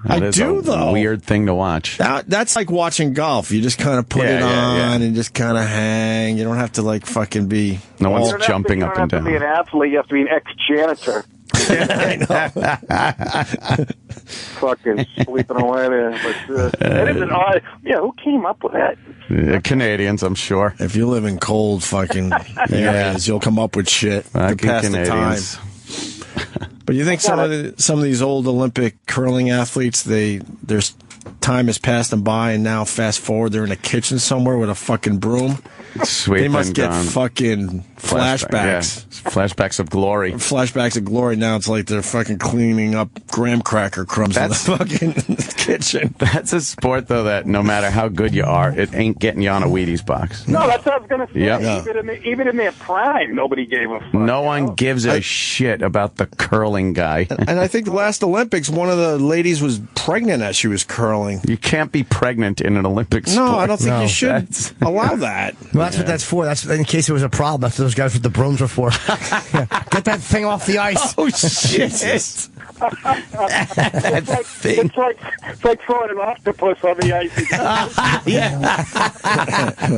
That is a weird thing to watch. That's like watching golf. You just kind of put it on and just kind of hang. You don't have to like fucking be... No one's jumping up and down. You don't have to be an athlete. You have to be an ex-janitor. I know. Fucking sleeping away there. But it is an odd... Yeah, who came up with that? Canadians, I'm sure. If you live in cold fucking areas, you'll come up with shit to pass the time. But you think some of these old Olympic curling athletes, their time has passed them by, and now fast forward, they're in a kitchen somewhere with a fucking broom. They must get fucking flashbacks. Yeah. Flashbacks of glory. Flashbacks of glory. Now it's like they're fucking cleaning up graham cracker crumbs in the fucking kitchen. That's a sport, though, that no matter how good you are, it ain't getting you on a Wheaties box. No, that's what I was going to say. Yep. Even in their prime, nobody gave a fuck. No one gives a shit about the curling guy. And I think the last Olympics, one of the ladies was pregnant as she was curling. You can't be pregnant in an Olympic sport. No, I don't think you should allow that. Well, that's what that's for. That's in case there was a problem. That's what those guys with the brooms were for. Get that thing off the ice. Oh, shit. It's like throwing an octopus on the ice.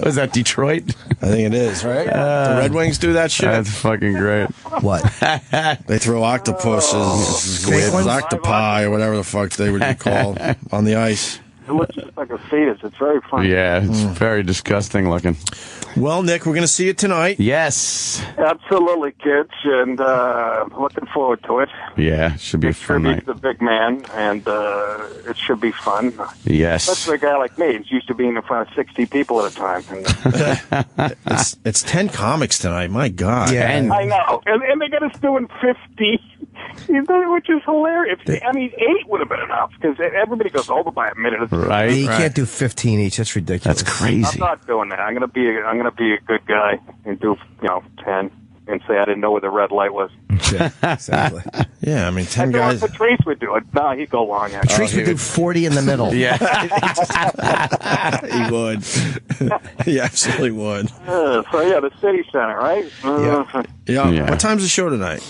Was that Detroit? I think it is, right? The Red Wings do that shit. That's fucking great. What? They throw octopuses, squids, octopi, or whatever the fuck they would be called on the ice. It looks just like a fetus. It's very funny. Yeah, it's very disgusting looking. Well, Nick, we're going to see you tonight. Yes. Absolutely, kids, and looking forward to it. Yeah, should be a fun night. The big man, and it should be fun. Yes. Especially a guy like me. He's used to being in front of 60 people at a time. It's 10 comics tonight. My God. Yeah, I know. And they got us doing 50. Which is hilarious. I mean, 8 would have been enough because everybody goes over by a minute. Right. You can't do 15 each. That's ridiculous. That's crazy. I'm not doing that. I'm gonna be a good guy and do 10 and say I didn't know where the red light was. Yeah, exactly. Yeah, I mean 10 guys. Patrice would do it. No, he'd go long. Actually. Patrice would do 40 in the middle. Yeah, he would. He absolutely would. So the city center, right? Yeah. What time's the show tonight?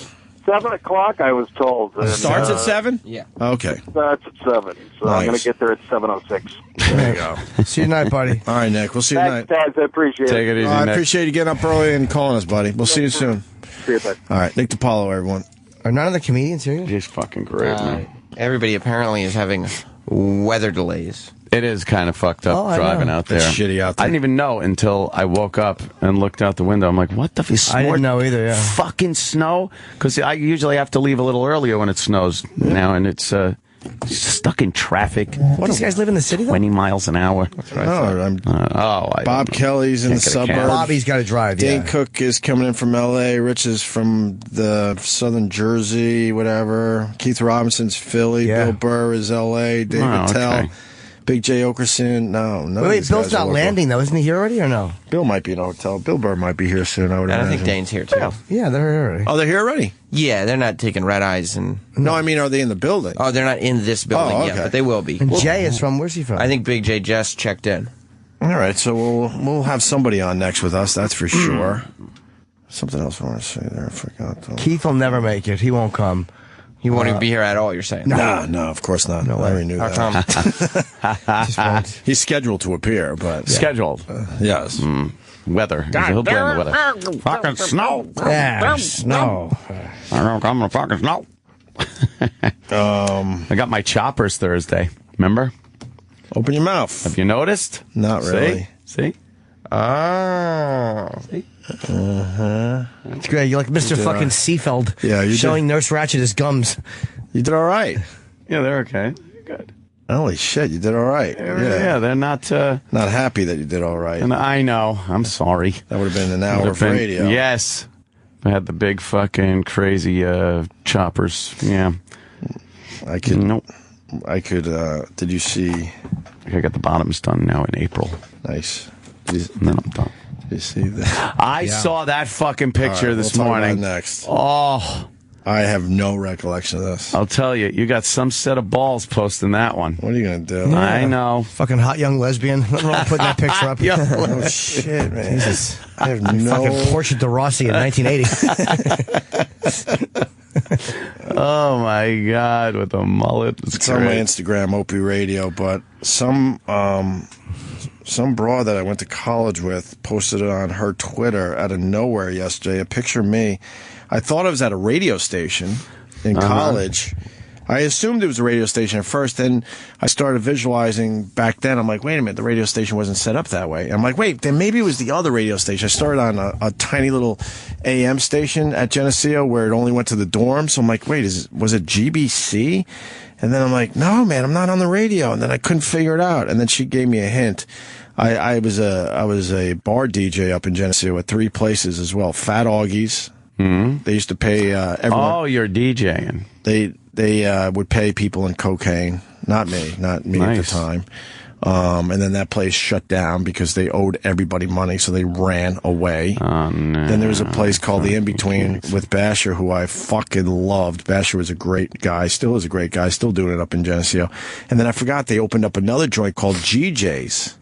7 o'clock, I was told. Starts at 7? Yeah. Okay. Starts at 7. So Nice. I'm going to get there at 7:06. There you go. See you tonight, buddy. All right, Nick. We'll see you tonight. Thanks, guys. I appreciate it. Take it easy, I Nick. appreciate you getting up early and calling us, buddy. We'll see you soon. See you, bud. All right. Nick DePaolo, everyone. Are none of the comedians here yet? He's fucking great, man. Everybody apparently is having weather delays. It is kind of fucked up driving out there. It's shitty out there. I didn't even know until I woke up and looked out the window. I'm like, what the fuck? I didn't know either, yeah. Fucking snow? Because I usually have to leave a little earlier when it snows now, and it's stuck in traffic. What, these guys live in the city, though? 20 miles an hour. That's right. Bob Kelly's in the suburbs. Bobby's got to drive, Dane Cook is coming in from L.A. Rich is from the southern Jersey, whatever. Keith Robinson's Philly. Yeah. Bill Burr is L.A. Dave Attell. okay. Big Jay Okerson. No. Wait, Bill's not landing, though. Isn't he here already, or no? Bill might be in a hotel. Bill Burr might be here soon, I would And I imagine. think Dane's here, too. Yeah, they're here already. Oh, they're here already? Yeah, they're not taking red eyes and... No, I mean, are they in the building? Oh, they're not in this building okay. yet, but they will be. And Jay is from, where's he from? I think Big J just checked in. All right, so we'll have somebody on next with us, that's for sure. Something else I want to say there, I forgot. Though. Keith will never make it. He won't come. He won't even be here at all, you're saying? No, of course not. No, I already knew that. He's scheduled to appear, but... Scheduled? Yes. Weather. He'll blame the weather. Fucking snow. Yeah, snow. I don't come to fucking snow. I got my choppers Thursday. Remember? Open your mouth. Have you noticed? Not really. See? Oh. See? It's great. You're like Mr. fucking Seafeld. Yeah, you showing Nurse Ratched his gums. You did all right. Yeah, they're okay. Good. Holy shit, you did all right. Yeah, they're not... Not happy that you did all right. And I know. I'm sorry. That would have been an hour of radio. Yes. I had the big fucking crazy choppers. Yeah. I could... Nope. I could. Did you see? I got the bottoms done now in April. Nice. And then I'm done. Did you see that? I saw that fucking picture this morning. Next. Oh. I have no recollection of this. I'll tell you, you got some set of balls posting that one. What are you going to do? Yeah. I know. Fucking hot young lesbian. Nothing wrong with putting that picture up. Oh, shit, man. Jesus. I have no... Fucking Porsche de Rossi in 1980. Oh, my God, with a mullet. It's on my Instagram, Opie Radio, but some broad that I went to college with posted it on her Twitter out of nowhere yesterday, a picture of me. I thought I was at a radio station in college. I assumed it was a radio station at first. Then I started visualizing back then. I'm like, wait a minute, the radio station wasn't set up that way. And I'm like, wait, then maybe it was the other radio station. I started on a tiny little AM station at Geneseo where it only went to the dorm. So I'm like, wait, was it GBC? And then I'm like, no, man, I'm not on the radio. And then I couldn't figure it out. And then she gave me a hint. I was a bar DJ up in Geneseo at 3 places as well. Fat Augie's. Mm-hmm. They used to pay everyone. Oh, you're DJing. They would pay people in cocaine. Not me at the time. And then that place shut down because they owed everybody money, so they ran away. Oh, no. Then there was a place called The In-Between with Basher, who I fucking loved. Basher was a great guy, still is a great guy, still doing it up in Geneseo. And then I forgot they opened up another joint called GJ's.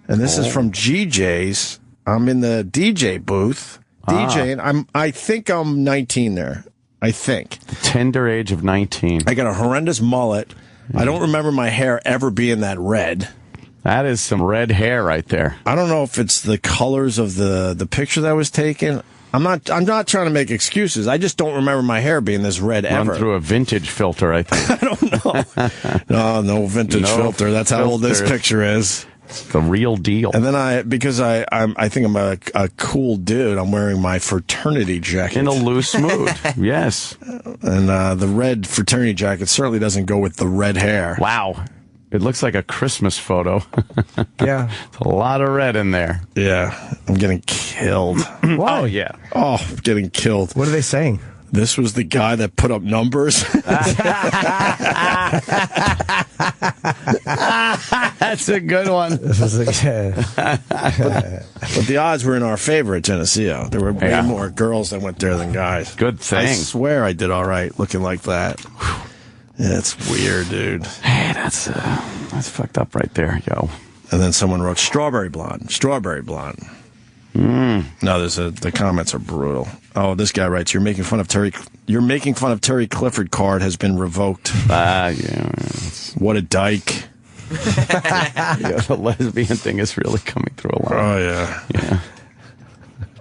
And this is from GJ's. I'm in the DJ booth. DJing. I think I'm 19 there. I think. The tender age of 19. I got a horrendous mullet. I don't remember my hair ever being that red. That is some red hair right there. I don't know if it's the colors of the picture that was taken. I'm not trying to make excuses. I just don't remember my hair being this red ever. Run through a vintage filter, I think. I don't know. No vintage filter. That's how old this picture is. It's the real deal. And then I think I'm a cool dude. I'm wearing my fraternity jacket. In a loose mood, yes. And the red fraternity jacket certainly doesn't go with the red hair. Wow. It looks like a Christmas photo. Yeah. It's a lot of red in there. Yeah. I'm getting killed. Why? Oh, yeah. Oh, I'm getting killed. What are they saying? This was the guy that put up numbers. That's a good one. But the odds were in our favor at Geneseo. There were way more girls that went there than guys. Good thing. I swear I did all right looking like that. Yeah, it's weird, dude. Hey, that's fucked up right there, yo. And then someone wrote strawberry blonde. Strawberry blonde. No, the comments are brutal. Oh, this guy writes, You're making fun of Terry Clifford card has been revoked. Yeah. What a dyke. The lesbian thing is really coming through a lot. Oh, yeah. Yeah.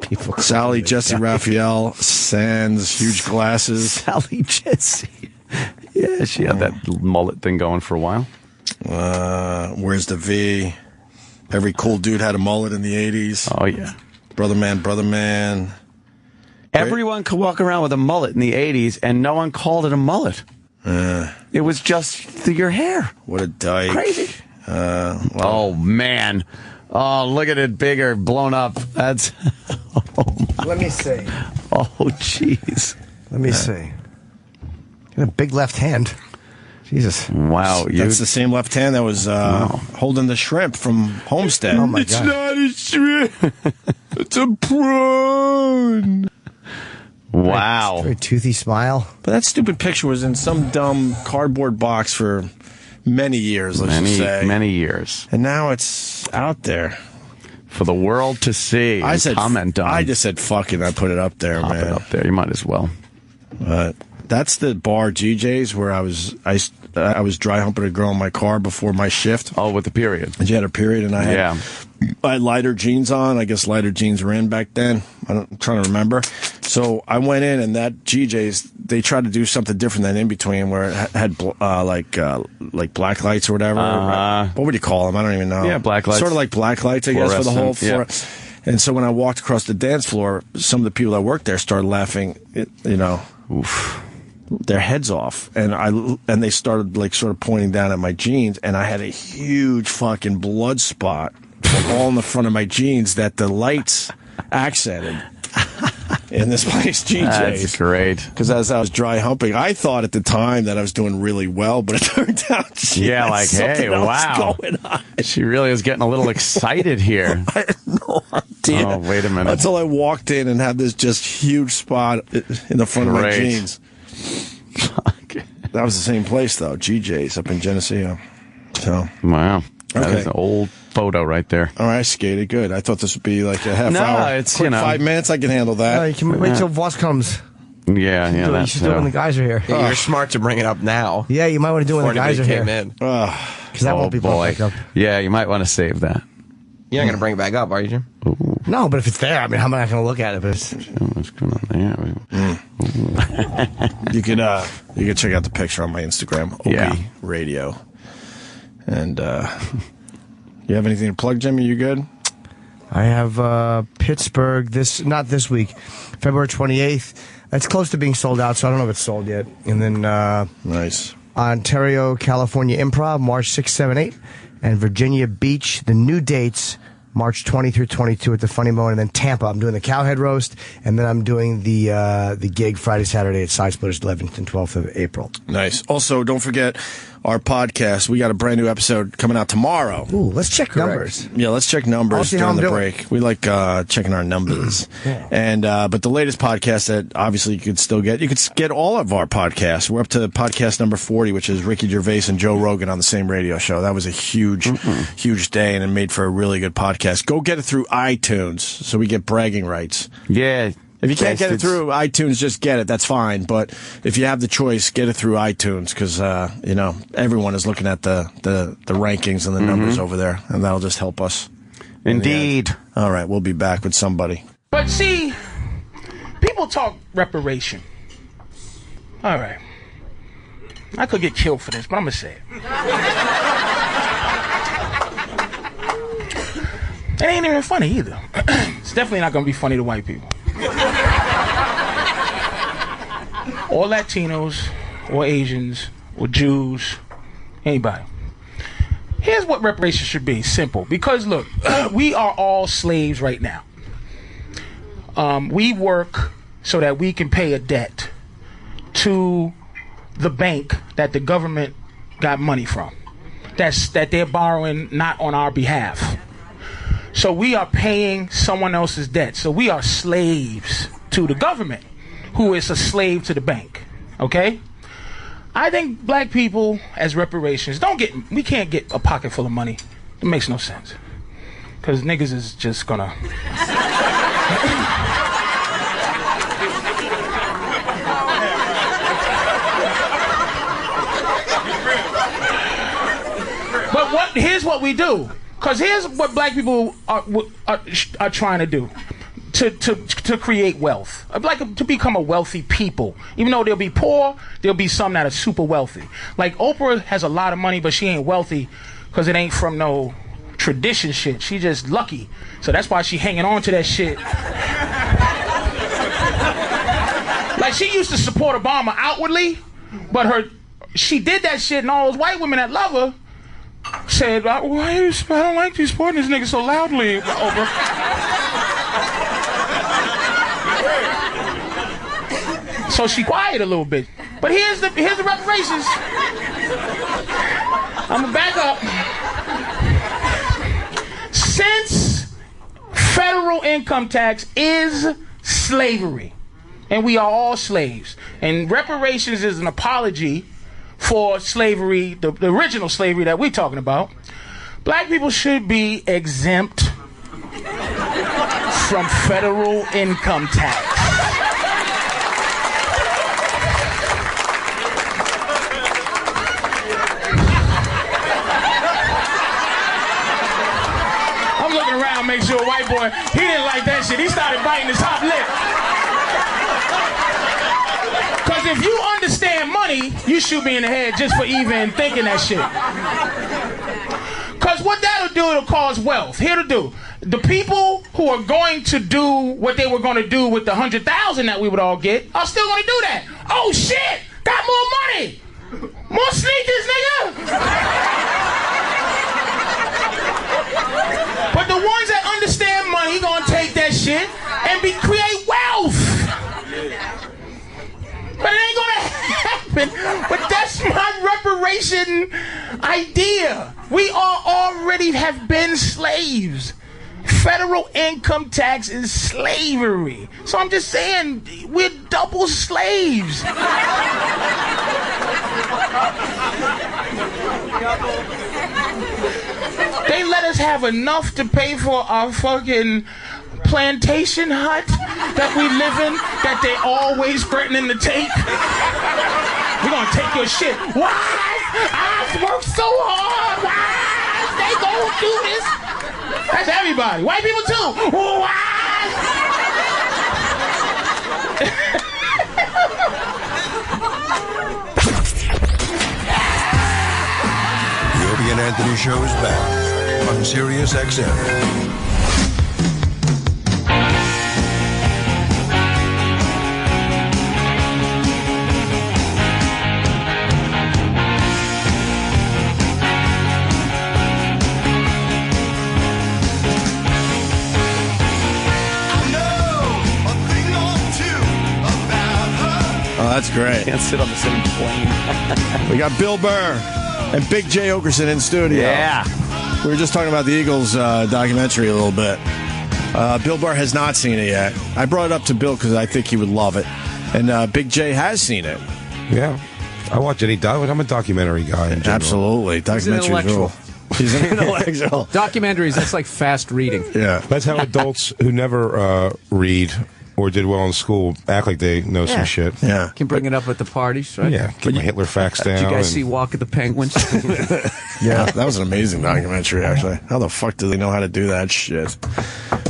People Sally, Jesse Raphael, Sands, huge glasses. Sally Jesse. Yeah, she had that mullet thing going for a while. Where's the V? Every cool dude had a mullet in the 80s. Oh, yeah. Brother man. Everyone could walk around with a mullet in the 80s, and no one called it a mullet. It was just your hair. What a dyke. Crazy. Oh, man. Oh, look at it bigger, blown up. That's... Let me see. Oh, jeez. Let me see. You got a big left hand. Jesus. Wow. That's the same left hand that was holding the shrimp from Homestead. Oh, my God. It's not a shrimp. It's a prawn. Wow. Very toothy smile. But that stupid picture was in some dumb cardboard box for many years, let's just say. Many years. And now it's out there. For the world to see and comment on. I just said, fuck it, I put it up there, Pop man. it up there. You might as well. That's the bar GJ's where I was dry humping a girl in my car before my shift. Oh, with the period. And she had her period, and I had lighter jeans on. I guess lighter jeans were in back then. I'm trying to remember. So I went in, and that GJ's, they tried to do something different than In Between, where it had like black lights or whatever. What would you call them? I don't even know. Yeah, black lights. Sort of like black lights, I guess, for the whole floor. Yeah. And so when I walked across the dance floor, some of the people that worked there started laughing, their heads off, and they started like sort of pointing down at my jeans, and I had a huge fucking blood spot all in the front of my jeans that the lights accented. in this place, GJ's. That's great. Because as I was dry humping, I thought at the time that I was doing really well, but it turned out she had like, hey, something else wow. going on. She really is getting a little excited here. I had no idea. Oh, wait a minute. Until I walked in and had this just huge spot in the front of my jeans. That was the same place, though, GJ's up in Geneseo. So, wow. That is an old photo right there. All right, I skated good. I thought this would be like a half hour. No, it's, quick 5 minutes, I can handle that. You can wait till Voss comes. Yeah, You should do it when the guys are here. Yeah, you're smart to bring it up now. Yeah, you might want to do it when the guys are here. In. Because that won't be brought back up. Yeah, you might want to save that. You're not going to bring it back up, are you, Jim? Ooh. No, but if it's there, I mean, how am I not going to look at it? But what's going on there? You could check out the picture on my Instagram, Opie Radio. And you have anything to plug, Jimmy? You good? I have Pittsburgh not this week, February 28th. It's close to being sold out, so I don't know if it's sold yet. And then nice. Ontario, California Improv, March 6, 7, 8. And Virginia Beach, the new dates, March 20 through 22 at the Funny Bone. And then Tampa, I'm doing the Cowhead Roast. And then I'm doing the gig Friday, Saturday at Side Splitters, 11th and 12th of April. Nice. Also, don't forget our podcast. We got a brand new episode coming out tomorrow. Ooh, let's check numbers. Yeah, let's check numbers during the break. We like checking our numbers. And but the latest podcast that obviously you could get all of our podcasts. We're up to podcast number 40, which is Ricky Gervais and Joe Rogan on the same radio show. That was a huge day, and it made for a really good podcast. Go get it through iTunes so we get bragging rights. Yeah. If you can't get it through iTunes, just get it. That's fine. But if you have the choice, get it through iTunes because, everyone is looking at the rankings and the numbers over there, and that'll just help us. Indeed. All right, we'll be back with somebody. But see, people talk reparation. All right. I could get killed for this, but I'm going to say it. It ain't even funny either. It's definitely not going to be funny to white people. Or Latinos, or Asians, or Jews, anybody. Here's what reparations should be. Simple. Because look, we are all slaves right now. We work so that we can pay a debt to the bank that the government got money from. That they're borrowing not on our behalf. So we are paying someone else's debt. So we are slaves to the government, who is a slave to the bank. Okay? I think black people, as reparations, we can't get a pocket full of money. It makes no sense. Because niggas is just gonna... But here's what we do. Because here's what black people are trying to do. To create wealth. Like to become a wealthy people. Even though they'll be poor, there'll be some that are super wealthy. Like Oprah has a lot of money, but she ain't wealthy because it ain't from no tradition shit. She just lucky. So that's why she hanging on to that shit. Like she used to support Obama outwardly, but she did that shit and all those white women that love her said, I don't like you supporting this nigga so loudly, Oprah. So she quiet a little bit. But here's the reparations. I'm gonna back up. Since federal income tax is slavery, and we are all slaves, and reparations is an apology for slavery, the original slavery that we're talking about, black people should be exempt from federal income tax. I'm looking around, make sure a white boy, he didn't like that shit. He started biting his top lip. Because if you understand money, you shoot me in the head just for even thinking that shit. Because what that'll do, it'll cause wealth. Here to do. The people who are going to do what they were going to do with the 100,000 that we would all get are still going to do that. Oh shit! Got more money! More sneakers, nigga! But the ones that understand money gonna take that shit and create wealth. happened, but that's my reparation idea. We all already have been slaves. Federal income tax is slavery. So I'm just saying, we're double slaves. They let us have enough to pay for our fucking plantation hut that we live in that they always threatening to take. We're gonna take your shit. Why? I've worked so hard. Why? They gonna do this? That's everybody. White people too. Why? The Opie and Anthony show is back on Sirius XM. That's great. Can't sit on the same plane. We got Bill Burr and Big Jay Okerson in studio. Yeah. We were just talking about the Eagles documentary a little bit. Bill Burr has not seen it yet. I brought it up to Bill because I think he would love it. And Big Jay has seen it. Yeah. I watch any I'm a documentary guy in general. Absolutely. Documentaries rule. He's an intellectual. Documentaries, that's like fast reading. Yeah. That's how adults who never read or did well in school act like they know some shit. Yeah. Can bring it up at the parties, right? Yeah. Get my Hitler facts down. Did you guys see Walk of the Penguins? Yeah, that was an amazing documentary, actually. How the fuck do they know how to do that shit?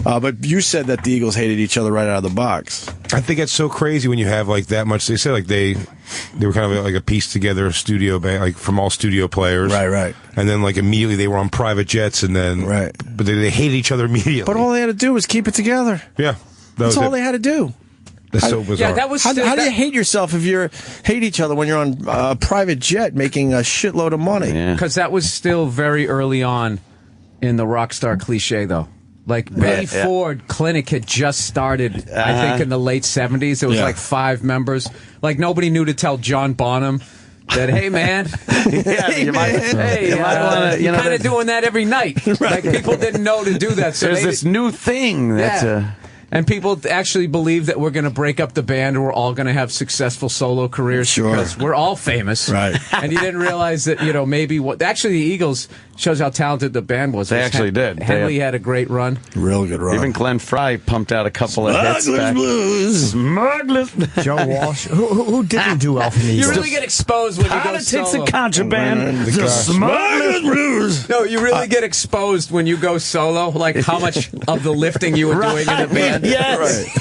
But you said that the Eagles hated each other right out of the box. I think it's so crazy when you have like that much. They say like they were kind of like a piece together studio band, like from all studio players. Right. And then like immediately they were on private jets, and then but they hated each other immediately. But all they had to do was keep it together. Yeah. That's all they had to do. That's so bizarre. Yeah, that was how do you hate yourself if you hate each other when you're on a private jet making a shitload of money? Because that was still very early on in the rock star cliche, though. Like, Betty Ford Clinic had just started, I think, in the late 70s. There was like 5 members. Like, nobody knew to tell John Bonham that, hey, man, you might want to, you're kind of doing that every night. Like, people didn't know to do that. So there's this new thing that's... And people actually believe that we're going to break up the band and we're all going to have successful solo careers because we're all famous. Right. And you didn't realize that, maybe actually the Eagles shows how talented the band was. They actually did. Henley had a great run. Real good run. Even Glenn Fry pumped out a couple of hits back. Smugglers. Joe Walsh. Who didn't do well from the Eagles? You really get exposed when you go solo. Politics and contraband. The Smugglers Blues. No, you really get exposed when you go solo, like how much of the lifting you were doing in the band. Yes. Right.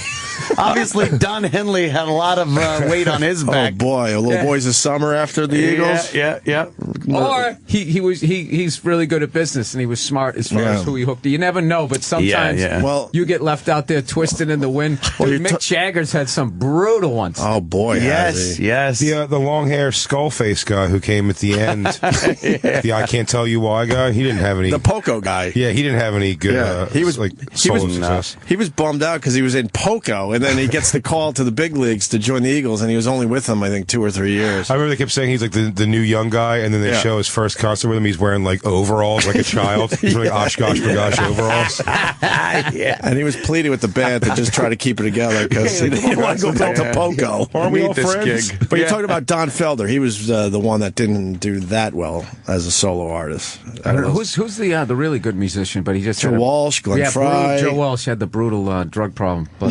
Obviously, Don Henley had a lot of weight on his back. Oh boy, a little boys of summer after the Eagles. Yeah. Or he's really good at business and he was smart as far as who he hooked. You never know, but sometimes well, you get left out there twisted in the wind. Dude, Mick Jagger's had some brutal ones. Oh boy, yes. The long hair skull face guy who came at the end, the I can't tell you why guy. He didn't have any. The Poco guy. Yeah, he didn't have any good. He was solo success. He was bummed out because he was in Poco, and then he gets the call to the big leagues to join the Eagles, and he was only with them, I think, 2 or 3 years. I remember they kept saying he's like the new young guy, and then they show his first concert with him. He's wearing like overalls, like a child. He's wearing Oshkosh Bagosh overalls. And he was pleading with the band to just try to keep it together because he didn't want to go back to Poco. Aren't we all friends? But you're talking about Don Felder. He was the one that didn't do that well as a solo artist. I don't know. Who's the really good musician? But he just Joe Walsh, Glenn Fry. Joe Walsh had the brutal drug problem. But,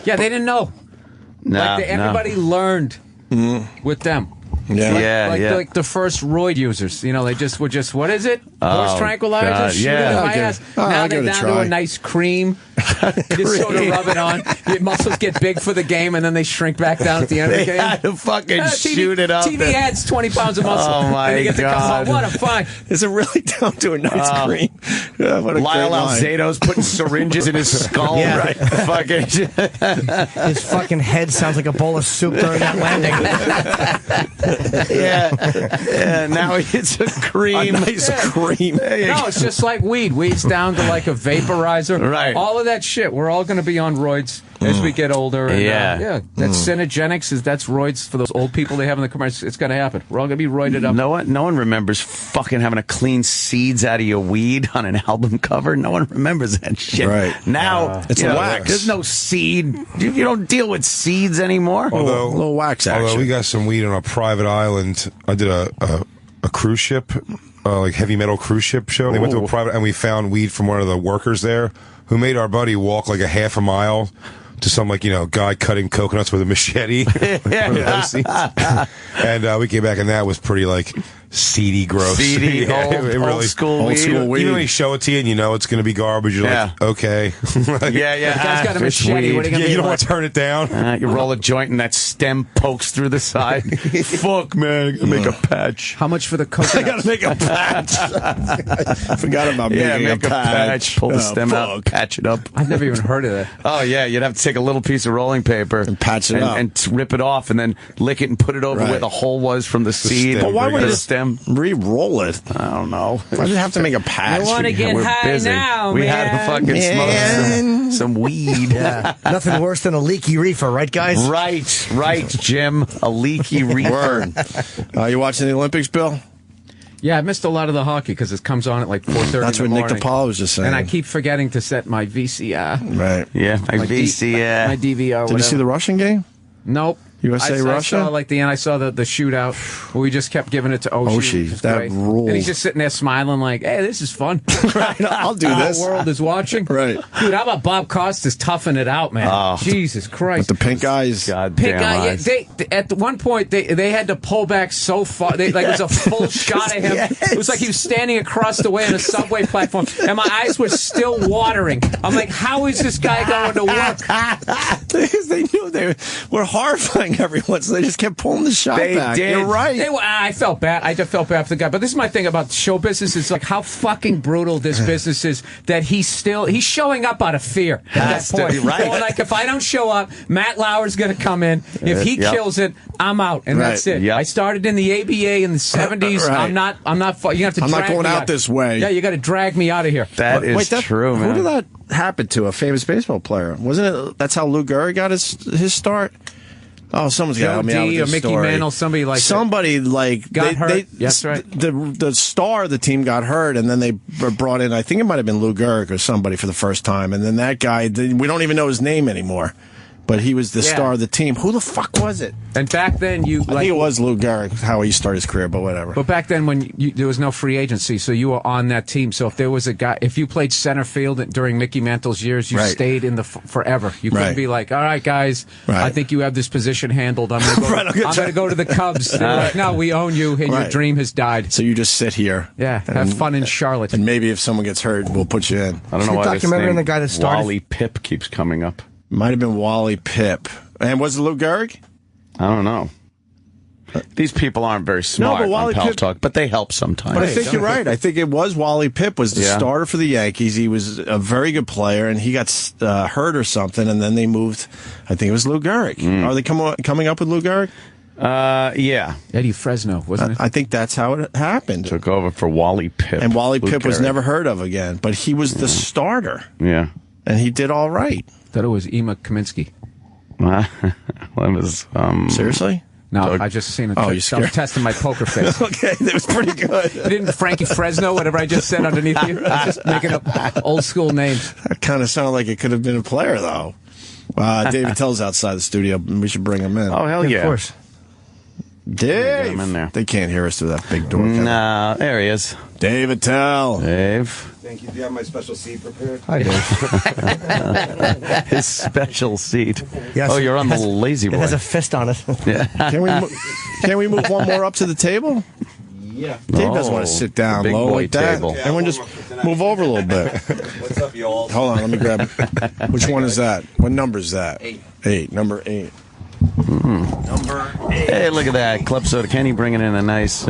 they didn't know. Everybody learned with them. Like the first roid users. They just were what is it? Horse tranquilizers? Shoot it in my ass. Now they're down to a nice cream. You just sort of rub it on. Your muscles get big for the game, and then they shrink back down at the end of the game. They had to fucking shoot it up. TV adds 20 pounds of muscle. Oh, my and you get to come home. What a fun. Is it really down to a nice cream? Lyle Alzado's putting syringes in his skull. Right. His fucking head sounds like a bowl of soup during that landing. Now it's a cream. A nice cream. No, it's just like weed. Weed's down to like a vaporizer. Right. All of that shit. We're all going to be on roids as we get older. And, Yeah. That's Cinegenics. That's roids for those old people they have in the commercials. It's going to happen. We're all going to be roided up. No one remembers fucking having to clean seeds out of your weed on an album cover. No one remembers that shit. Right. Now, it's a wax. There's no seed. You don't deal with seeds anymore. Although, a little wax action. Although we got some weed on a private island. I did a cruise ship, like heavy metal cruise ship show. They went to a private, and we found weed from one of the workers there who made our buddy walk like a half a mile to some guy cutting coconuts with a machete. And we came back, and that was pretty seedy, gross. Seedy, old school weed. Even when they show it to you and you know it's going to be garbage, you're like, okay. The guy's got a machete. What are you going to do? You don't want to turn it down. You roll a joint and that stem pokes through the side. Fuck, man. I got to make a patch. How much for the coconut? I got to make a patch. I forgot about making make a patch. Pull the stem out, patch it up. I've never even heard of that. Oh, yeah. You'd have to take a little piece of rolling paper and patch it up. And rip it off and then lick it and put it over where the hole was from the seed. But why would the stem? Re-roll it. I don't know. Why did you have to make a patch? I want to get high now, We man. had to fucking smoke some weed. Yeah. Nothing worse than a leaky reefer, right, guys? Right, Jim. A leaky reefer. You watching the Olympics, Bill? Yeah, I missed a lot of the hockey because it comes on at 4:30. That's what Nick DePaolo was just saying. And I keep forgetting to set my VCR. Right. Yeah, my VCR. My DVR. Did you see the Russian game? Nope. USA Russia? I saw the end. I saw the shootout where we just kept giving it to Oshie. That rule. And he's just sitting there smiling like, hey, this is fun. Right, I'll do this. The world is watching. Right. Dude, how about Bob Costas toughing it out, man? Oh. Jesus Christ. With the pink eyes. Pink eye. They at one point they had to pull back so far. It was a full shot of him. Yes. It was like he was standing across the way on a subway platform, and my eyes were still watering. I'm like, how is this guy going to work? Because they knew they were horrifying everyone, so they just kept pulling the shot back. Did. You're right. I felt bad. I just felt bad for the guy. But this is my thing about show business. It's like how fucking brutal this business is that he's showing up out of fear at that point. Right. Well, like, if I don't show up, Matt Lauer's going to come in. If he kills it, I'm out, and that's it. Yep. I started in the ABA in the 70s. Right. I'm not. You have to. I'm drag not going me out this way. Yeah, you got to drag me out of here. That is true, man. Who did that happen to? A famous baseball player? Wasn't it? That's how Lou Gehrig got his start. Oh, someone's got to help me out with this or Mickey story. Mantle, somebody got hurt. That's right. The star of the team got hurt, and then they brought in, I think it might have been Lou Gehrig or somebody for the first time, and then that guy, we don't even know his name anymore. But he was the star of the team. Who the fuck was it? And back then, I think it was Lou Gehrig, how he started his career, but whatever. But back then, when there was no free agency, so you were on that team. So if there was a guy, if you played center field during Mickey Mantle's years, you stayed in the forever. You couldn't be like, all right, guys, I think you have this position handled. I'm going to go to the Cubs. They're like, no, we own you, and your dream has died. So you just sit here. Yeah, have fun in Charlotte. And maybe if someone gets hurt, we'll put you in. I don't know why this documentary on the guy that started. Wally Pipp keeps coming up. Might have been Wally Pipp. And was it Lou Gehrig? I don't know. These people aren't very smart on Pal Talk, but they help sometimes. But I think you're right. I think it was Wally Pipp was the starter for the Yankees. He was a very good player, and he got hurt or something, and then they moved. I think it was Lou Gehrig. Are they coming up with Lou Gehrig? Yeah. Eddie Fresno, wasn't it? I think that's how it happened. Took over for Wally Pipp. And Wally Pipp was never heard of again, but he was the starter. Yeah. And he did all right. Thought it was Ema Kaminsky. Well, it was, Seriously? No, I just seen it. Oh, I was testing my poker face. Okay, that was pretty good. Didn't Frankie Fresno, whatever I just said underneath you? I was just making up old school names. That kind of sounded like it could have been a player, though. Dave Attell's outside the studio. We should bring him in. Oh, hell yeah. Of course. Dave! Get him in there. They can't hear us through that big door. No, there he is. Dave Attell. Dave. Thank you. Do you have my special seat prepared? Hi, Dave. His special seat. Yes, you're on the lazy boy. It has a fist on it. Yeah. Can we move one more up to the table? Yeah. Dave doesn't want to sit down big low boy like that. table. Everyone just move over a little bit. What's up, y'all? Hold on, let me grab it. Which one is that? What number is that? 8. Number 8. Number 8. Hey, look at that. Club Soda Kenny bringing in a nice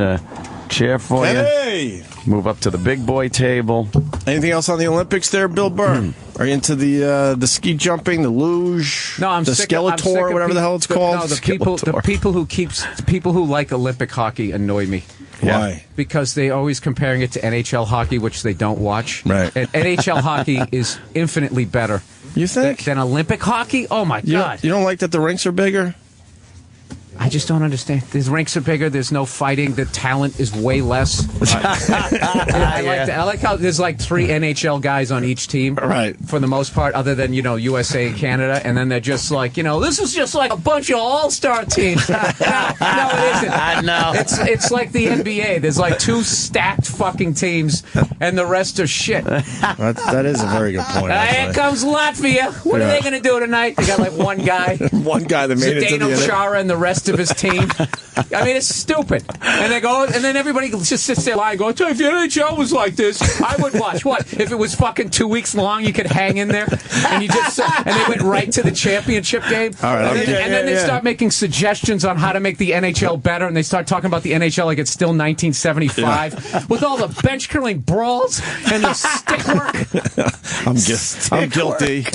chair for you. Hey! Move up to the big boy table. Anything else on the Olympics there, Bill Burr? Are you into the ski jumping, the luge, No, I'm the sick Skeletor, of whatever the hell it's called? No, the people who like Olympic hockey annoy me. Why? Because they always comparing it to NHL hockey, which they don't watch. Right. And NHL hockey is infinitely better. You think? Than Olympic hockey? Oh, my God. You don't like that the rinks are bigger? I just don't understand. These rinks are bigger. There's no fighting. The talent is way less. I like how there's like 3 NHL guys on each team. Right. For the most part, other than, USA and Canada. And then they're just like, this is just like a bunch of all-star teams. No, it isn't. I know. It's like the NBA. There's like 2 stacked fucking teams, and the rest are shit. That is a very good point. Here comes Latvia. What are they going to do tonight? They got like one guy. One guy that made it to the Zdeno Chara and the rest of his team. I mean, it's stupid. And they go, and then everybody just sits there lying, going, if the NHL was like this, I would watch. What? If it was fucking 2 weeks long, you could hang in there, and you just and they went right to the championship game. All right, and then they start making suggestions on how to make the NHL better, and they start talking about the NHL like it's still 1975 with all the bench curling brawls and the stick work. I'm guilty.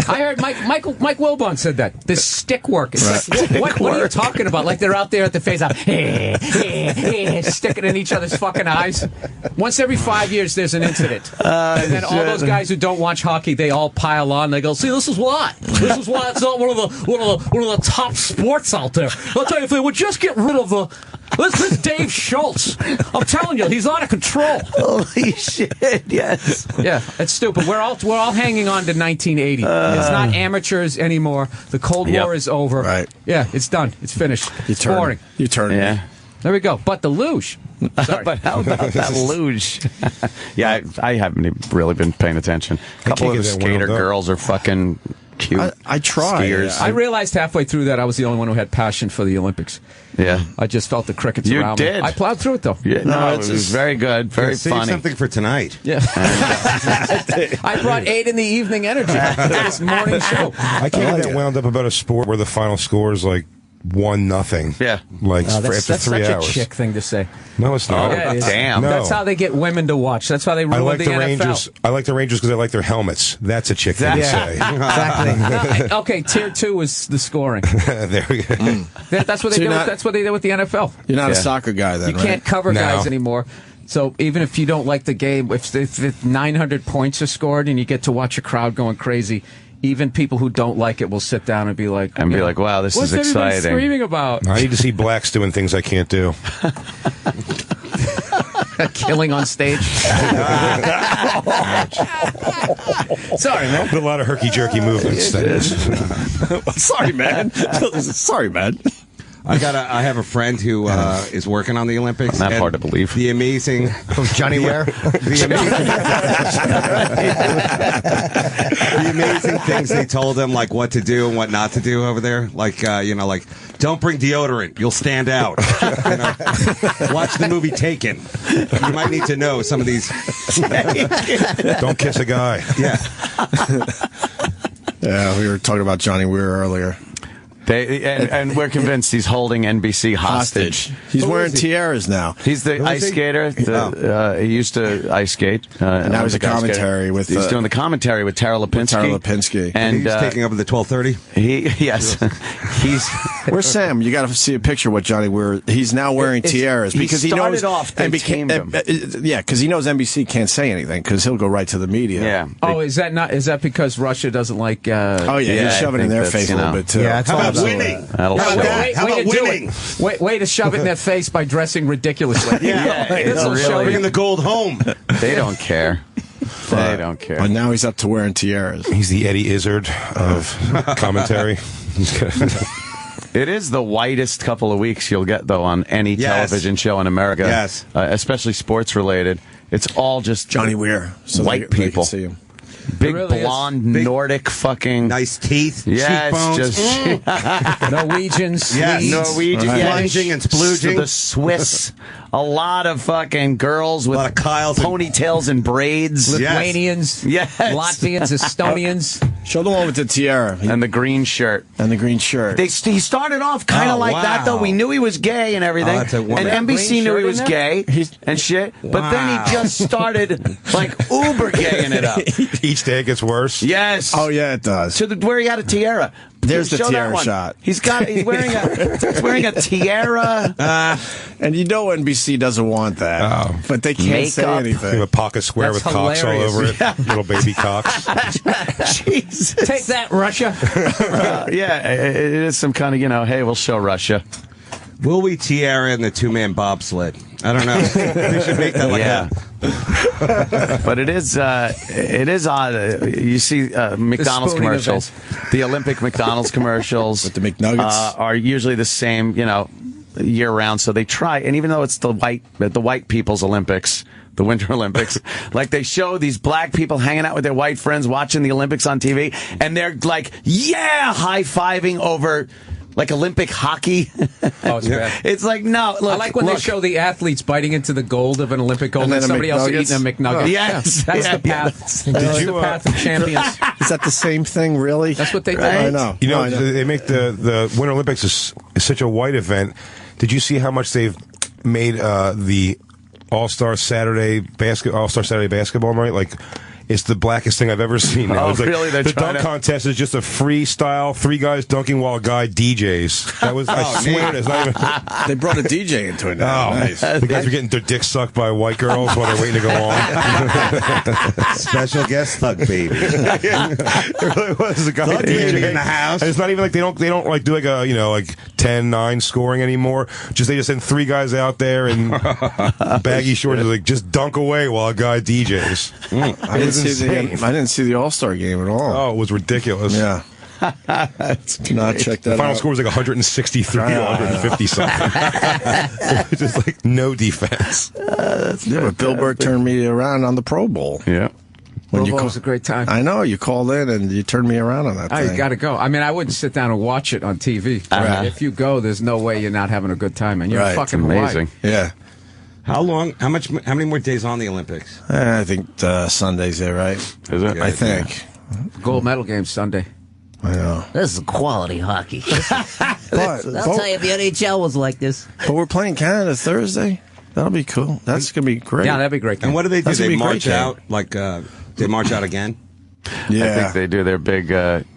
I heard Mike Wilbon said that. This stick work. It's like, what are you talking about? Like they're out there at the face-off, sticking in each other's fucking eyes. Once every 5 years, there's an incident. And then all those guys who don't watch hockey, they all pile on. They go, see, this is why. This is why it's not one of the top sports out there. I'll tell you, if they would just get rid of the... This Dave Schultz. I'm telling you, he's out of control. Holy shit! Yes. Yeah, it's stupid. We're all hanging on to 1980. It's not amateurs anymore. The Cold War is over. Right. Yeah, it's done. It's finished. It's boring. You turn. Yeah. There we go. But the luge. Sorry. But how about that luge? Yeah, I haven't even really been paying attention. A couple of the skater girls are fucking cute. I try. Skiers. I realized halfway through that I was the only one who had passion for the Olympics. Yeah. I just felt the crickets You around did. me. I plowed through it, though. Yeah, no, it was very good, very Save funny. something for tonight. Yeah. I brought 8 in the evening energy for this morning show. I can't get wound up about a sport where the final score is like 1-0. Yeah. Like That's after 3 such hours. a chick thing to say. No, it's not. Yeah, it is. Damn. No. That's how they get women to watch. That's how they ruin I like the the NFL. Rangers. I like the Rangers because I like their helmets. That's a chick thing to say. Exactly. Okay, tier 2 is the scoring. There we go. That's what they do. That's what they do with the NFL. You're not a soccer guy, then, You can't cover No. guys anymore. So even if you don't like the game, if 900 points are scored and you get to watch a crowd going crazy, even people who don't like it will sit down and be like, wow, this is what's everybody exciting. screaming about? I need to see blacks doing things I can't do. Killing on stage. Sorry, man. But a lot of herky-jerky movements. Sorry, man. Sorry, man. I have a friend who is working on the Olympics. Not hard to believe. The amazing Johnny Weir. The amazing things they told him, like what to do and what not to do over there. Like like don't bring deodorant, you'll stand out. Watch the movie Taken. You might need to know some of these. Don't kiss a guy. Yeah. Yeah, we were talking about Johnny Weir earlier. And we're convinced he's holding NBC hostage. He's wearing tiaras now. He's the ice skater. He used to ice skate. And now he's a commentary with. He's doing the commentary with Tara Lipinski. And he's taking over the 12:30. Yes. Where's Sam? You got to see a picture of what Johnny Weir. He's now wearing tiaras because he knows. Yeah, because he knows NBC can't say anything because he'll go right to the media. Yeah. Oh, is that because Russia doesn't like? He's shoving it in their face a little bit too. Yeah, it's all winning. How about winning? Way to shove it in their face by dressing ridiculously. Bringing the gold home. They don't care. They don't care. But now he's up to wearing tiaras. He's the Eddie Izzard of commentary. It is the whitest couple of weeks you'll get, though, on any television show in America. Yes. Especially sports-related. It's all just Johnny Weir. So white people. See him. Big, really blonde, Nordic fucking... Nice teeth, cheekbones. Just... Norwegians. Yes. Norwegian. Right. Plunging and splooging. The Swiss. A lot of fucking girls with a lot of Kyles ponytails and braids. Lithuanians. Yes. Latvians. Estonians. Show the one with the tiara. And the green shirt. He started off kind of like that, though. We knew he was gay and everything. And NBC knew he was gay and shit. But then he just started, like, uber gaying it up. Each day it gets worse. Yes. Oh, yeah, it does. To where he had a tiara. There's the Show that tiara one. shot. He's wearing a tiara. And you know NBC doesn't want that. But they can't say anything. A pocket square That's with cocks all hilarious. over it. Little baby cocks. Jesus. Take that, Russia. Yeah, it is some kind of, hey, we'll show Russia. Will we tiara in the two-man bobsled? I don't know. They should make that like that. But it is odd. You see McDonald's commercials. The Olympic McDonald's commercials with the McNuggets are usually the same, year round. So they try, and even though it's the white people's Olympics, the Winter Olympics, like they show these black people hanging out with their white friends watching the Olympics on TV, and they're like, high-fiving over like Olympic hockey. Oh, it's bad. It's like, no, look. I like when they show the athletes biting into the gold of an Olympic gold and somebody else eating a McNugget. Oh, yes. That's the path. That's the path of champions. Is that the same thing, really? That's what they do. I know. I know. They make the Winter Olympics is such a white event. Did you see how much they've made the All-Star Saturday basketball night? Like, it's the blackest thing I've ever seen. Now. It's like, really? They're the dunk contest is just a freestyle, 3 guys dunking while a guy DJs. That was, I swear, it's not even. They brought a DJ into it now. Oh, Nice. The guys were getting their dicks sucked by white girls while they're waiting to go on. Special guest thug baby. It really was. The guy Thug baby in the house. And it's not even like they don't like do like a 10-9 scoring anymore. They just send 3 guys out there in baggy shorts, like just dunk away while a guy DJs. I didn't see the All-Star game at all. Oh, it was ridiculous. Yeah. Not check that The final out. score was like 163 to 150 something. Just like no defense. But Bill Burr turned me around on the Pro Bowl. Yeah. Bobo was a great time. I know. You called in and you turned me around on that thing. You got to go. I mean, I wouldn't sit down and watch it on TV. Uh-huh. If you go, there's no way you're not having a good time, and you're fucking amazing. Yeah. How many more days on the Olympics? I think Sunday's there, right? Is it? I think. Gold medal game Sunday. I know. This is quality hockey. But I'll tell you if the NHL was like this. But we're playing Canada Thursday. That'll be cool. That's going to be great. Yeah, that'd be great. And what do they do? That's gonna They be a great march game. out they march out again. Yeah. I think they do their big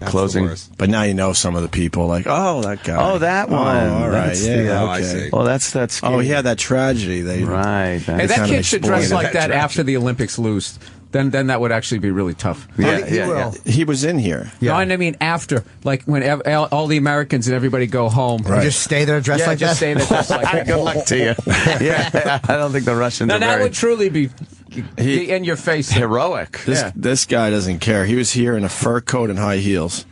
closing. But now you know some of the people, like, oh, that guy. Oh, that one. Oh, all right. That's Yeah, I okay. see. Well, that's Oh, he had that tragedy. right. Hey, that kind of kid should dress exploited like that that after the Olympics lose. Then that would actually be really tough. Yeah. He was in here. No, and I mean after, like when all the Americans and everybody go home. Right. Just stay there dressed like just that? stay there dressed like that. Good luck to you. Yeah, I don't think the Russians Now are that very would truly be in your face. heroic. This guy doesn't care. He was here in a fur coat and high heels,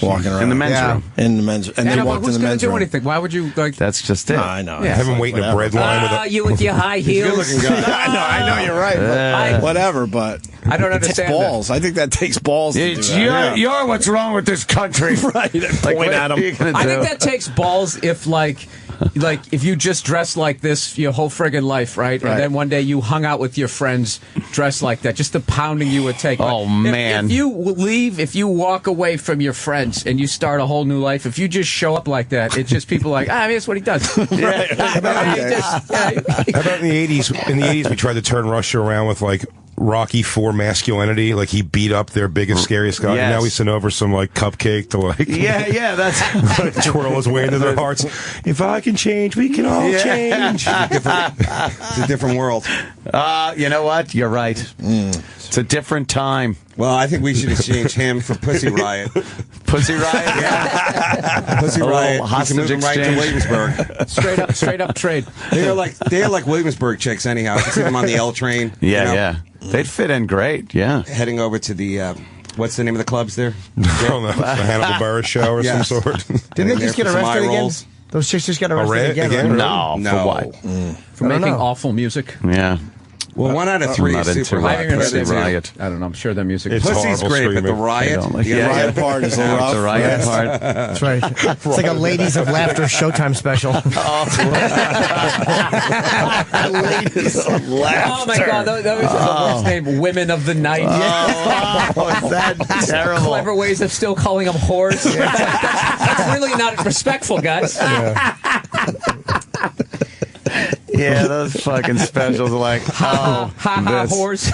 walking around In the men's room. In the men's, and they walked in who's the going men's to do room. anything? Why would you like? That's just it. No, I know. Yeah. Have him wait in a bread line with a. You with your high heels. Good-looking guy. I know you're right. But whatever, but I don't it takes understand balls. I think that takes balls. To do that. You're what's wrong with this country. Right. Like, Point at him. I think that takes balls if if you just dress like this your whole friggin' life, right? And then one day you hung out with your friends dressed like that, just the pounding you would take. Oh, man. If you leave, if you walk away from your friends and you start a whole new life, if you just show up like that, it's just people like, I mean, that's what he does. How about in the 80s? In the 80s, we tried to turn Russia around with like Rocky IV masculinity. Like he beat up their biggest, scariest guy. Yes. And now we send over some like cupcake to like that's twirl his way into their hearts. If I can change, we can all change. It's a different world. You know what? You're right. It's a different time. Well, I think we should exchange him for Pussy Riot. Pussy Riot? Yeah. Pussy Riot. Hostage We can move him right to exchange. Williamsburg. Straight up trade. They are like Williamsburg chicks anyhow. You see them on the L train. Yeah. They'd fit in great. Yeah. Heading over to the what's the name of the clubs there? I don't know. The Hannibal Buress show or some sort. Didn't they just get arrested again? Those chicks just got arrested again, right? No. For what? For making awful music. Yeah. Well, 1 out of 3 is super hot. Pussy Riot. I don't know. I'm sure their music. It's Pussy's horrible great, but the screaming. riot, The riot part is a little rough. The riot part. That's right. It's like a Ladies of Laughter Showtime special. Ladies of Laughter. Oh my God, that was his name, Women of the Night. Oh, is that terrible? Clever ways of still calling them whores. That's really not respectful, guys. Yeah, those fucking specials are like, whores.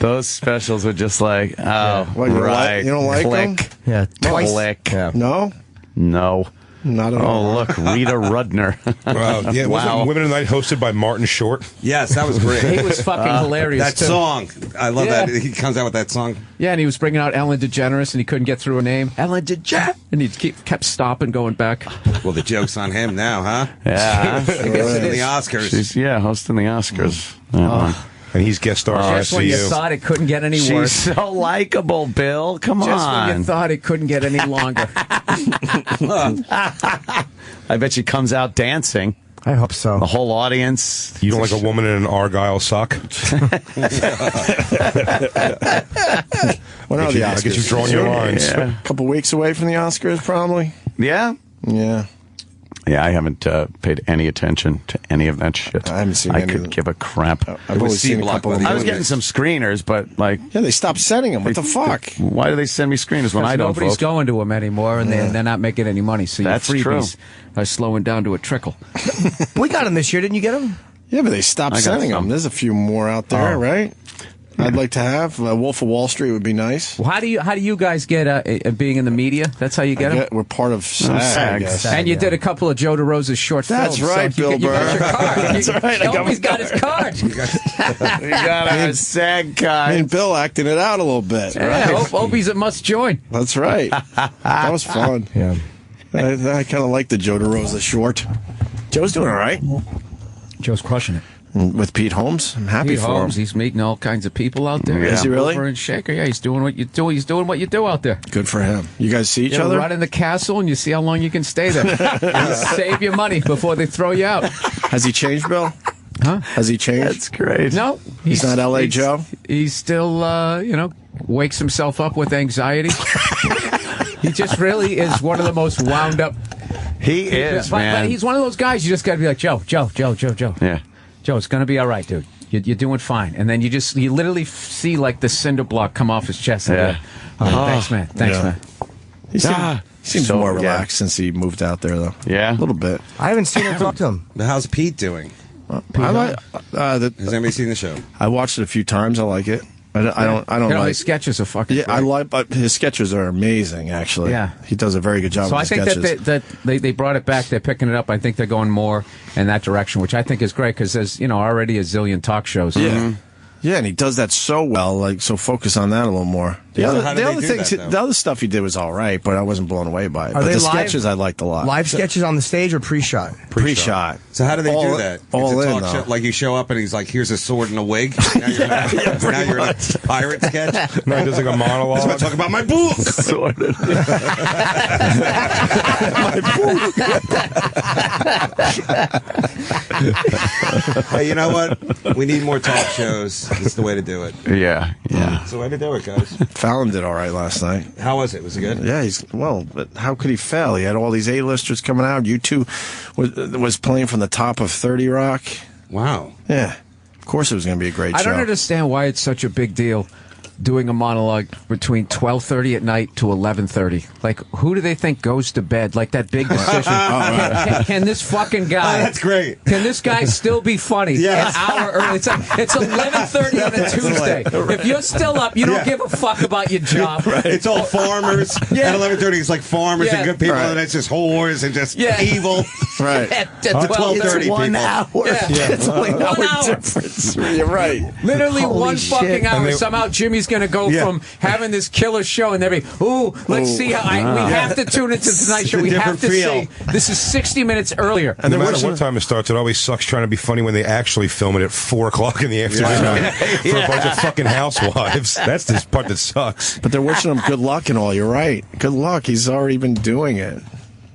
Those specials were just like, oh, What, you right. you don't like Click. them? Yeah, twice. Click. No? No. Not at all. Oh, look, Rita Rudner. Wow. Yeah, wasn't Women of the Night hosted by Martin Short? Yes, that was great. He was fucking hilarious. That too. song. I love Yeah. that. He comes out with that song. Yeah, and he was bringing out Ellen DeGeneres, and he couldn't get through a name. Ellen DeGeneres. And he kept stopping, going back. Well, the joke's on him now, huh? Yeah. I guess in the Oscars. She's, hosting the Oscars. And he's guest star on Just when you SCU. thought it couldn't get any She's worse. so likable, Bill. Come on. Just when you thought it couldn't get any longer. I bet she comes out dancing. I hope so. The whole audience. You don't like a woman in an Argyle sock? When are the Oscars? I guess you've drawn your lines. Yeah. A couple weeks away from the Oscars, probably. Yeah? Yeah. Yeah, I haven't paid any attention to any of that shit. I haven't seen I any could of give a crap. I've only seen a couple of the I was getting some screeners, but like... Yeah, they stopped sending them. What the fuck? Why do they send me screeners when I don't Nobody's vote? going to them anymore, and they're not making any money. So That's your true. freebies are slowing down to a trickle. We got them this year, didn't you get them? Yeah, but they stopped I got sending some. them. There's a few more out there, right? I'd like to have. Wolf of Wall Street would be nice. Well, how do you guys get being in the media? That's how you get them? We're part of SAG, I guess. And you did a couple of Joe DeRosa's short That's films. right, so Bill you got Burr. your card. That's right. He's got his card. We got our SAG card. Me and Bill acting it out a little bit. Yeah, Right? Opie's a must join. That's right. That was fun. Yeah. I kind of like the Joe DeRosa short. Joe's doing all right. Joe's crushing it. With Pete Holmes. I'm happy Pete for Holmes, him. he's meeting all kinds of people out there. Yeah. Is he really? Mover and shaker. Yeah, he's doing what you do. He's doing what you do out there. Good for him. You guys see each other? Run in the castle and you see how long you can stay there. You save your money before they throw you out. Has he changed, Bill? Huh? Has he changed? That's great. No, He's not L.A. Joe? He's still, wakes himself up with anxiety. He just really is one of the most wound up. He is, man. But he's one of those guys you just got to be like, Joe. Yeah. Joe, it's going to be all right, dude. You're doing fine. And then you literally see like the cinder block come off his chest. Yeah. Thanks, man. Thanks, man. He seems So, more yeah. relaxed since he moved out there, though. Yeah. A little bit. I haven't seen him talk to him. Now, how's Pete doing? Has anybody seen the show? I watched it a few times. I like it. I don't like his sketches are fucking. Yeah, great. I like. But his sketches are amazing. Actually, Yeah. he does a very good job. So with I his think sketches. that they brought it back. They're picking it up. I think they're going more in that direction, which I think is great because there's already a zillion talk shows. Yeah. Yeah, and he does that so well. Like, so focus on that a little more. The Yeah, other, how do the they other do things, that, though? the other stuff he did was all right, but I wasn't blown away by it. Are But they the live? sketches I liked a lot. Live sketches on the stage or pre-shot? Pre-shot. So how do they All- do that? all It's a in, talk though. show, like you show up and he's like, "Here's a sword and a wig." Now you're, now you're in a pirate sketch. No, he does like a monologue. I want to talk about my book. Hey, you know what? We need more talk shows. It's the way to do it. Yeah. It's the way to do it, guys. Fallon did all right last night. How was it? Was it good? Yeah, but how could he fail? He had all these A-listers coming out. U2 was playing from the top of 30 Rock. Wow. Yeah. Of course it was going to be a great I show. don't understand why it's such a big deal doing a monologue between 12:30 at night to 11:30. Like, who do they think goes to bed? Like that big decision. Can this fucking guy? Oh, that's great. Can this guy still be funny? Yes. An hour early. It's 11:30 on a Tuesday. If you're still up, you don't give a fuck about your job. It's all farmers. Yeah. At 11:30, it's like farmers Yeah. and good people, Right. and it's just whores and just evil. Right. At Huh? 12:30. It's 1 hour. Yeah. It's only an 1 hour. difference. You're right. Literally Holy one shit. fucking hour. And they- Somehow Jimmy's going to go from having this killer show and they'll be, let's see how we have to tune into Tonight Show. We have to see. This is 60 minutes earlier. And no matter what time it starts, it always sucks trying to be funny when they actually film it at 4 o'clock in the afternoon for a bunch of fucking housewives. That's the part that sucks. But they're wishing him good luck and all. You're right. Good luck. He's already been doing it.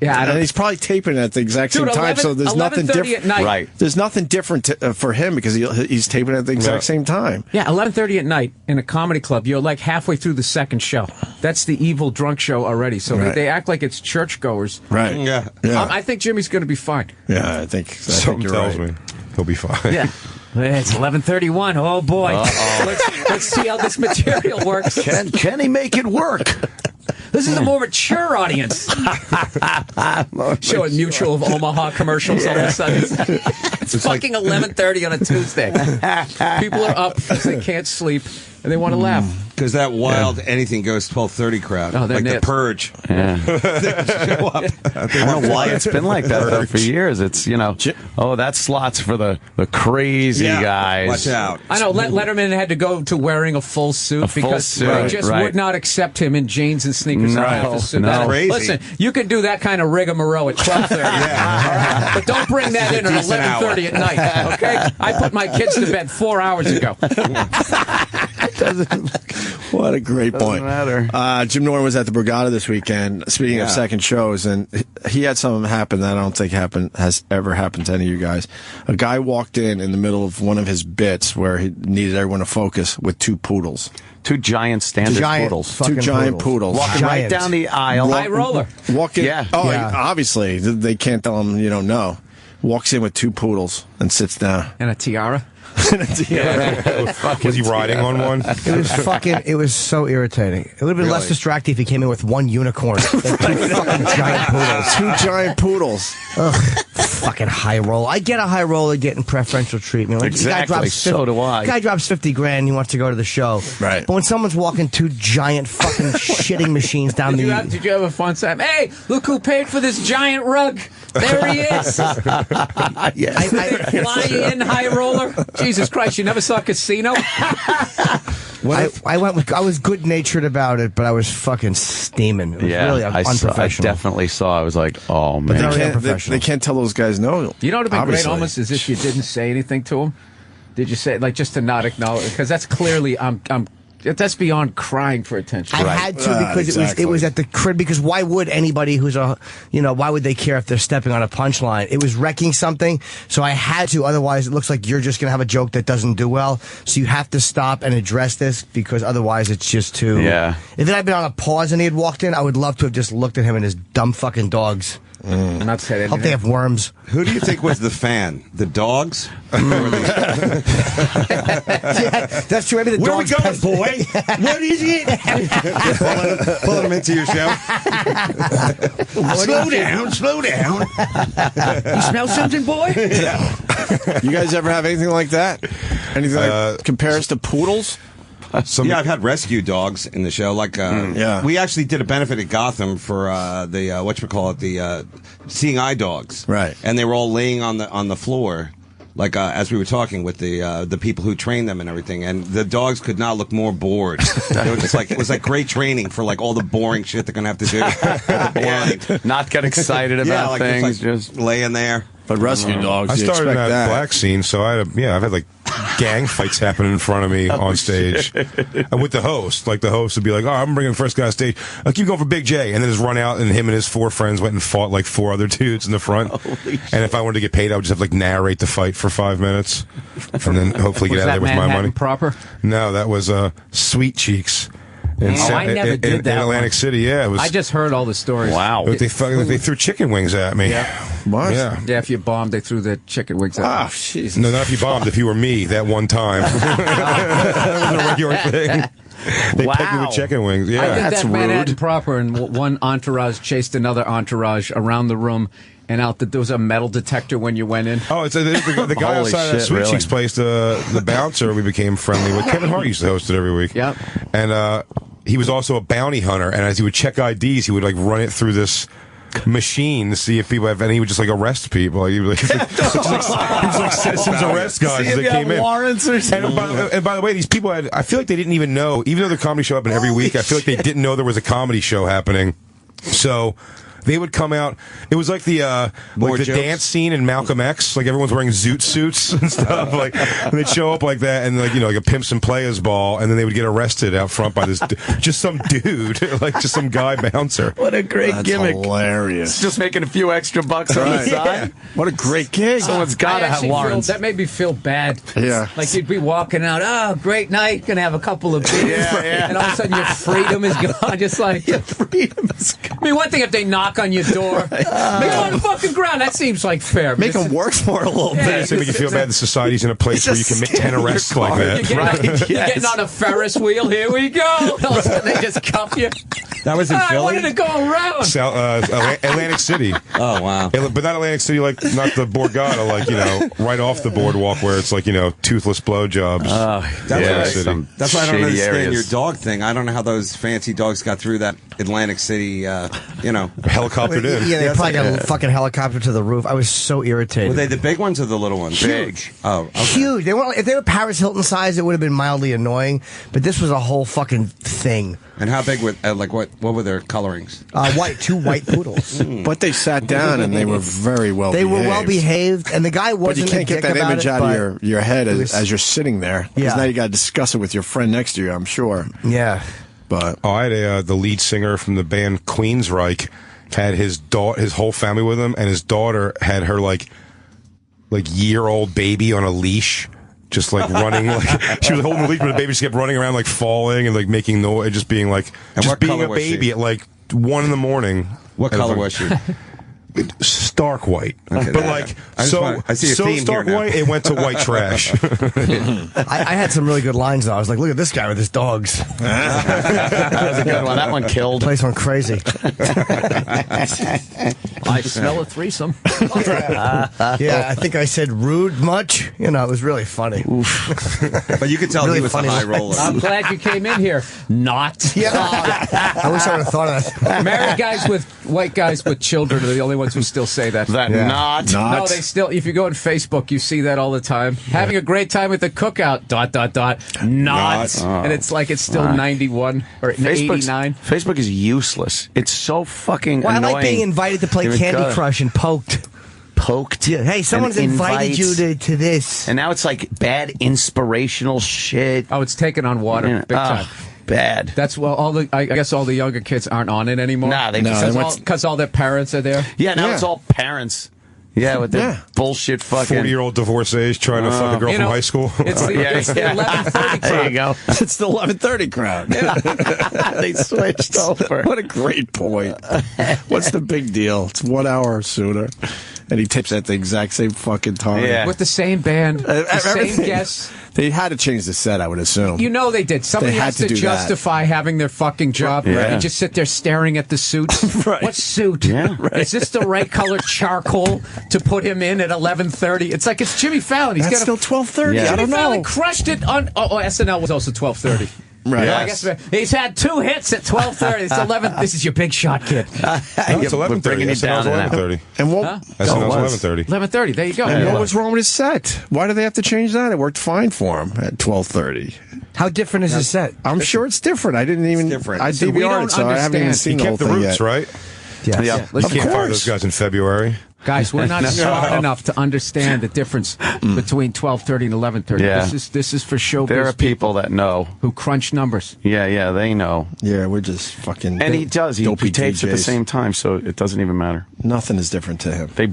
Yeah, I don't- and he's probably taping it at the exact same Dude, time, so there's nothing 11:30 different. at night. Right. There's nothing different for him because he's taping it at the exact same time. Yeah, 11:30 at night in a comedy club. You're like halfway through the second show. That's the evil drunk show already. So Right. they act like it's churchgoers. Right. Yeah. I think Jimmy's going to be fine. Yeah, I think Something you're tells right. me he'll be fine. Yeah. It's 11:31. Oh boy. Let's see how this material works. Can he make it work? This is a more mature audience. Showing Mutual of Omaha commercials all of a sudden. It's fucking 11:30 on a Tuesday. People are up because they can't sleep. and they want to laugh. Because that wild anything goes 12:30 crowd, Oh, they're like the nips. Purge. Yeah. They show up. I don't know why it's been like that though, for years. It's that slot's for the crazy guys. Watch out. I know Letterman had to go to wearing a full suit because they just would not accept him in jeans and sneakers. No, half a suit. no. Crazy. Listen, you can do that kind of rigmarole at 12:30, but don't bring that in at 11:30 at night. Okay, I put my kids to bed 4 hours ago. What a great point. Doesn't matter. Jim Norton was at the Brigada this weekend, speaking of second shows, and he had something happen that I don't think has ever happened to any of you guys. A guy walked in the middle of one of his bits where he needed everyone to focus with two poodles. Two giant standard poodles. Two giant poodles. Walking right down the aisle. High roller. Walking. Yeah. Oh, Yeah. obviously. They can't tell him you don't know. Walks in with two poodles and sits down. And a tiara. Was he riding on one? It was so irritating. It would have been less distracting if he came in with one unicorn. Like two fucking giant poodles. Two giant poodles. Ugh, fucking high roll. I get a high roller getting preferential treatment. Like, Exactly, so do I. Guy drops 50 grand, he wants to go to the show. Right. But when someone's walking two giant fucking shitting machines down Did you have a fun time? Hey, look who paid for this giant rug. There he is. Fly in, high roller. Jesus Christ, you never saw Casino? I was good natured about it, but I was fucking steaming. It was really unprofessional. I definitely saw. I was like, oh man, They can't tell those guys no. You know what would have been Obviously. great almost is if you didn't say anything to him. Did you say, like, just to not acknowledge? Because that's clearly, that's beyond crying for attention. I had to because it was at the crib. Because why would anybody why would they care if they're stepping on a punchline? It was wrecking something, so I had to. Otherwise, it looks like you're just gonna have a joke that doesn't do well. So you have to stop and address this because otherwise, it's just too. Yeah. If it had been on a pause and he had walked in, I would love to have just looked at him and his dumb fucking dogs. Not said anything. Hope they have worms. Who do you think was the fan? The dogs? Yeah, that's true. Maybe the Where dogs. we going, boy? What is it? Pulling them into your show. Slow down. You smell something, boy? You guys ever have anything like that? Anything that compares to poodles? Yeah, I've had rescue dogs in the show. Like, we actually did a benefit at Gotham for the seeing eye dogs. Right. And they were all laying on the floor, like as we were talking with the people who trained them and everything. And the dogs could not look more bored. They were just like, it was like great training for like all the boring shit they're gonna have to do. Not get excited about things, just laying there. But rescue dogs, I you started in expect that that. black scene, so I've had like gang fights happening in front of me on stage. And with the host, like the host would be like, "Oh, I'm bringing the first guy on stage. I'll keep going for Big J," and then just run out, and him and his four friends went and fought like four other dudes in the front. And if I wanted to get paid, I would just have like narrate the fight for 5 minutes, and then hopefully get out of there with my money. Proper? No, that was Sweet Cheeks. I never did that. In Atlantic City, yeah. It was, I just heard all the stories. Wow. they threw chicken wings at me. Yeah. What? Yeah. Yeah, if you bombed, they threw the chicken wings at Ah, you. Jesus. No, not if you bombed. If you were me that one time. That was a regular thing. They pegged me with chicken wings. Yeah. I did That's that Manhattan rude. proper, and one entourage chased another entourage around the room. And there was a metal detector when you went in. Oh, it's the guy Holy outside of shit, Sweet really? Cheeks place, the bouncer we became friendly with. Kevin Hart used to host it every week. Yep. And he was also a bounty hunter, and as he would check IDs, he would like run it through this machine to see if people have, and he would just like arrest people. He was like citizens arrest guys as they came in. Warrants or something. And by the way, these people I feel like they didn't even know, even though the comedy show happened every week, I feel like they didn't know there was a comedy show happening. So they would come out. It was like the dance scene in Malcolm X. Like everyone's wearing zoot suits and stuff. Like and they'd show up like that, and like like a pimps and players ball, and then they would get arrested out front by this just some dude, like just some guy bouncer. What a great gimmick! Hilarious. Just making a few extra bucks on the side. What a great gig. Someone's got to have warrants. That made me feel bad. Yeah. Like you'd be walking out, oh, great night, gonna have a couple of beers. And all of a sudden your freedom is gone. Just like, Freedom is gone. I mean, one thing if they knock knock on your door. Make them on the fucking ground. That seems like fair. Make them work for it a little bit. They make you feel bad that society's in a place where you can make 10 arrests like that. You're getting on a Ferris wheel. Here we go. All of a sudden, they just cuff you. That was in I Philly? wanted to go around. Atlantic City. Oh, wow. But not Atlantic City, like, not the Borgata, like, right off the boardwalk where it's like, toothless blowjobs. That's why I don't Shady understand areas. your dog thing. I don't know how those fancy dogs got through that Atlantic City, helicoptered in. Yeah, they probably got a fucking helicopter to the roof. I was so irritated. Were they the big ones or the little ones? Huge. Oh, okay. Huge. If they were Paris Hilton size, it would have been mildly annoying. But this was a whole fucking thing. And how big were, what were their colorings? Two white poodles. But they sat down and they were very well They behaved. were well behaved, and the guy wasn't. But you can't get that image out of your head was, as you're sitting there. Because now you got to discuss it with your friend next to you, I'm sure. Yeah. But I had the lead singer from the band Queensryche had his whole family with him, and his daughter had her like year-old baby on a leash. Just like running, like she was holding the leash, but the baby just kept running around, like falling and like making noise, just being like, and just being a was baby she? at like 1 a.m. What color was she? Stark white, okay, but like I see a so theme stark here now. white, it went to white trash. I had some really good lines though. I was like, "Look at this guy with his dogs." That was a good one. That one killed. Place went crazy. I smell a threesome. Yeah, I think I said rude much. It was really funny. But you could tell Really he was a funny high lines. roller. I'm glad you came in here. Not. Yeah. I wish I would have thought of that. Married guys with white guys with children are the only ones who still say that. Not. No, they still. If you go on Facebook, you see that all the time. Having a great time at the cookout. ... Not. And it's like it's still 91 or 89. Facebook is useless. It's so fucking Well, I annoying. like being invited to play Candy Crush and poked. Yeah. Hey, someone's And invited invites. you to this. And now it's like bad inspirational shit. Oh, it's taken on water. Yeah. Big time. Bad. That's well. I guess all the younger kids aren't on it anymore. Nah, because all their parents are there. Yeah, now it's all parents. Yeah, with their bullshit fucking 40-year-old divorcees trying to fuck a girl from high school. It's the 11:30 crowd. There you go. it's the 11:30 crowd. They switched over. What a great point. What's the big deal? It's 1 hour sooner. And he tips at the exact same fucking time. Yeah. With the same band, the same guests. They had to change the set, I would assume. You know they did. Somebody They had has to to do justify having their fucking job. Yeah. Right? You just sit there staring at the suit. Right. What suit? Yeah. Is this the right color charcoal to put him in at 11:30? It's like it's Jimmy Fallon. He's That's got still 12:30. Yeah. I Jimmy don't know. Fallon crushed it on. SNL was also 12:30. Right. Yeah, I guess he's had 2 hits at 12:30. It's 11. This is your big shot, kid. No, it's 11:30. bringing it down SNL's to 11:30. And what? SNL's 11:30. 11:30. There you go. And what was wrong with his set? Why do they have to change that? It worked fine for him at 12:30. How different is his set? I'm sure it's different. I didn't even. different. I So we DVR'd, don't so I haven't even understand. seen He the whole kept the thing roots, yet. right? Yes. Yeah. You Of can't fire course. those guys in February. Guys, we're not smart enough to understand the difference between 12:30 and 11:30. Yeah. This is for showbiz. There are people that know. who crunch numbers. Yeah, they know. Yeah, we're just fucking. And he does. He dopey tapes at the DJs. same time, so it doesn't even matter. Nothing is different to him. They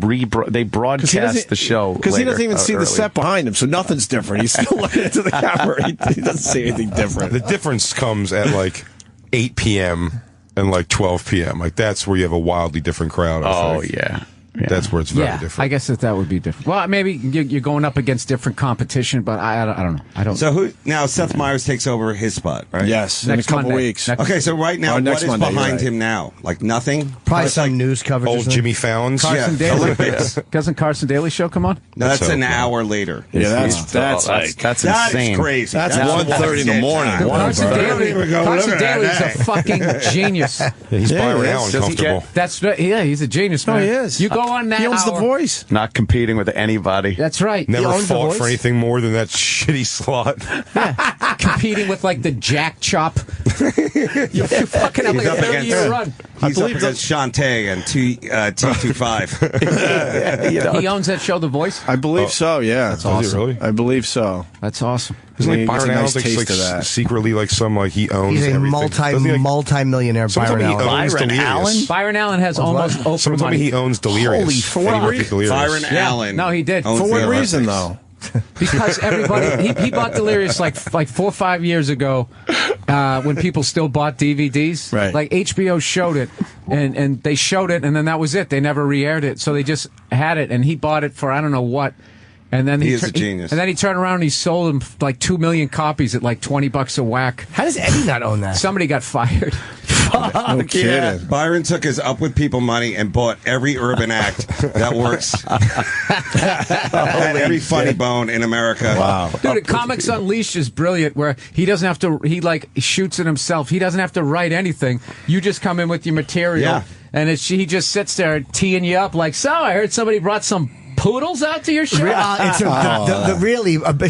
broadcast the show because he doesn't later, even see the early. set behind him, so nothing's different. He's still looking into the camera. He doesn't see anything different. The difference comes at like 8 p.m. and like 12 p.m. Like that's where you have a wildly different crowd. I think. Yeah. That's where it's very Yeah, different. I guess that would be different. Well, maybe you're going up against different competition, but I don't know. I don't. So who now? Seth Meyers takes over his spot, right? Yes, Next in a couple Monday. weeks. Okay, so right now, next what is Monday, you're behind right. him now? Like nothing? Probably some news coverage. or Old something. Jimmy Fallon's. Carson Yeah. Daly. Doesn't Carson Daly show come on? No, that's So, an no. hour later. Yeah, that's that's That insane. is crazy. That's That's 1:30 in the morning. Carson Daly. Carson Daly is a fucking genius. Yeah, he's Yeah, Byron he is. Allen Does he comfortable. That's right. Yeah, he's a genius, No, man. he is. You go on that He owns the hour- voice. Not competing with anybody. That's right. Never owns The fought Voice? for anything more than that shitty slot. Competing with like the Jack Chop. you fucking have like He's a up 30-year run. He's up against Shantae and T25. He owns that show, The Voice. I believe so. Yeah, That's Does he awesome. really? I believe so. That's awesome. Isn't He like gets a Byron nice Allen taste like of that. secretly like some like he owns He's a everything? Doesn't he, like, multi-millionaire, Sometime Byron he Allen. owns Byron Delirious. Allen? Byron Allen has almost Oprah Sometime money. he owns Delirious. Holy, for what He worked reason? at Delirious. Byron Yeah. Allen. No, he did. owns For the what reason, Olympics. though? Because everybody, he bought Delirious like 4 or 5 years ago, when people still bought DVDs. Right. Like HBO showed it, and they showed it, and then that was it. They never re-aired it, so they just had it, and he bought it for I don't know what. And then he is a genius. And then he turned around and he sold them like 2 million copies at like $20 a whack. How does Eddie not own that? Somebody got fired. No kidding. Yeah. Byron took his Up With People money and bought every urban act that works. And every funny bone in America. Wow. Dude, Comics Unleashed is brilliant where he doesn't have to, he shoots it himself. He doesn't have to write anything. You just come in with your material. Yeah. And he just sits there teeing you up like, so I heard somebody brought some poodles out to your show? It's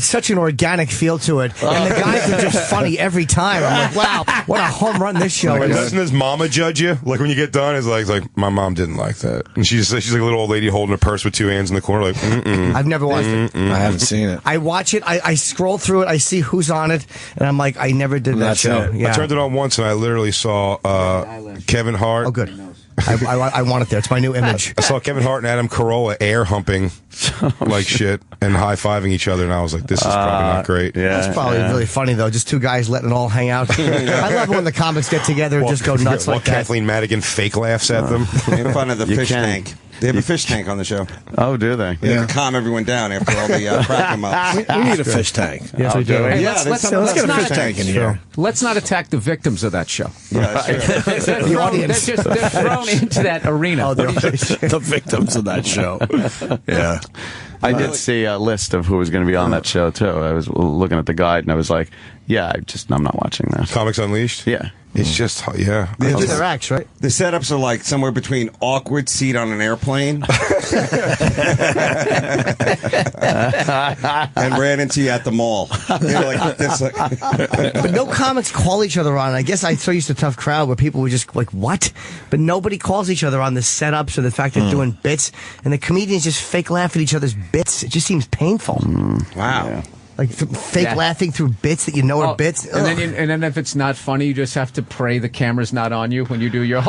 such an organic feel to it. And the guys are just funny every time. I'm like, wow, what a home run this show is. Doesn't his mama judge you? Like when you get done, it's like my mom didn't like that. And she's like a little old lady holding a purse with 2 hands in the corner, like, mm-mm. I've never watched it. I haven't seen it. I watch it, I scroll through it, I see who's on it, and I'm like, I never did that show. Yeah. I turned it on once and I literally saw Kevin Hart. Oh, good. I want it there. It's my new image. I saw Kevin Hart and Adam Carolla air humping like shit and high-fiving each other, and I was like, this is probably not great. Yeah, that's probably really funny, though. Just two guys letting it all hang out. I love it when the comics get together and just go nuts like that. Kathleen Madigan fake laughs at them. In front of the fish tank. They have a fish tank on the show. Oh, do they? They have to calm everyone down after all the crack 'em ups. We need a fish tank. Yes, we do. Hey, Yeah, let's get a not fish tank in here. Let's not attack the victims of that show. Yeah, sure. They're thrown into that arena. Oh, the victims of that show. Yeah. I did see a list of who was going to be on that show, too. I was looking at the guide, and I was like, yeah, I'm not watching that. Comics Unleashed? Yeah. It's just, yeah. They do their acts, right? The setups are like somewhere between awkward seat on an airplane and ran into you at the mall. Like this, But no comics call each other on. I guess I so used to Tough Crowd where people were just like, what? But nobody calls each other on the setups or the fact they're doing bits. And the comedians just fake laugh at each other's bits. It just seems painful. wow. Yeah. Like fake laughing through bits that you know are bits. And then if it's not funny, you just have to pray the camera's not on you when you do your And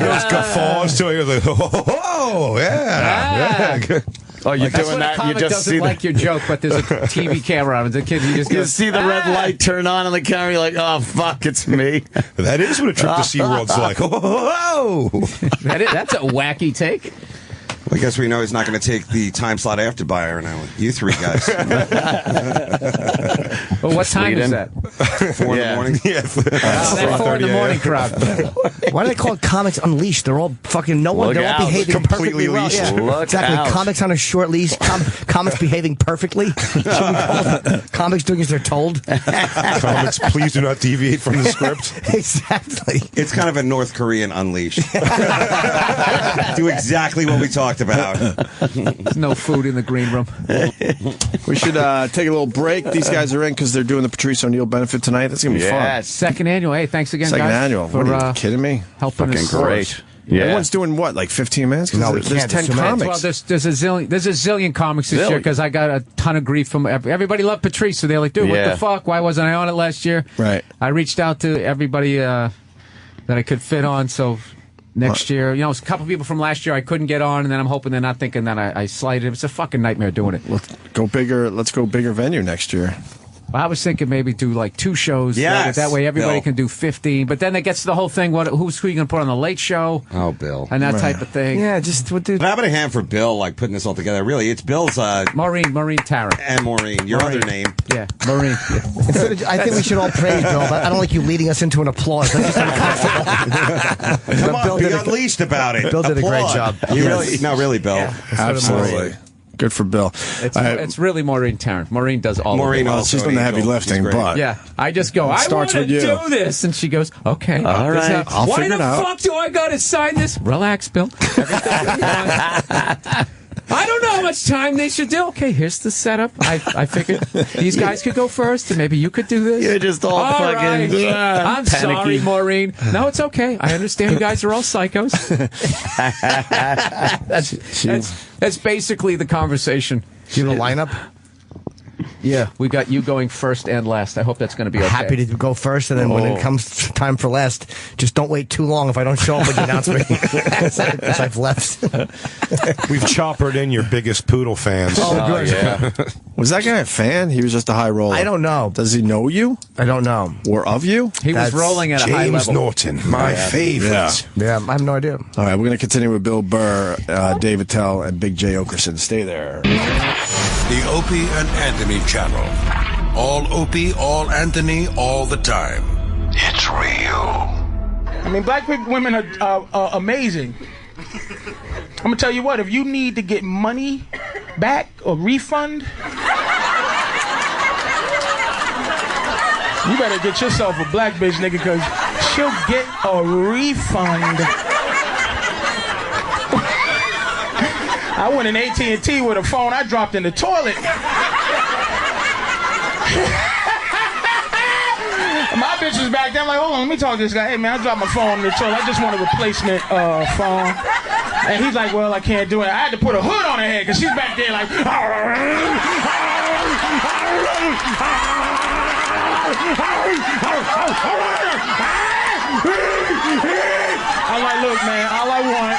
those guffaws too. You're like, yeah. Oh, you're That's doing when a that. You comic just doesn't see like your joke, but there's a TV camera on. The kid, he just you goes, see the red light turn on in the camera. You're like, oh fuck, it's me. That is what a trip to SeaWorld's like. That's a wacky take. Well, I guess we know he's not going to take the time slot after Byron now. You three guys. Well, what time is that? 4 in the morning? Yeah. That 4 in the morning crowd. Why do they call it Comics Unleashed? They're all fucking they're all behaving Completely perfectly well. leashed. Yeah. Look Exactly. out. Comics on a short leash. Comics behaving perfectly. Should we call it? Comics doing as they're told. Comics, please do not deviate from the script. Exactly. It's kind of a North Korean Unleashed. Do exactly what we talked about. There's no food in the green room. We should take a little break. These guys are in because they're doing the Patrice O'Neal benefit tonight. That's going to be fun. Second annual. Hey, thanks again, Second guys. annual. For, What are you kidding me? helping Fucking us. great. Yeah. Everyone's doing what, like 15 minutes? No, we there's can't. 10 There's too many. comics. Well, there's a zillion comics this year because I got a ton of grief from everybody. Loved Patrice, so they're like, dude, what the fuck? Why wasn't I on it last year? Right. I reached out to everybody that I could fit on, so next year, a couple people from last year I couldn't get on, and then I'm hoping they're not thinking that I slighted him. It's a fucking nightmare doing it. Let's go bigger venue next year. Well, I was thinking maybe do like 2 shows. Yes, that way everybody Bill. can do 15. But then it gets to the whole thing. Who you going to put on the late show? Oh, Bill. And that type of thing. Yeah, just what dude. But how about a hand for Bill, like putting this all together? Really, it's Bill's. Maureen Tarrant. And Maureen, your other name. Yeah, Maureen. I think we should all praise Bill, but I don't like you leading us into an applause. That's just uncomfortable. Come on, be unleashed about it. Bill did a great Applaud. job. You really, no, really, Bill. Yeah. Absolutely. Good for Bill. It's really Maureen Tarrant. Maureen does all Maureen of it. also She's doing the heavy lifting, but Yeah, I just go, I want starts to with you. do this. And she goes, okay. All right, I'll Why figure the it out. fuck do I got to sign this? Relax, Bill. I don't know how much time they should do. Okay, here's the setup. I figured these guys could go first, and maybe you could do this. You're just all fucking right. I'm panicky. sorry, Maureen. No, it's okay. I understand you guys are all psychos. That's basically the conversation. Do you have a lineup? Yeah. We got you going first and last. I hope that's going to be okay. Happy to go first, and then when it comes time for last, just don't wait too long if I don't show up when you announce me. As I've left. We've choppered in your biggest poodle fans. Oh, yeah. Was that guy a fan? He was just a high roller. I don't know. Does he know you? I don't know. Or of you? He was rolling at a high level. James Norton, my favorite. Yeah, I have no idea. All right, we're going to continue with Bill Burr, Dave Attell, and Big Jay Okerson. Stay there. The Opie and Anthony channel. All Opie, all Anthony, all the time. It's real. I mean, black women are amazing. I'm gonna tell you what, if you need to get money back or refund, you better get yourself a black bitch, nigga, because she'll get a refund. I went in AT&T with a phone I dropped in the toilet. My bitch was back there. I'm like, hold on, let me talk to this guy. Hey, man, I dropped my phone in the toilet. I just want a replacement phone. And he's like, well, I can't do it. I had to put a hood on her head because she's back there like... I'm like, look, man, all I want...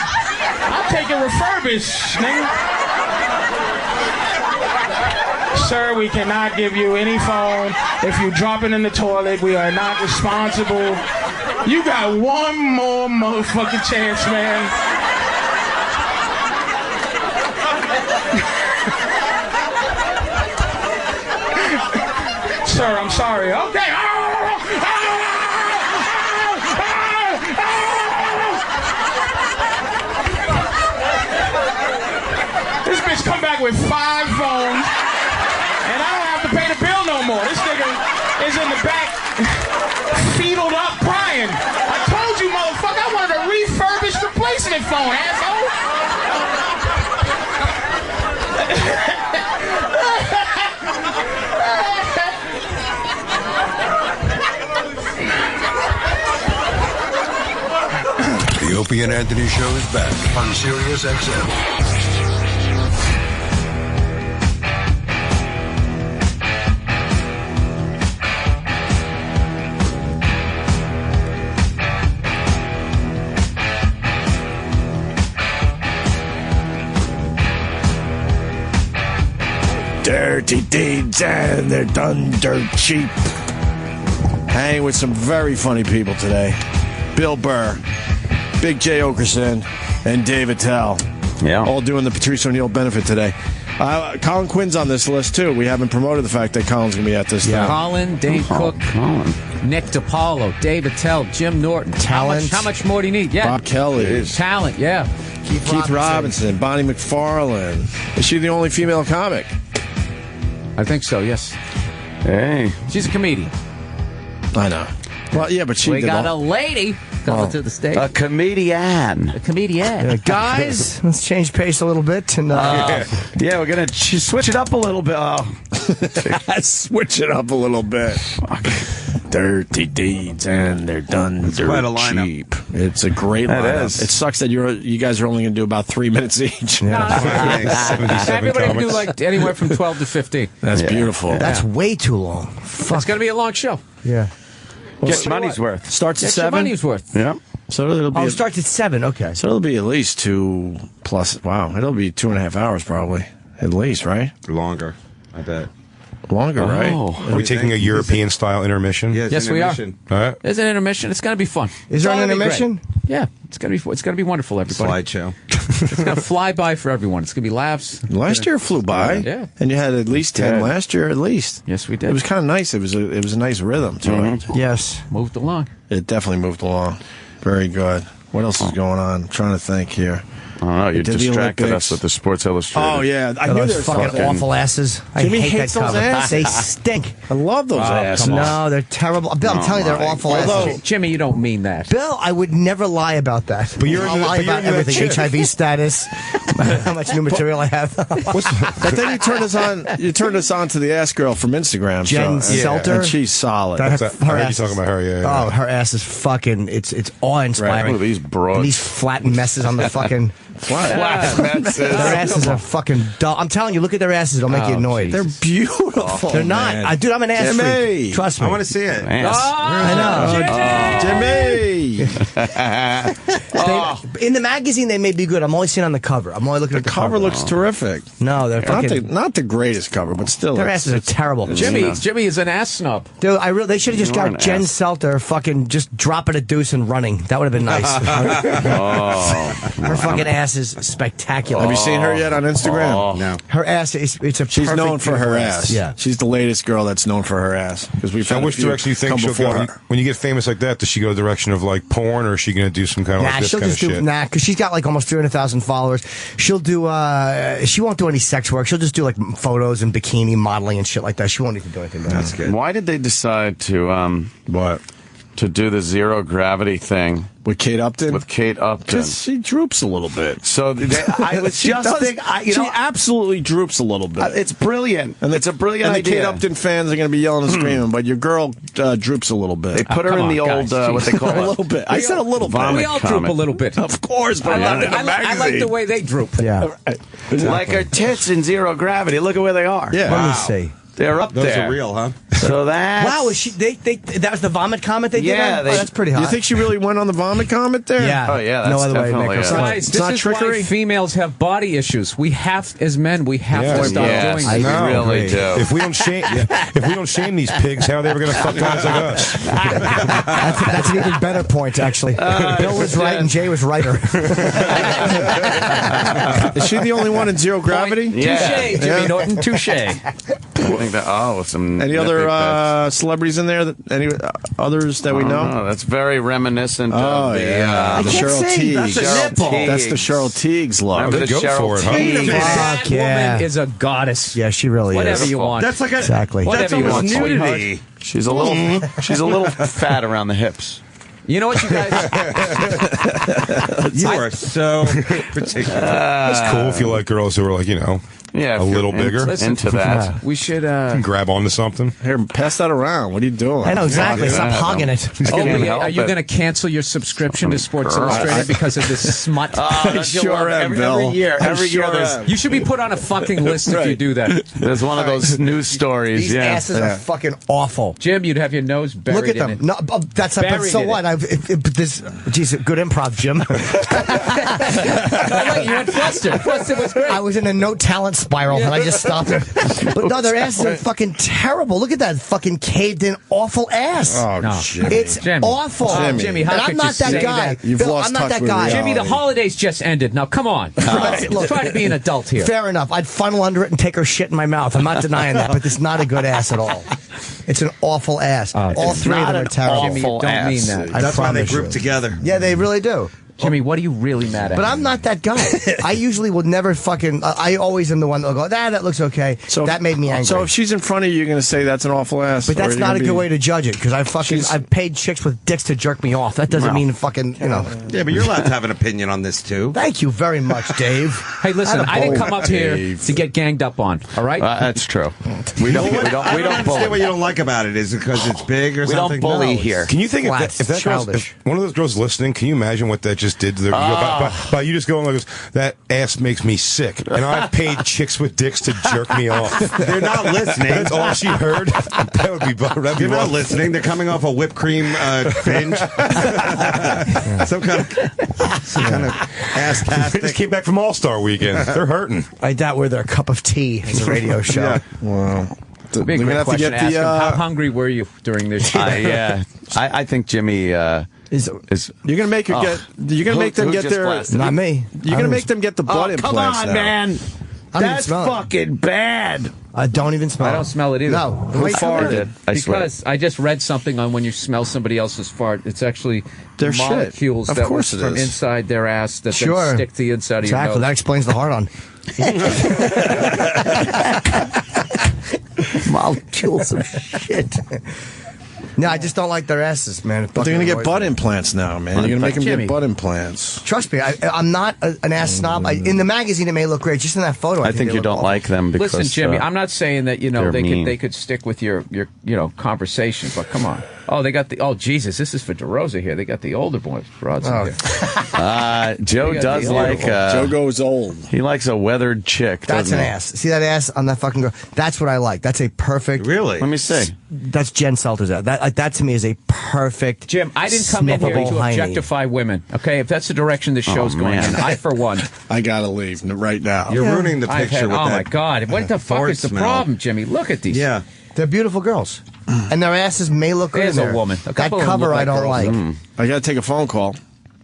I'll take it refurbished, nigga. Sir, we cannot give you any phone. If you drop it in the toilet, we are not responsible. You got one more motherfucking chance, man. Sir, I'm sorry. Okay. This bitch come back with 5 phones, and I don't have to pay the bill no more. This nigga is in the back, feedled up, crying. I told you, motherfucker, I wanted a refurbished replacement phone, asshole. The Opie and Anthony Show is back on Sirius XM. Dirty deeds and they're done dirt cheap. Hanging with some very funny people today. Bill Burr, Big Jay Okerson, and Dave Attell. Yeah. All doing the Patrice O'Neal benefit today. Colin Quinn's on this list, too. We haven't promoted the fact that Colin's going to be at this thing. Colin, Dane Cook, Nick DePaolo, Dave Attell, Jim Norton. Talent. How much more do you need? Yeah. Bob Kelly. Talent, yeah. Keith Robinson, Bonnie McFarlane. Is she the only female comic? I think so, yes. Hey. She's a comedian. I know. Well, yeah, but she We did got all- a lady coming to the stage. A comedian. A comedian. Guys, let's change pace a little bit. And, yeah, we're going to switch it up a little bit. Switch it up a little bit. Dirty deeds and they're done dirt quite a lineup. cheap. It's a great lineup. is. It sucks that you guys are only going to do about 3 minutes each. Everybody can do like anywhere from 12 to 15. That's beautiful. That's way too long. It's going to be a long show. Yeah. Get your money's worth. Starts at Get your 7. money's worth. Yeah. So it'll be. Oh, it starts at 7. Okay. So it'll be at least 2 plus. Wow, it'll be 2.5 hours probably, at least, right? Longer, I bet. Longer, right? Are we taking a European-style intermission? Yeah, it's Yes, an we are. intermission. All right. There's an intermission. It's going to be fun. Is there It's an gonna be intermission? great. Yeah, it's going to be wonderful, everybody. Slideshow. It's going to fly by for everyone. It's going to be laughs. Last year flew by. Yeah. And you had at least 10 Yeah. last year, at least. Yes, we did. It was kind of nice. It was a nice rhythm to it. Yes. Moved along. It definitely moved along. Very good. What else is going on? I'm trying to think here. I don't know. You Did the distracted Olympics. us with the Sports Illustrated. Oh, yeah. I knew Those there was fucking something. awful asses. I Jimmy hate hates that those cover. asses. They stink. I love those asses. No, they're terrible. Bill, I'm telling you, they're awful asses. Jimmy, you don't mean that. Bill, I would never lie about that. But you're I'll into- lie but you're about into that everything. chick. HIV status, how much new material I have. But then you turned us on to the ass girl from Instagram. Jen Selter. And she's solid. That- I heard you talking about her, yeah. Oh, her ass is fucking. It's awe-inspiring. Look at these broads. And these flat messes on the fucking Flat messes. Their asses are fucking dull. I'm telling you, look at their asses. It'll make you annoyed. They're beautiful. They're not. Dude, I'm an ass freak. Trust me. I want to see it. I know. Jimmy! In the magazine, they may be good. I'm only seeing on the cover. I'm only looking at the cover. The cover looks terrific. No, they're fucking... Not the greatest cover, but still. Their asses are terrible. Jimmy is an ass snub. Dude, they should have just got Jen Selter fucking just dropping a deuce and running. That would have been nice. Her fucking ass is spectacular. Have you seen her yet on Instagram? No. Her ass is She's known for her ass. Yeah. She's the latest girl that's known for her ass. Because we've So which direction you think she'll go? When you get famous like that, does she go the direction of like porn, or is she going to do some kind of like this she'll kind just of do shit? because she's got like almost 300,000 followers. She'll do. She won't do any sex work. She'll just do like photos and bikini modeling and shit like that. She won't even do anything. That's good. Why did they decide to what? To do the zero gravity thing with Kate Upton? With Kate Upton, because she droops a little bit. So I was she absolutely droops a little bit. It's brilliant, and it's a brilliant and idea. The Kate Upton fans are going to be yelling and screaming, but your girl droops a little bit. They put her in the old what they call a little bit. I said a little bit. We all droop a little bit, of course. But I like the way they droop. Yeah, like her tits in zero gravity. Look at where they are. Yeah, let me see. They're up Those there. are real, huh? So that wow, was she? That was the vomit comment they did. Yeah, that's pretty hot. You think she really went on the vomit comment there? Yeah. Oh yeah, that's no other way to make her Guys, it's not trickery. Why females have body issues. We have, as men, we have to stop doing I that. really do. If we don't shame these pigs, how are they ever going to fuck guys like us? That's an even better point, actually. Bill was right and Jay was righter. Is she the only one in zero gravity? Touche, Jimmy Norton. Touche. I think that. Some any other celebrities in there? Any others that we know? No, that's very reminiscent of the Cheryl Teague. That's a nipple. That's the Cheryl Teague's look. Remember the Cheryl Teague? That woman is a goddess. Yeah, she really Whatever is. you want. That's like exactly. Whatever you want, nudity. She's a little fat around the hips. You know what, you guys? You are so particular. That's cool if you like girls who are like, a little bigger. Into that. We should grab onto something. Here, pass that around. What are you doing? I know exactly. Stop hogging it. Are you going to cancel your subscription to Sports Illustrated because of this smut? Sure am, Bill. Every year, you should be put on a fucking list if you do that. There's one of those news stories. These asses are fucking awful. Jim, you'd have your nose buried. Look at them. No, that's a, but so what? Geez, good improv, Jim. You went flustered. Flustered was great. I was in a no talent spiral and I just stopped it. But no, their asses are fucking terrible. Look at that fucking caved in awful ass. Oh, no. Jimmy. It's awful. Jimmy, how and could I'm not you that say guy. that? You've Bill, lost I'm not touch that with guy. Jimmy, the holidays just ended. Now, come on. Look, try to be an adult here. Fair enough. I'd funnel under it and take her shit in my mouth. I'm not denying that, but it's not a good ass at all. It's an awful ass. All three of them are terrible. Jimmy, you don't mean that. That's why they group together. Yeah, they really do. Jimmy, what are you really mad at? But I'm not that guy. I usually will never fucking. I always am the one that'll go, that looks okay. So that made me angry. So if she's in front of you, you're going to say that's an awful ass. But that's not a good way to judge it because I've paid chicks with dicks to jerk me off. That doesn't mean fucking Yeah, but you're allowed to have an opinion on this too. Thank you very much, Dave. Hey, listen, I didn't come up here to get ganged up on. All right, that's true. We don't bully. What you don't like about it is because it's big or something. We don't bully here. Can you think if that girl's, if one of those girls listening? Can you imagine what that just did to their? By you just going like this, that ass makes me sick, and I've paid chicks with dicks to jerk me off. They're not listening. That's all she heard. That would be. You're not listening. They're coming off a whipped cream binge. some kind of ass-tastic. They just came back from All-Star Weekend. They're hurting. I doubt we're their cup of tea as a radio show. Yeah. Wow. Big question. Ask him, how hungry were you during this? I think Jimmy. You're gonna make her get. You're gonna make them get their. Not me. You're gonna make them get the butt implants. Come on, now. man. That's fucking bad. I don't even smell it. I don't smell it either. No. Who farted? Because I just read something on when you smell somebody else's fart. It's actually their molecules shit. that was from inside their ass that then stick to the inside of your nose. Exactly. That explains the hard on. Molecules of shit. No, I just don't like their asses, man. But they're going to get butt implants now, man. You're going to make them get butt implants. Trust me, I'm not an ass snob. In the magazine, it may look great. Just in that photo, I think you don't like them because. Listen, Jimmy, I'm not saying that they could stick with your conversation, but come on. Oh, they got the. Oh, Jesus, this is for DeRosa here. They got the older boys. Broads in here. Joe does like. Joe goes old. He likes a weathered chick. That's an ass. See that ass on that fucking girl? That's what I like. That's a perfect. Really? Let me see. That's Jen Selter's ass. That to me is a perfect. Jim, I didn't come in here to objectify women. Okay, if that's the direction the show's going in, I for one. I gotta leave right now. You're ruining the picture with that. Oh my God! What the fuck is the problem, Jimmy? Look at these. Yeah. They're beautiful girls. And their asses may look good. There's in there. a woman. That cover I don't like. I got to take a phone call,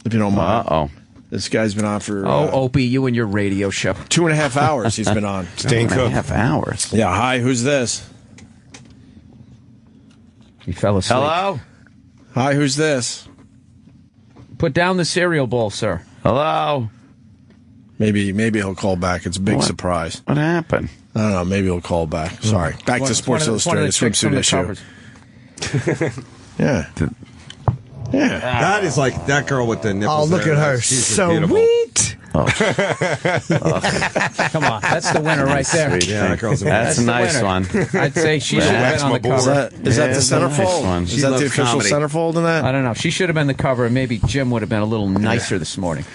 if you don't mind. Uh-oh. This guy's been on for... Opie, you and your radio show. 2.5 hours he's been on. Staying cooked. 2.5 hours. Yeah, hi, who's this? He fell asleep. Hello? Hi, who's this? Put down the cereal bowl, sir. Hello? Maybe he'll call back. It's a big surprise. What happened? I don't know. Maybe he'll call back. Sorry. Back to Sports Illustrated swimsuit issue. Yeah. Yeah. That is like that girl with the nipples. Oh, look there. at her. She's So sweet. Come on, that's the winner right there. Sweet. Yeah, that girl's That's a nice one. I'd say she should have been on the cover. Is that the centerfold? Nice Is that the official centerfold in that? I don't know. She should have been the cover, and maybe Jim would have been a little nicer this morning.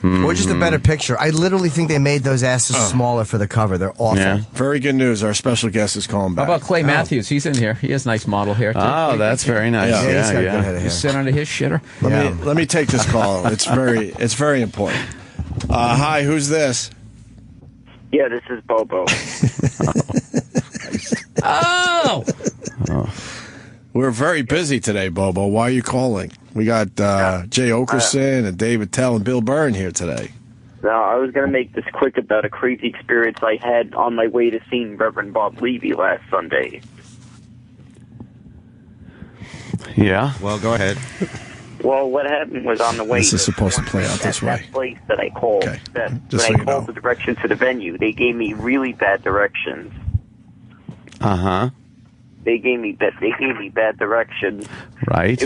Or just a better picture. I literally think they made those asses smaller for the cover. They're awful. Yeah. Very good news. Our special guest is calling back. How about Clay Matthews? He's in here. He has nice model hair, too. Oh, that's very nice. Yeah, he's got good head of You hair. sit under his shitter. Let me take this call. It's very important. Hi, who's this? Yeah, this is Bobo. Oh! We're very busy today, Bobo. Why are you calling? We got Jay Okerson and David Attell and Bill Burr in here today. Now, I was going to make this quick about a crazy experience I had on my way to seeing Reverend Bob Levy last Sunday. Yeah? Well, go ahead. Well, what happened was on the way. This is supposed to play out this way. That place that I called. Okay. When Just so I you called know. the directions to the venue, they gave me really bad directions. Uh-huh. They gave me bad directions. Right.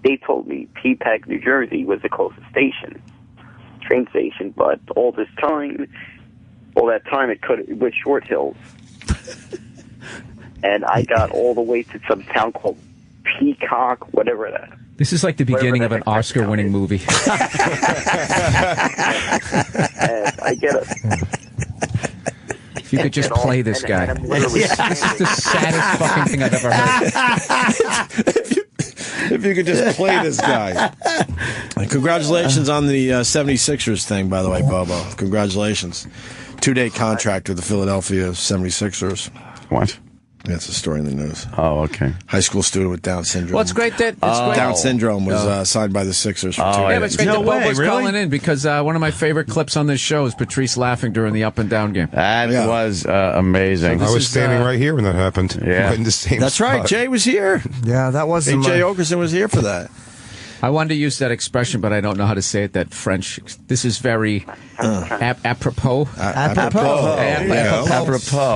They told me Peapack, New Jersey was the closest train station, but all that time it was Short Hills. And I got all the way to some town called Peacock, whatever that. This is like the beginning of an Oscar-winning movie. And I get a... If you could just play this guy. This is the saddest fucking thing I've ever heard. If you could just play this guy. Congratulations on the 76ers thing, by the way, Bobo. Congratulations. 2-day contract with the Philadelphia 76ers. What? That's a story in the news. Oh, okay. High school student with Down syndrome. Well, it's great that... Down syndrome was signed by the Sixers for 2 days. Yeah, but it's great that Bobo's calling in because one of my favorite clips on this show is Patrice laughing during the up and down game. That was amazing. I was standing right here when that happened. Yeah. Right in the same That's right. spot. Jay was here. Yeah, that was... Jay Okerson was here for that. I wanted to use that expression, but I don't know how to say it, that French. This is very apropos. Apropos.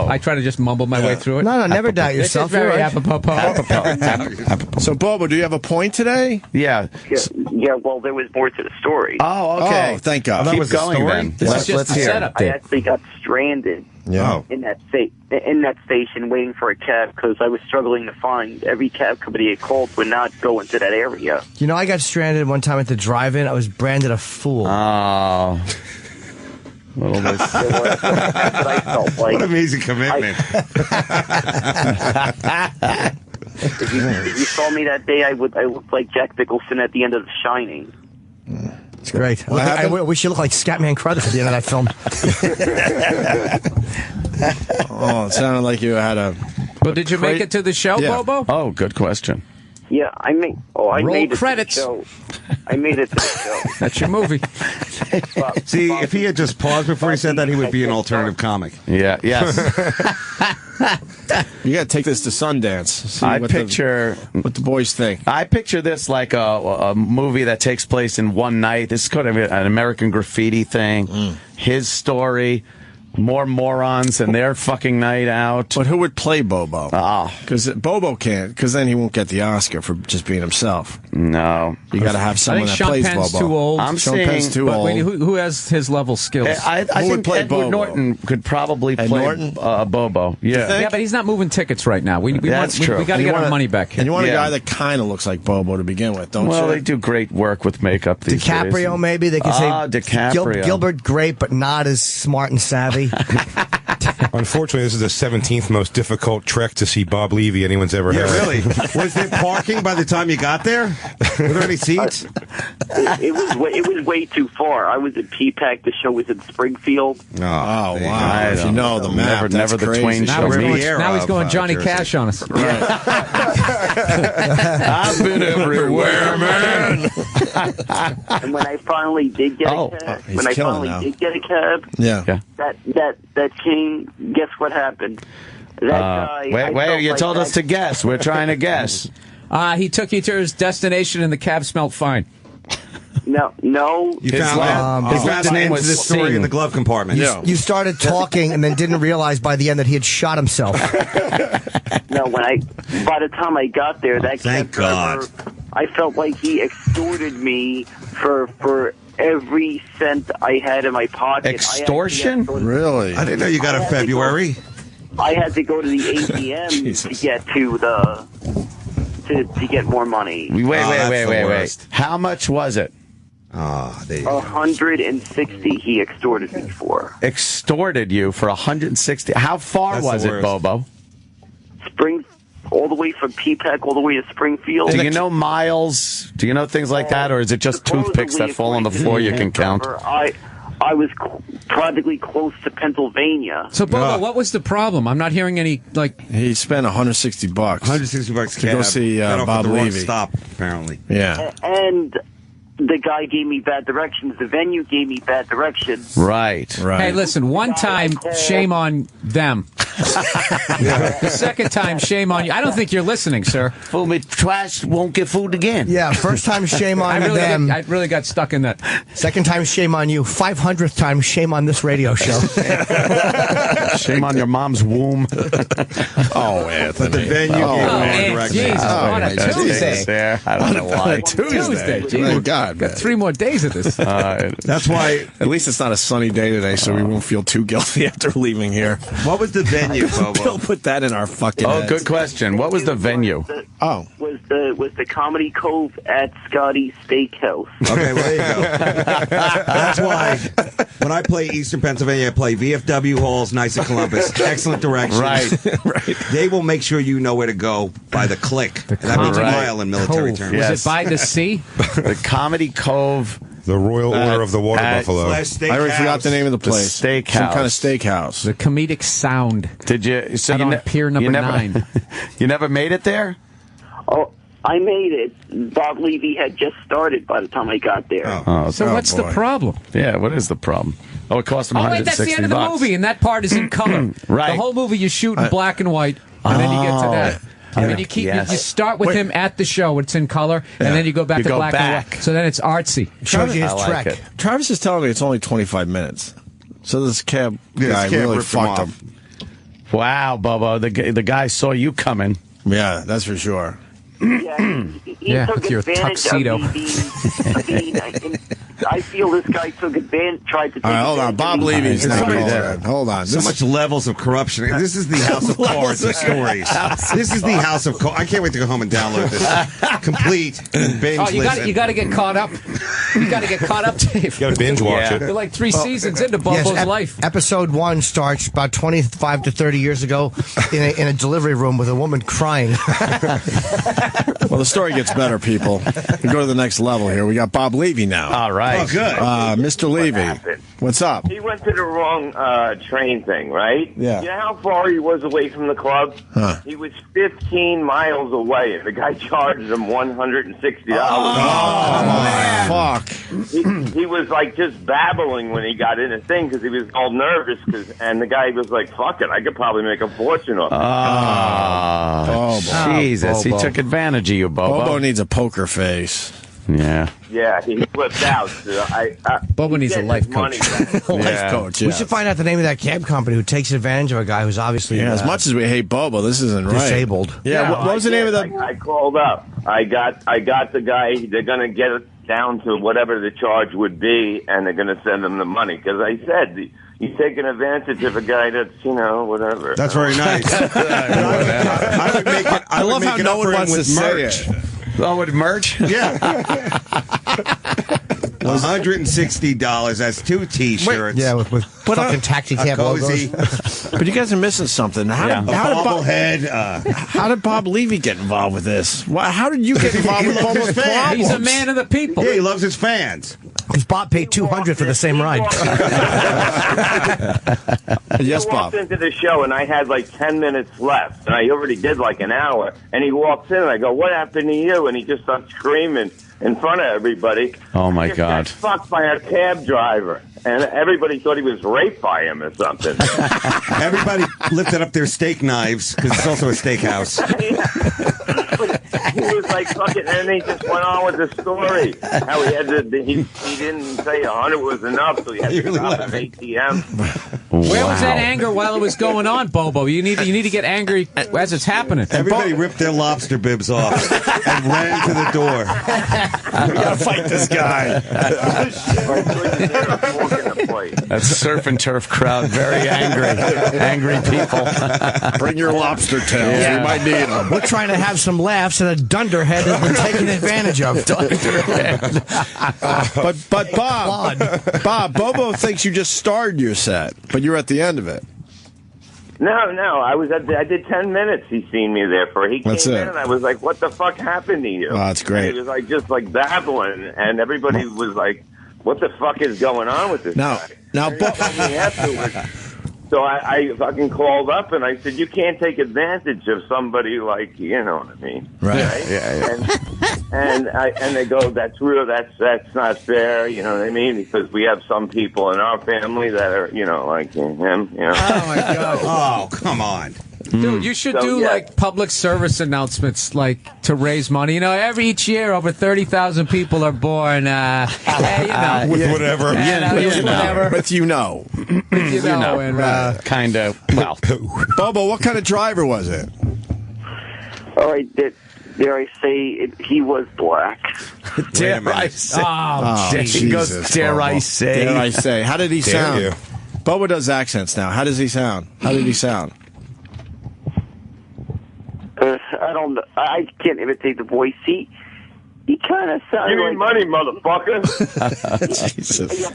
I try to just mumble my way through it. No, never doubt yourself. This is very You're right. apropos. So, Bobo, do you have a point today? Yeah. Yeah, well, there was more to the story. Oh, okay. Oh, thank God. Keep going then. This is just a setup. I actually got stranded in that station waiting for a cab because I was struggling to find every cab company I called would not go into that area. You know, I got stranded one time at the drive-in. I was branded a fool. Oh. Little bit. That's what I felt like. What amazing commitment. If you saw me that day, I looked like Jack Nicholson at the end of The Shining. It's great. I wish you looked like Scatman Crothers at the end of that film. Oh, it sounded like you had a... But did you make it to the show, Bobo? Oh, good question. Yeah, I made credits. It to the show. I made it to the show. That's your movie. See, if he had just paused before he said that, he would be an alternative comic. Yeah, yes. You got to take this to Sundance. See I what picture what the boys think. I picture this like a movie that takes place in one night. This is kind of an American Graffiti thing. His story, More morons and their fucking night out. But who would play Bobo? Because Bobo can't, because then he won't get the Oscar for just being himself. No. You got to have someone that Sean plays Penn's Bobo. too old. Sean Penn's too old. Wait, who has his level skills? I think Edward Norton could probably play Bobo. Yeah. Yeah, but he's not moving tickets right now. We got to get our money back. And you want a guy that kind of looks like Bobo to begin with, don't you? Well, they do great work with makeup these days. DiCaprio, maybe they could say. DiCaprio. Gilbert, great, but not as smart and savvy. Unfortunately, this is the 17th most difficult trek to see Bob Levy anyone's ever had. Really? Was there parking by the time you got there? Were there any seats? It was way too far. I was at PPAC. The show was in Springfield. Oh, wow. If you know the map, never the Twain Now show. he's going Johnny Cash on us. I've been everywhere, man. And when I finally did get a cab, that came. Guess what happened? That guy. Wait! You told us to guess. We're trying to guess. He took you to his destination, and the cab smelled fine. No. You found his last name was this story in the glove compartment. You started talking and then didn't realize by the end that he had shot himself. No, by the time I got there, that Thank God. I felt like he extorted me for every cent I had in my pocket. Extortion? Really? I didn't know you got a February. I had to go to the ATM to get to get more money. Wait. How much was it? $160 he extorted me for. Extorted you for $160? How far was it, Bobo? All the way from PPAC all the way to Springfield. Do you know miles? Do you know things like that, or is it just toothpicks that fall on the floor you can count? I was practically close to Pennsylvania. So, Bobo, what was the problem? I'm not hearing any, He spent $160. $160 to go see Bob Levy. Stop, apparently. Yeah. And the guy gave me bad directions. The venue gave me bad directions. Right. Hey, listen, one time, shame on them. The second time, shame on you. I don't think you're listening, sir. Fool me twice, won't get fooled again. Yeah, first time, shame on them. I really got stuck in that. Second time, shame on you. 500th time, shame on this radio show. Shame on your mom's womb. Anthony. But the venue gave me directions. Jesus, on a Tuesday. I don't know why. Tuesday. Oh, God, got 3 more days of this. That's why. At least it's not a sunny day today, so we won't feel too guilty after leaving here. What was the venue, Bobo? Bill put that in our fucking heads. Good question. What was the venue? Was the Comedy Cove at Scotty's Steakhouse. Okay, well, there you go. That's why when I play Eastern Pennsylvania, I play VFW Halls, nice and Columbus. Excellent directions. Right. They will make sure you know where to go by the click. That means a mile in military terms. Was it by the sea? The Comedy Cove. The Royal Order of the Water Buffalo. I already forgot the name of the place. Steakhouse. Some kind of steakhouse. The Comedic Sound. Did you? So you Pier number 9. You never made it there? Oh, I made it. Bob Levy had just started by the time I got there. So what's the problem? Yeah, what is the problem? Oh, it cost him $160. Wait, that's the end of the movie, and that part is in color. Right. The whole movie you shoot in black and white, and then you get to that. And then you start with him at the show, it's in color, and then you go back to black and white. So then it's artsy. Shows you his track. Travis is telling me it's only 25 minutes. So this cab guy really fucked him. Wow, Bobo, the guy saw you coming. Yeah, that's for sure. He took your advantage tuxedo. I feel this guy tried to take All right, hold on. Bob Levy's not there. Hold on. So much levels of corruption. This is the House of Cards of stories. This is the House of Cards. I can't wait to go home and download this. Complete and binge listen. You got to get caught up. You got to get caught up, Dave. You got to binge watch it. You're like 3 seasons into Bobo's life. Episode 1 starts about 25 to 30 years ago in a delivery room with a woman crying. Well, the story gets better, people. We go to the next level here. We got Bob Levy now. All right. Oh, good. Mr. Levy, what's up? He went to the wrong train thing, right? Yeah. You know how far he was away from the club? Huh. He was 15 miles away, and the guy charged him $160. Fuck. He was like just babbling when he got in the thing because he was all nervous. And the guy was like, "Fuck it, I could probably make a fortune off it." Jesus, he took advantage of you, Bobo. Bobo needs a poker face. Yeah. Yeah, he flipped out. Bobo needs a life coach. Life coach, We should find out the name of that cab company who takes advantage of a guy who's obviously as much as we hate Bobo, this isn't right. disabled. Yeah, what was the name of the... I called up. I got the guy. They're going to get it down to whatever the charge would be, and they're going to send him the money. Because I said, he's taking advantage of a guy that's, whatever. That's very nice. I would make it. I love how no one wants to say it. Oh, with merch? Yeah. $160. That's 2 T-shirts. Yeah, with fucking taxi cab cozy. logos. But you guys are missing something. How did Bob Levy get involved with this? How did you get involved with Bobo's problems? He's a man of the people. Yeah, he loves his fans. Because Bob paid $200 for the same ride. Yes, He Bob. walked into the show, and I had like 10 minutes left, and I already did like an hour. And he walks in, and I go, "What happened to you?" And he just starts screaming in front of everybody. Oh, my Just God. got fucked by a cab driver. And everybody thought he was raped by him or something. Everybody lifted up their steak knives, because it's also a steakhouse. He was like fucking, and he just went on with the story. How he had to, he didn't say 100 was enough, so he had to stop at ATM. Where was that anger while it was going on, Bobo? You need to get angry as it's happening. Everybody ripped their lobster bibs off and ran to the door. We gotta fight this guy. That surf and turf crowd, very angry. Angry people. Bring your lobster tails. Yeah. We might need them. We're trying to have some laughs, and a dunderhead has been taken advantage of. But Bob, Bobo thinks you just started your set, but you're at the end of it. No, I did 10 minutes. He seen me there for. He came That's in, it. and I was like, "What the fuck happened to you?" Oh, that's great. And he was like, just like babbling, and everybody was like, "What the fuck is going on with this guy?" So I fucking called up and I said, "You can't take advantage of somebody like, you know what I mean?" Right. Yeah. And they go, "That's real. That's not fair." You know what I mean? Because we have some people in our family that are, like him. Oh my God! Oh, come on. Dude, you should do like public service announcements, like to raise money. Each year over 30,000 people are born. With whatever. Whatever. With kind of. Well, Bobo, what kind of driver was it? All right, dare I say he was black? Dare I say? Jesus, dare I say? Dare I say? How did he sound? you. Bobo does accents now. How does he sound? How did he sound? I don't know. I can't imitate the voice. He kind of sounds Give me like money, motherfucker. Jesus. Yeah,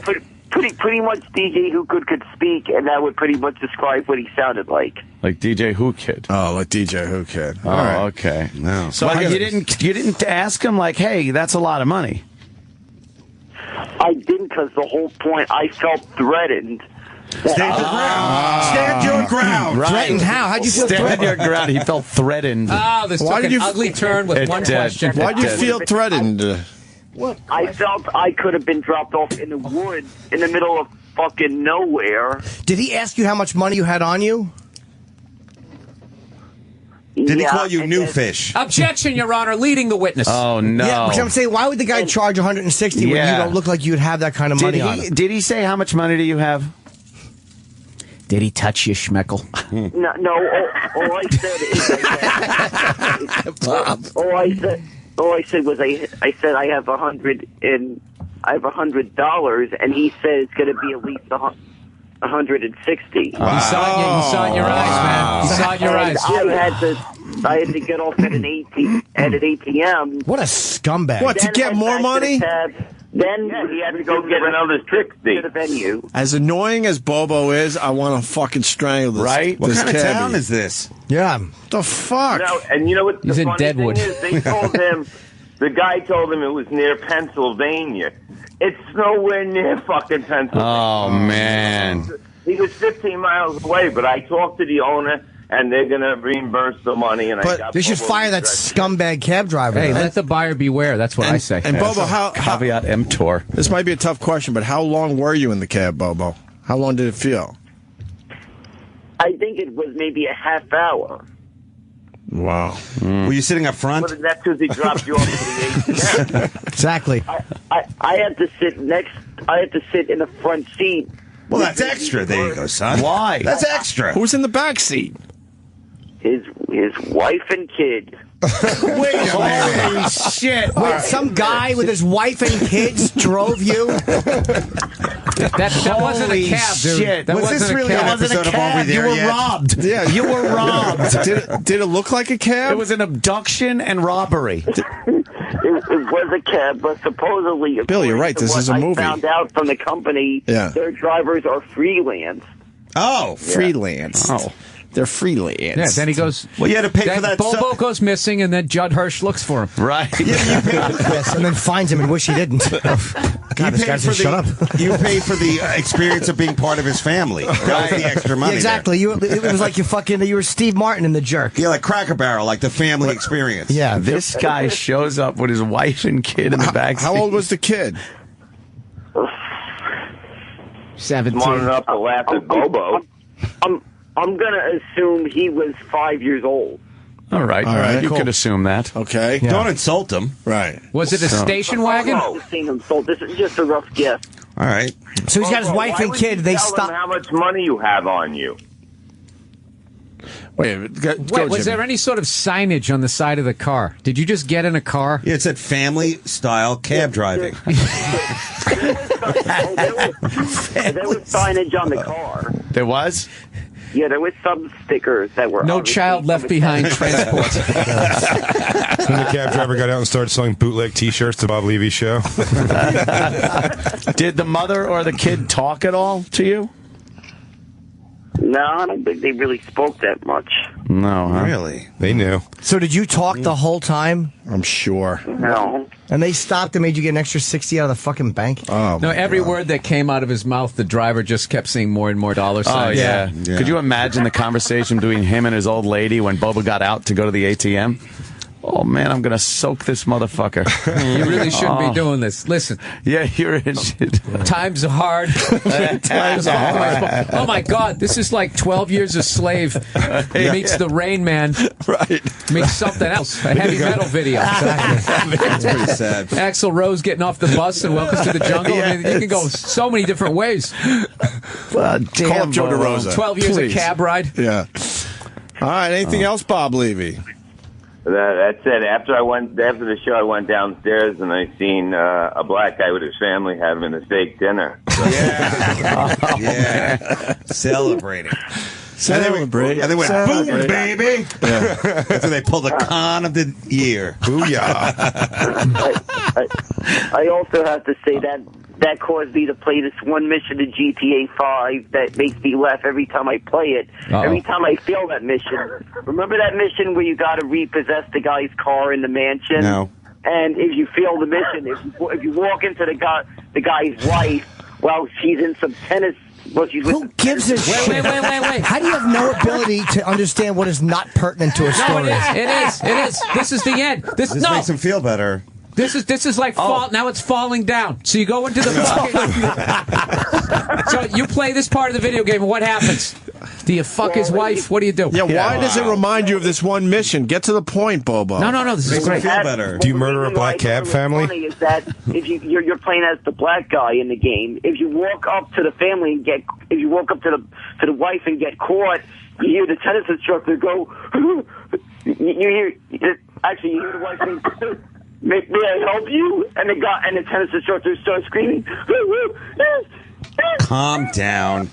pretty much DJ Who could speak, and that would pretty much describe what he sounded like. Like DJ Who Kid. Oh, like DJ Who Kid. Oh, All right. okay. No. So you didn't ask him like, "Hey, that's a lot of money." I didn't, because the whole point, I felt threatened. Stand your ground. Stand your ground. Right. Threatened how? How'd you feel Stand threatened? your ground. He felt threatened. This took an ugly turn with one question. Why'd you feel threatened? I felt I could have been dropped off in the woods in the middle of fucking nowhere. Did he ask you how much money you had on you? Did he call you new fish? Objection, Your Honor. Leading the witness. Oh no! Yeah, which I'm saying, why would the guy charge 160 when you don't look like you'd have that kind of money on him? Did he say how much money do you have? Did he touch you, Schmeckel? No. All I said was I said I have $100 and he said it's going to be at least 160. You saw it in your eyes, man. You saw it in your eyes. I had to get off at an ATM. What a scumbag! What, to get more money? Then he had to go get another 60 to the venue. As annoying as Bobo is, I want to fucking strangle this. Right? What this kind of cabbie. town is this? Yeah. The fuck? No, and you know what? He's the in funny Deadwood. thing is, they told him. The guy told him it was near Pennsylvania. It's nowhere near fucking Pennsylvania. Oh man! He was 15 miles away, but I talked to the owner, and they're going to reimburse the money. And But they should fire that scumbag cab driver. Hey, let the buyer beware. That's what I say. And Bobo, how caveat emptor? This might be a tough question, but how long were you in the cab, Bobo? How long did it feel? I think it was maybe a half hour. Wow. Were you sitting up front? Well, that's because he dropped you off at the ATM. Exactly. I had to sit in the front seat. Well, that's extra. There you go, son. Why? That's extra. Who's in the back seat? His wife and kid. Wait a minute. Shit. Wait, some guy with his wife and kids drove you? That wasn't a cab, dude. Shit. That Was wasn't this a really cab. an episode of Over There You were Yet? robbed. Yeah, you were robbed. Did it look like a cab? It was an abduction and robbery. It was a cab, but supposedly, Bill, you're right. This is a movie. I found out from the company, their drivers are freelance. Oh, freelance. Oh, they're freelance. Yeah, then he goes. Well, you had to pay for that. Bobo goes missing, and then Judd Hirsch looks for him. Right. Yes, and then finds him and wish he didn't. God, this guy's shut up. You pay for the experience of being part of his family. That was the extra money. Yeah, exactly. It was like you were Steve Martin in The Jerk. Yeah, like Cracker Barrel, like the family experience. Yeah. This guy shows up with his wife and kid in the back seat. How old was the kid? 17. Smart enough to laugh at Bobo. I'm gonna assume he was 5 years old. All right. You can assume that. Okay. Don't insult him. Right. Was it a station wagon? I've seen him sold. This is just a rough guess. All right. So he's got his wife Why and would kid. you They tell stop. them how much money you have on you? Wait, Was there any sort of signage on the side of the car? Did you just get in a car? Yeah, it said family style cab driving. There was signage on the car. There was? Yeah, there was some stickers that were No child left behind transport. When the cab driver got out and started selling bootleg T-shirts to Bob Levy's show. Did the mother or the kid talk at all to you? No, I don't think they really spoke that much. No, huh? Really? They knew. So did you talk the whole time? I'm sure. No. And they stopped and made you get an extra 60 out of the fucking bank? Oh, No, every word that came out of his mouth, the driver just kept seeing more and more dollar signs. Oh, yeah. Could you imagine the conversation between him and his old lady when Bobo got out to go to the ATM? Oh, man, I'm going to soak this motherfucker. You really shouldn't be doing this. Listen. Yeah, you're in shit. Times are hard. Times are hard. Oh, my God. This is like 12 Years a Slave meets the Rain Man. Right. Meets something else. A heavy metal video. That's pretty sad. Axl Rose getting off the bus and Welcome to the Jungle. I mean, you can go so many different ways. Call up Joe DeRosa. 12 years Please. a cab ride. Yeah. All right. Anything else, Bob Levy? That's it. After the show, I went downstairs and I seen a black guy with his family having a steak dinner. Yeah. Celebrating. And they went, boom, baby. Yeah. That's when they pulled the con of the year. Booyah. I also have to say that caused me to play this one mission in GTA 5 that makes me laugh every time I play it. Uh-oh. Every time I fail that mission. Remember that mission where you got to repossess the guy's car in the mansion? No. And if you fail the mission, if you walk into the guy's wife while she's in some tennis. Well, Who gives a shit? Wait. How do you have no ability to understand what is not pertinent to a story? No, it is. This is the end. This makes him feel better. This is like fall. Now it's falling down. So you go into the fucking. So you play this part of the video game, and what happens? Do you fuck his wife? What do you do? Yeah, why does it remind you of this one mission? Get to the point, Bobo. No. This is great. Feel better. Do you murder a black cab family? Funny is that if you're playing as the black guy in the game, if you walk up to the family and if you walk up to the wife and get caught, you hear the tennis instructor go. you hear the wife saying, May I help you? And the tennis instructor starts screaming. Calm down.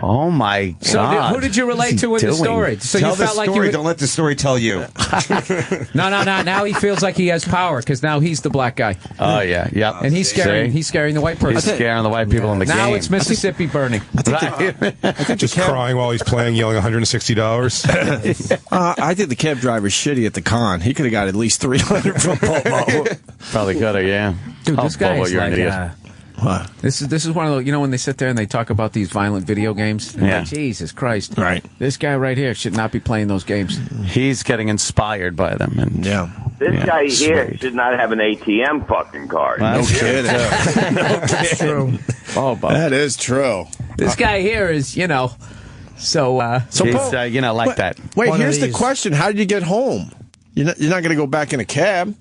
Oh my God! So who did you relate to in the story? So tell you felt the like story. you Don't let the story tell you. No. Now he feels like he has power because now he's the black guy. Oh yeah, yep. And he's scaring the white person. He's scaring the white people in the game. Now it's Mississippi burning. Just crying while he's playing, yelling $160. I think the cab driver's shitty at the con. He could have got at least $300 from Bobo. Probably could have, yeah. Dude, this guy Bobo, is you're like, an idiot. What? This is one of the, when they sit there and they talk about these violent video games. Yeah. Like, Jesus Christ. Right. This guy right here should not be playing those games. He's getting inspired by them. And This guy here should not have an ATM fucking card. No kidding. That's true. Oh, Bob. That is true. This guy here is, So, He's, like that. Wait, here's the question: how did you get home? You're not going to go back in a cab.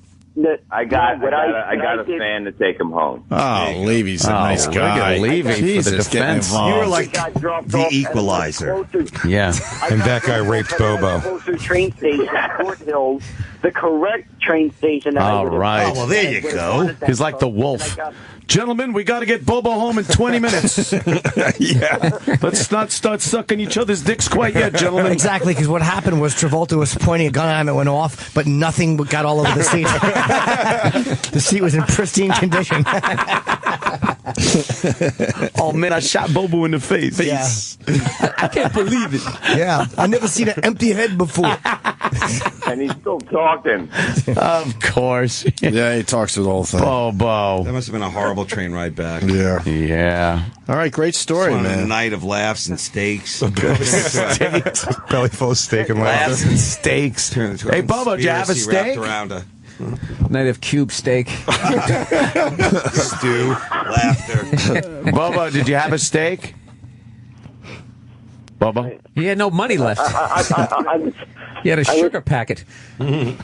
I got a fan to take him home. Oh, Levy's a nice guy. Levy for the defense. You were like the equalizer. Yeah. And that guy raped Bobo. Closer train station, Fort Hills, the correct train station. All right. Oh, well, there you go. He's like the wolf. Gentlemen, we got to get Bobo home in 20 minutes. Yeah. Let's not start sucking each other's dicks quite yet, gentlemen. Exactly, because what happened was Travolta was pointing a gun at him, it went off, but nothing got all over the seat. The seat was in pristine condition. Oh, man, I shot Bobo in the face. Yeah. I can't believe it. Yeah, I've never seen an empty head before. And he's still talking. Of course. Yeah, he talks through the whole thing. Bobo. That must have been a horrible train ride back. Yeah. Yeah. All right, great story, Just man. a night of laughs and steaks. Belly full of steak and Laughs laughter. and steaks. Hey, Bobo, did you have a steak? Around a Night of cube steak. stew, laughter. Bobo, did you have a steak? Bobo? He had no money left. He had a sugar packet. I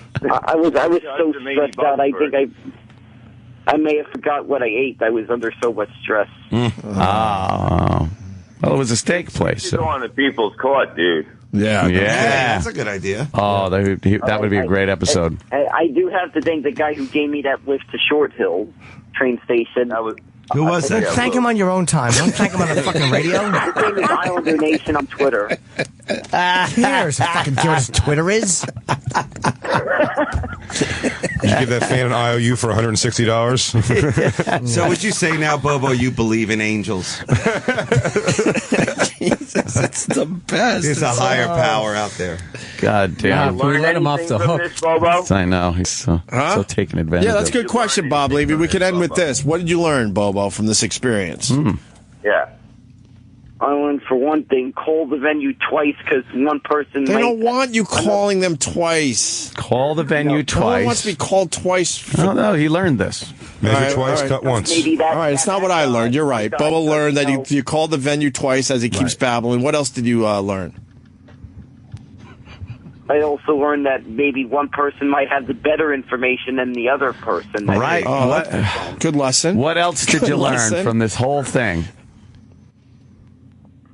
was so stressed out. I think I may have forgot what I ate. I was under so much stress. Oh. Well, it was a steak place. You go on the People's Court, dude. Yeah. Yeah. That's a good idea. Oh, that would be a great episode. I do have to thank the guy who gave me that lift to Short Hills train station. Who was that? Thank him on your own time. Don't thank him on the fucking radio. His name is Islander Nation on Twitter. Who cares? Fucking care what his Twitter is. Did you give that fan an IOU for $160? So would you say now, Bobo, you believe in angels? Jesus, it's the best. There's a higher power out there. God damn. We let him off the hook. I know. He's so taking advantage Yeah, that's a of. good question, Bob Levy. We could end with this. What did you learn, Bobo, from this experience? Yeah. I learned, for one thing, call the venue twice because one person They might... don't want you calling them twice. Call the venue No one twice. wants to be called twice. Oh, no, he learned this. Measure twice, cut once. All right, it's not what I learned. You're right. Bobo learned that you called the venue twice as he keeps babbling. What else did you learn? I also learned that maybe one person might have the better information than the other person. Right. Good lesson. What else did you learn from this whole thing?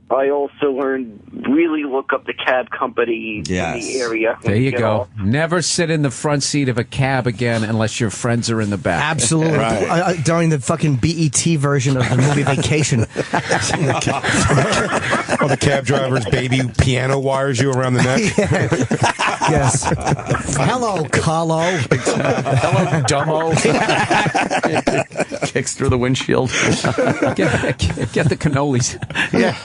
I also learned really look up the cab company in the area. There you go. Never sit in the front seat of a cab again unless your friends are in the back. Absolutely. Right. During the fucking BET version of the movie Vacation. Oh, the cab driver's baby piano wires you around the neck. Yes. Hello, Carlo. Hello, dumbo. Kicks through the windshield. Get the cannolis. Yeah.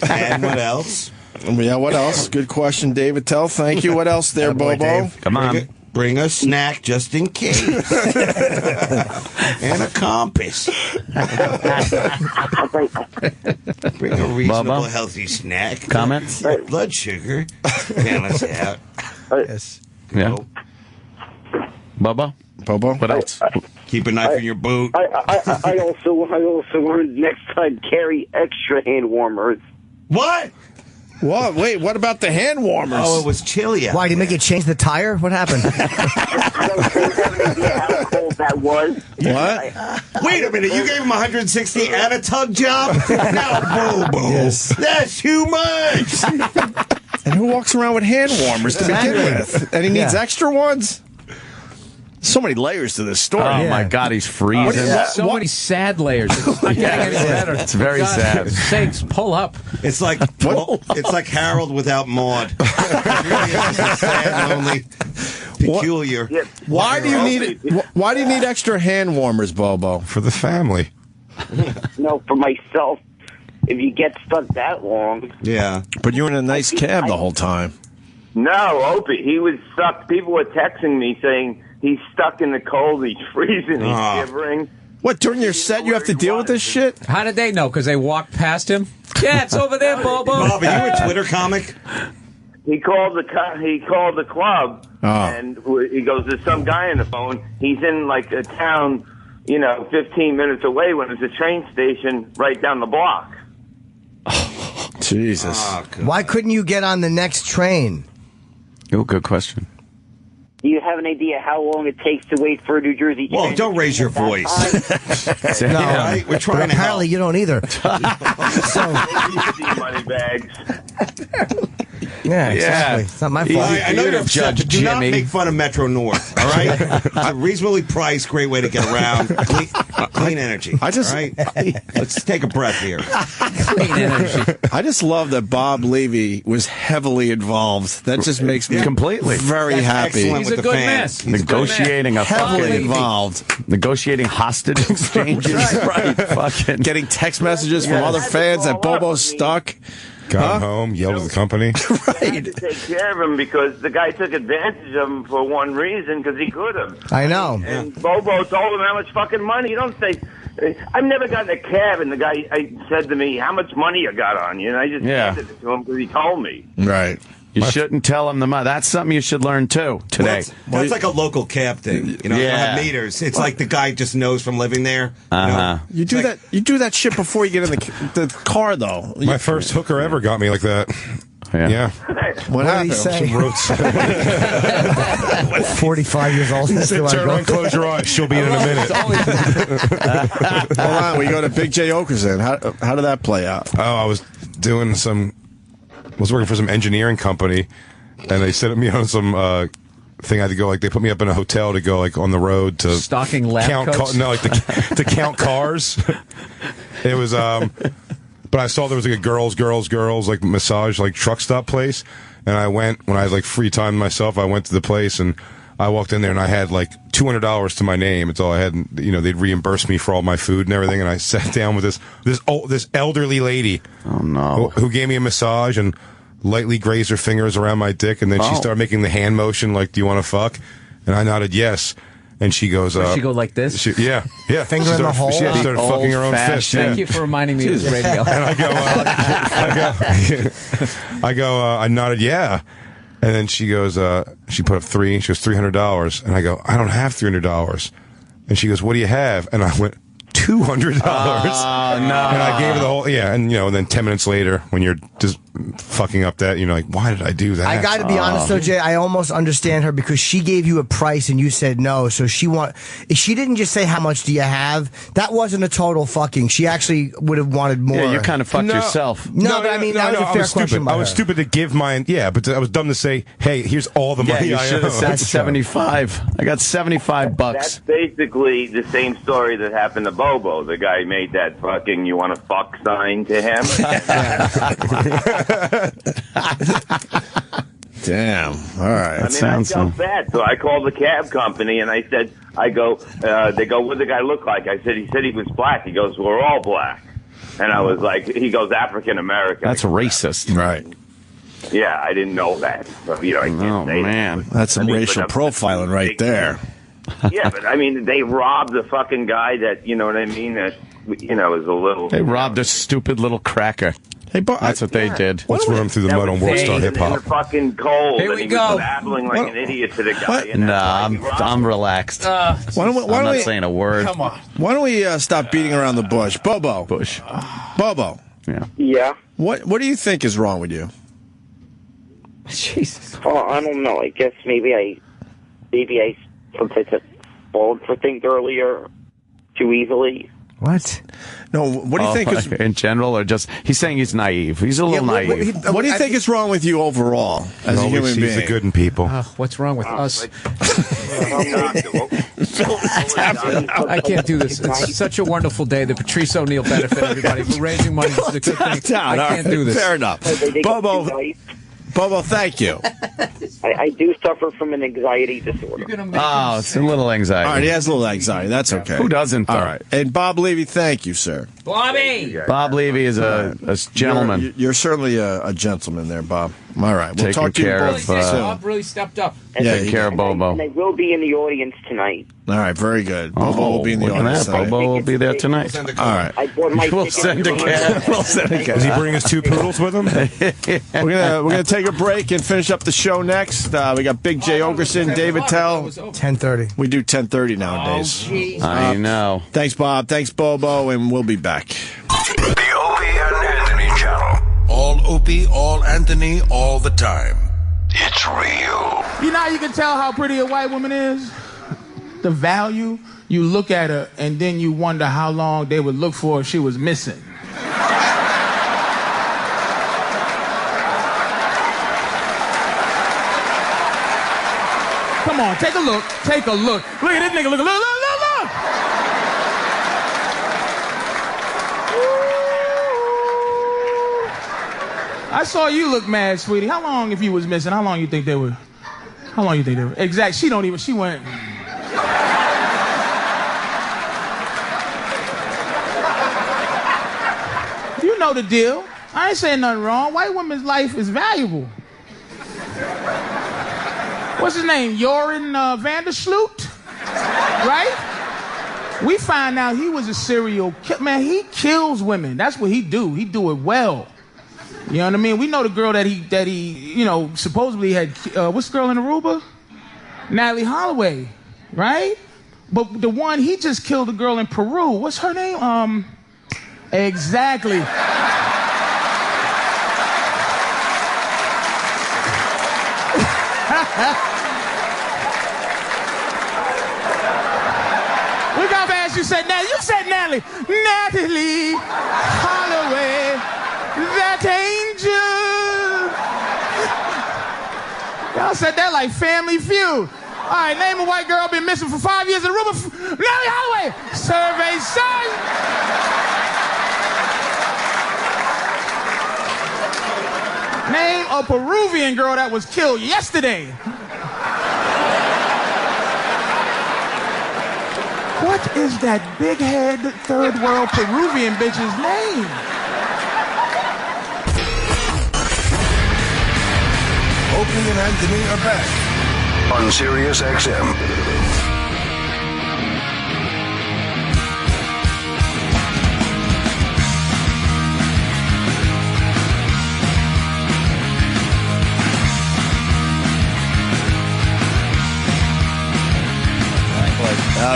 And what else? Yeah, what else? Good question, David Attell. Thank you. What else there, Bobo? Come on. Bring a snack just in case. And a compass. Bring a reasonable, healthy snack. Comments? Blood sugar. Balance out. Yes. Yeah. Bobo? What else? Keep a knife in your boot. I also learned next time carry extra hand warmers. What? What? Wait, what about the hand warmers? Oh, it was chilly out. Why, did he make you change the tire? What happened? How cold that was. What? Wait a minute, you gave him 160 and a tug job? No, Bobo. Yes. That's too much. And who walks around with hand warmers to begin with? And he needs extra ones? So many layers to this story. Oh, my God, he's freezing. So many sad layers. It's not getting any better. It's very sad. Sakes, pull up. It's like Harold without Maude. It really is just sad, lonely, peculiar. Why do you need extra hand warmers, Bobo? For the family. No, for myself. If you get stuck that long. Yeah. But you were in a nice cab the whole time. No, Opie, he was stuck. People were texting me saying he's stuck in the cold, he's freezing, he's shivering. What, during your set you have to deal with this shit? How did they know? Because they walked past him? Yeah, it's over there, Bobo. Bob, are you a Twitter comic? He called the club, and he goes, there's some guy on the phone. He's in, like, a town, 15 minutes away when there's a train station right down the block. Jesus. Why couldn't you get on the next train? Oh, good question. Do you have an idea how long it takes to wait for a New Jersey train? Well, don't raise your voice. No, right? We're trying but to apparently help. you don't either. Money bags. Yeah, exactly. It's not my fault. I know you're upset, but do not Jimmy. make fun of Metro North, all right? It's a reasonably priced, great way to get around. Clean energy. All right? Let's take a breath here. Clean energy. I just love that Bob Levy was heavily involved. That just makes me completely very That's happy. excellent He's with a the good fans. man. Negotiating a Heavily fucking involved. negotiating hostage exchanges. Right. Fucking Getting text messages from other fans that Bobo's stuck. Got home, yelled at the company. I had to take care of him because the guy took advantage of him for one reason, because he could have. I know. And Bobo told him how much fucking money. You don't say. I've never gotten a cab, and the guy said to me, "How much money you got on you?" And I just handed it to him because he told me. Right. You shouldn't tell him the money. That's something you should learn too today. Well, that's like a local cab thing. You know, you don't have meters. It's like the guy just knows from living there. You do that. You do that shit before you get in the car, though. My first hooker ever got me like that. Yeah. What did he say? Some roads. 45 years old. He said, turn around, close your eyes. She'll be in a minute. Hold on. We go to Big Jay Okerson. How did that play out? Oh, I was doing was working for some engineering company, and they set me on some thing I had to go, like, they put me up in a hotel to go, like, on the road to Stocking lab coats? to count cars. It was, but I saw there was, like, a girls, like, massage, like, truck stop place, and I went, when I had, like, free time myself, I went to the place, and I walked in there, and I had, like, $200 to my name. It's all I had. And, you know, they'd reimburse me for all my food and everything, and I sat down with this elderly lady. Oh, no. Who gave me a massage and lightly grazed her fingers around my dick, and then she started making the hand motion, like, "Do you want to fuck?" And I nodded yes. And she goes, Does she go like this? Yeah. Finger in the hole? She started fucking her own fist. Thank you for reminding me of this radio. And I nodded yeah. And then she goes, she put up she goes, $300. And I go, I don't have $300. And she goes, what do you have? And I went, $200. Oh, no. And I gave her the whole, and, and then 10 minutes later, when you're just fucking up that, you're like, why did I do that? I got to be honest, though, Jay, I almost understand her because she gave you a price and you said no. So she didn't just say, how much do you have? That wasn't a total fucking. She actually would have wanted more. Yeah, you kind of fucked yourself. No, but I mean, that was a fair question. I was stupid to give mine, but I was dumb to say, hey, here's all the money you I should owe. have said 75. I got $75. That's basically the same story that happened to Bobo. The guy made that fucking "you want to fuck" sign to him. Damn. All right. I felt bad, so I called the cab company and I said, they go, what did the guy look like? I said, he was black. He goes, we're all black. And I was like, he goes, African American. That's racist. Right. Yeah, I didn't know that. So, I can't say man. That's some racial profiling right there. Yeah, but I mean, they robbed the fucking guy that, you know what I mean, that, is a little... They robbed a stupid little cracker. Hey, that's what they did. Let's run through the mud on Worldstar Hip Hop. In the fucking cold. Here we and he go. was babbling like an idiot to the guy. Nah, I'm relaxed. I'm not saying a word. Come on. Why don't we stop beating around the bush? Bobo. Bobo. Yeah. Yeah. What do you think is wrong with you? Jesus. Oh, I don't know. I guess maybe I sometimes have fallen for things earlier too easily. What? No, what do you think is... In general, or just... He's saying he's naive. He's a little naive. What do you think is wrong with you overall as a human being? The good in people. What's wrong with us? I can't do this. It's such a wonderful day. The Patrice O'Neal benefit, everybody. We're raising money for the good thing. I can't do this. Fair enough. Bobo, thank you. I do suffer from an anxiety disorder. Oh, it's a little anxiety. All right, he has a little anxiety. That's okay. Who doesn't? All right. And Bob Levy, thank you, sir. Bobby! Bob Levy is a gentleman. You're certainly a gentleman there, Bob. All right. We'll Taking talk to you care both of, soon. Bob really stepped up. Take care of Bobo. And I will be in the audience tonight. All right, very good. Bobo will be in the audience tonight. Bobo will be there tonight. All right. I bought my We'll ticket. send a cab. Does he bring his 2 poodles with him? We're gonna take a break and finish up the show next. We got Big Jay Okerson, Dave Attell. 10:30. We do 10:30 nowadays. I know. Thanks, Bob. Thanks, Bobo, and we'll be back. The Opie and Anthony Channel. All Opie, all Anthony, all the time. It's real. You know how you can tell how pretty a white woman is? The value. You look at her and then you wonder how long they would look for if she was missing. Come on, take a look. Take a look. Look at this nigga. Look, look, look, look, look. I saw you look mad, sweetie. How long, if you was missing, how long you think they were? How long you think they were? Exact. She don't even, she went. You know the deal. I ain't saying nothing wrong. White woman's life is valuable. What's his name? Joran Vandersloot? Right? We find out he was a serial killer. Man, he kills women. That's what he do. He do it well. You know what I mean? We know the girl that he you know, supposedly had, what's the girl in Aruba? Natalie Holloway, right? But the one, he just killed a girl in Peru. What's her name? Exactly. Look how fast you said Natalie. You said Natalie. Natalie Holloway, that angel. Y'all said that like Family Feud. All right, name a white girl been missing for 5 years in Aruba. Natalie Holloway. Survey says. Name a Peruvian girl that was killed yesterday. What is that big head third world Peruvian bitch's name? Opie and Anthony are back on Sirius XM.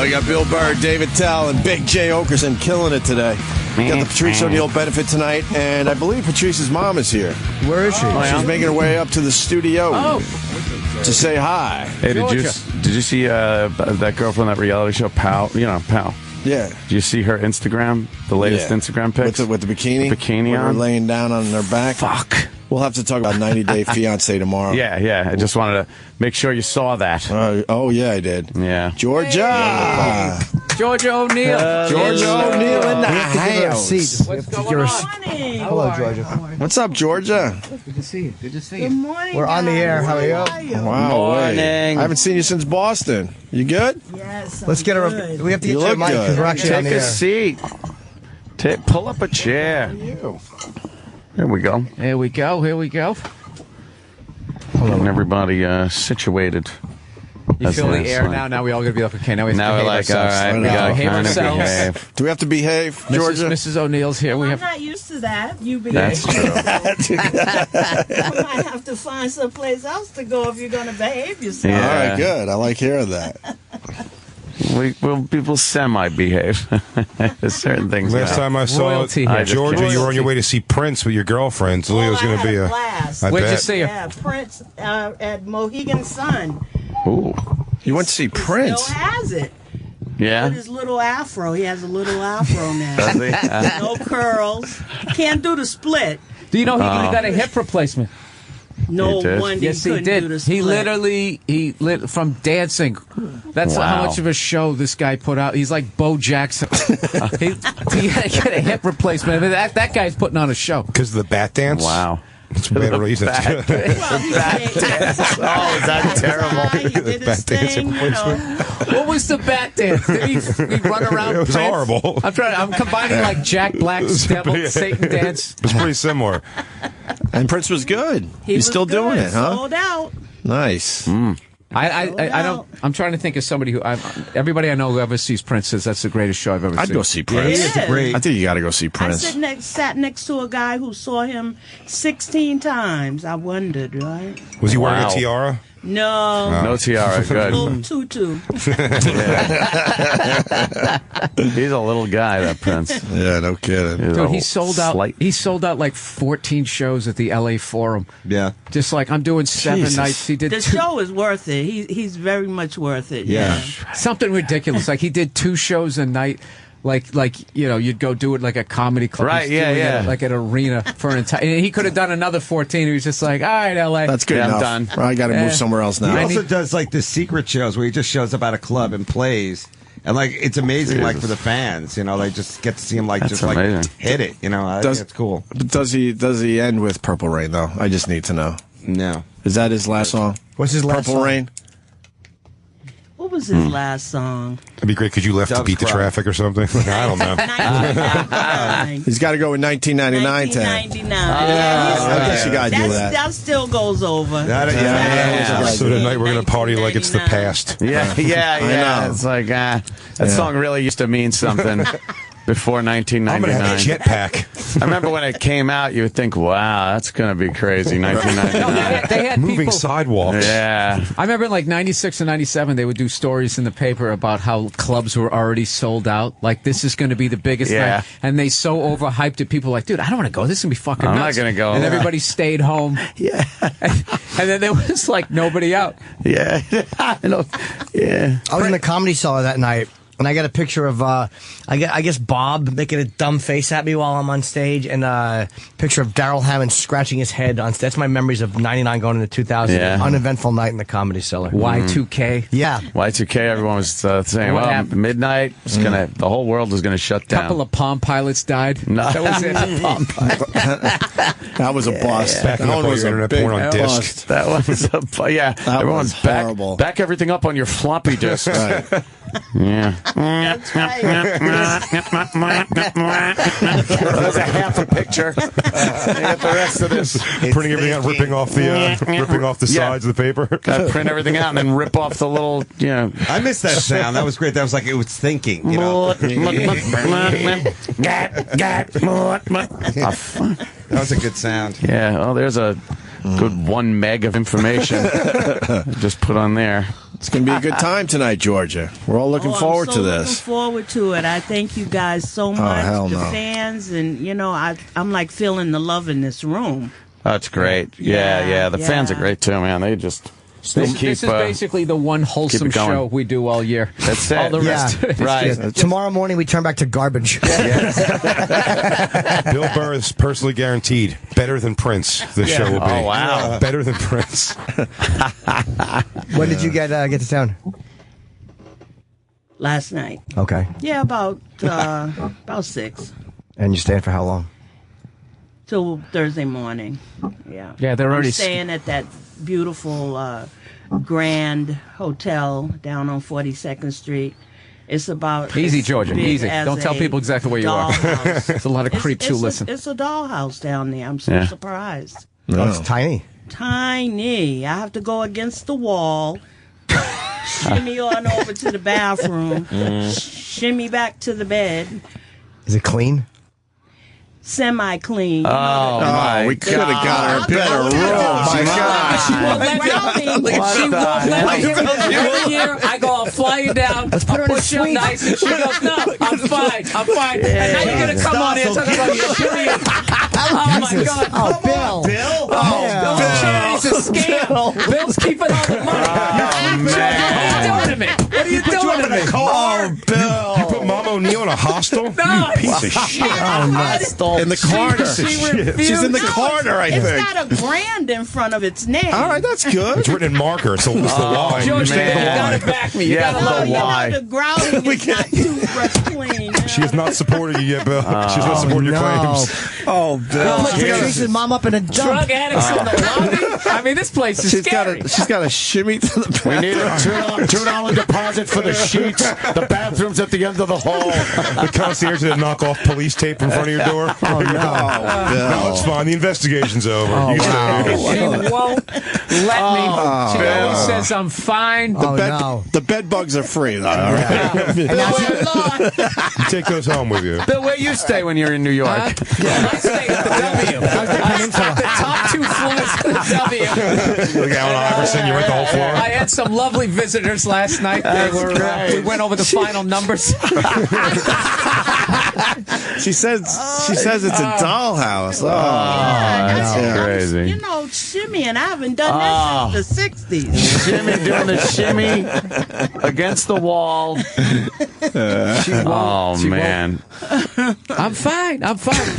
We got Bill Burr, David Attell, and Big Jay Okerson killing it today. We got the Patrice O'Neal benefit tonight, and I believe Patrice's mom is here. Where is she? She's making her way up to the studio to say hi. Hey, did you see that girl from that reality show, Pal? You know, Pal. Yeah. Did you see her Instagram? The latest Instagram pics? With the bikini? The bikini on? Her laying down on her back? Fuck. We'll have to talk about 90 Day Fiancé tomorrow. Yeah. I just wanted to make sure you saw that. Oh, yeah, I did. Yeah. Georgia! Georgia O'Neal. Georgia O'Neal in the house. What's going on? Hello, Georgia. What's up, Georgia? Good to see you. Good to see you. Good morning. We're on the air. How are you? Wow. Morning. Wait. I haven't seen you since Boston. You good? Yes. Let's get her. We have to get you a mic because we're actually on the Take a air. seat. Pull up a chair. There we go. Here we go. Here we go. And everybody situated. You feel the air now? Now we all gonna be like, okay, now we have to behave we're like, all ourselves. right, we gotta gotta behave kind of ourselves. behave. Do we have to behave, Georgia? Mrs. O'Neal's here. We I'm have. not used to that. You be That's true. I might have to find someplace else to go if you're going to behave yourself. All right, good. I like hearing that. We'll semi-behave. There's certain things. Last time I saw Georgia, you were on your way to see Prince with your girlfriend. So it was going to be a blast. I Where'd bet. you see her? Yeah, Prince at Mohegan Sun. Ooh. You went to see Prince? Still has it. Yeah? With his little afro. He has a little afro now. Does he? No curls. Can't do the split. Do you know he got a hip replacement? No wonder yes, he he couldn't did. do the split. He literally from dancing. That's how much of a show this guy put out. He's like Bo Jackson. he had to get a hip replacement. I mean, that guy's putting on a show Because of the bat dance? Wow. It's a better reason. Well, he did- Oh, is that terrible? He did his thing, you know. What was the bat dance? Did he run around? It was Prince? horrible. I'm combining like Jack Black's devil Satan dance. It's pretty similar. And Prince was good. He He's was still doing good. it, huh? Sold out. Nice. I don't. I'm trying to think of somebody who. Everybody I know who ever sees Prince says that's the greatest show I've ever seen. I'd go see Prince. He is. I think you got to go see I Prince. sat next to a guy who saw him 16 times. I wondered, right? Was he wearing a tiara? No. No tiara. Good. Little tutu. He's a little guy, that Prince. Yeah, no kidding. Dude, he sold out. He sold out like 14 shows at the LA Forum. Yeah. Just like I'm doing 7 Jesus. nights. He did. The show is worth it. He's very much worth it. Yeah. Something ridiculous. Like he did 2 shows a night. Like you'd go do it like a comedy club. Right, He's doing it like an arena for an entire. And he could have done another 14. He was just like, all right, LA. That's good enough. I'm done. I got to move somewhere else now. He also does like the secret shows where he just shows up at a club and plays. And like it's amazing, like for the fans, they just get to see him like That's just amazing. like hit it. I think it's cool. Does he end with Purple Rain though? I just need to know. No. Is that his last song? What's his last Purple song? Rain? What was his last song? It'd be great. Could you left to Dove's beat the Cry. traffic or something? I don't know. He's got to go in 1999. 1999. I guess you got to do that. That still goes over. So tonight we're going to party like it's the past. Yeah. I know. It's like that song really used to mean something before 1999. I'm going to have a jetpack. I remember when it came out, you would think, "Wow, that's going to be crazy." 1999. They had Moving people, sidewalks. Yeah. I remember in like 96 and 97, they would do stories in the paper about how clubs were already sold out. Like, this is going to be the biggest night. And they so overhyped it. People were like, dude, I don't want to go. This is going to be fucking I'm nuts. not going to go. And everybody stayed home. Yeah. And then there was like nobody out. Yeah. Yeah. I was in the Comedy Cellar that night. And I got a picture of, I guess Bob making a dumb face at me while I'm on stage, and a picture of Daryl Hammond scratching his head on stage. That's my memories of 99 going into 2000. Yeah. Uneventful night in the Comedy Cellar. Y2K. Yeah. Y2K, everyone was saying, What well, happened? midnight, the whole world was going to shut A down. couple of Palm Pilots died. No. That was it. Palm Pilots. That was a bust. Backing That up one all was your a internet big porn on disc. bust. That was everyone's was horrible. back everything up on your floppy disk. Right. Yeah. That's right. There's a half a picture. You get the rest of this. Printing everything out, ripping off the sides of the paper. Got to print everything out and then rip off the little, I missed that sound. That was great. That was like it was thinking. That was a good sound. Yeah, well, there's a good 1 meg of information just put on there. It's going to be a good time tonight, Georgia. We're all looking forward I'm so to this. Looking forward to it. I thank you guys so much, the fans, and I'm like feeling the love in this room. That's great. Yeah. The fans are great too, man. They just This is basically the one wholesome show we do all year. That's it. All the rest of it is right. Tomorrow morning we turn back to garbage. Bill Burr is personally guaranteed better than Prince. The show will be. Oh wow, better than Prince. When did you get to town? Last night. Okay. Yeah, about 6 And you staying for how long? till Thursday morning. Yeah. Yeah, they're already I'm staying at that beautiful Grand Hotel down on 42nd Street. It's about easy, as Georgia. big Easy. as Don't tell a people exactly where you are. dollhouse. There's a lot of creeps who listen. It's a dollhouse down there. I'm so Yeah. surprised. Oh, it's tiny. Tiny. I have to go against the wall, shimmy on over to the bathroom, shimmy back to the bed. Is it clean? Semi-clean. Oh, my we could have got her a better room. My gosh. She won't let me hear it. Every year, I go, I'll fly you down. Let's put her in a push you up suite. nice. And she goes, no, I'm fine. I'm fine. And now you're going to come on here talking about your period. Oh, my God. Oh, Bill. Bill? Oh, charity's a scam. Bill's keeping all the money. What are you doing to me? What are you doing to me? Oh, Bill. You put Mom O'Neal in a hostel? No. You piece of shit. Oh, no. In the corner. She's in the corner, I think. It's got a brand in front of its name. All right, that's good. It's written in marker. It's the line. George, you Man. got to back me. You Yeah, got to the love me. why. The grouting is not toothbrush clean. She has not supported you yet, Bill. She's not supporting your claims. Oh, Bill. Put Patrice's mom up in a dump. Drug addicts in the lobby? I mean, this place is scary. She's got a shimmy to the We need a $2 deposit for the sheets. The bathroom's at the end of the hall. The concierge did knock off police tape in front of your door. Oh, no. No, it's fine. The investigation's over. You can stay here. She won't let me. She always says I'm fine. The bed bugs are free, though. All right. You take those home with you. Bill, where you stay when you're in New York? I stay at the W. The top 2 floors of the W. Allen Iverson, you rent the whole floor. I had some lovely visitors last night. We went over the final numbers. She says it's a dollhouse. Oh, that's crazy. You know, shimmy, and I haven't done that since the 60s. Shimmy doing the shimmy against the wall. Man. I'm fine,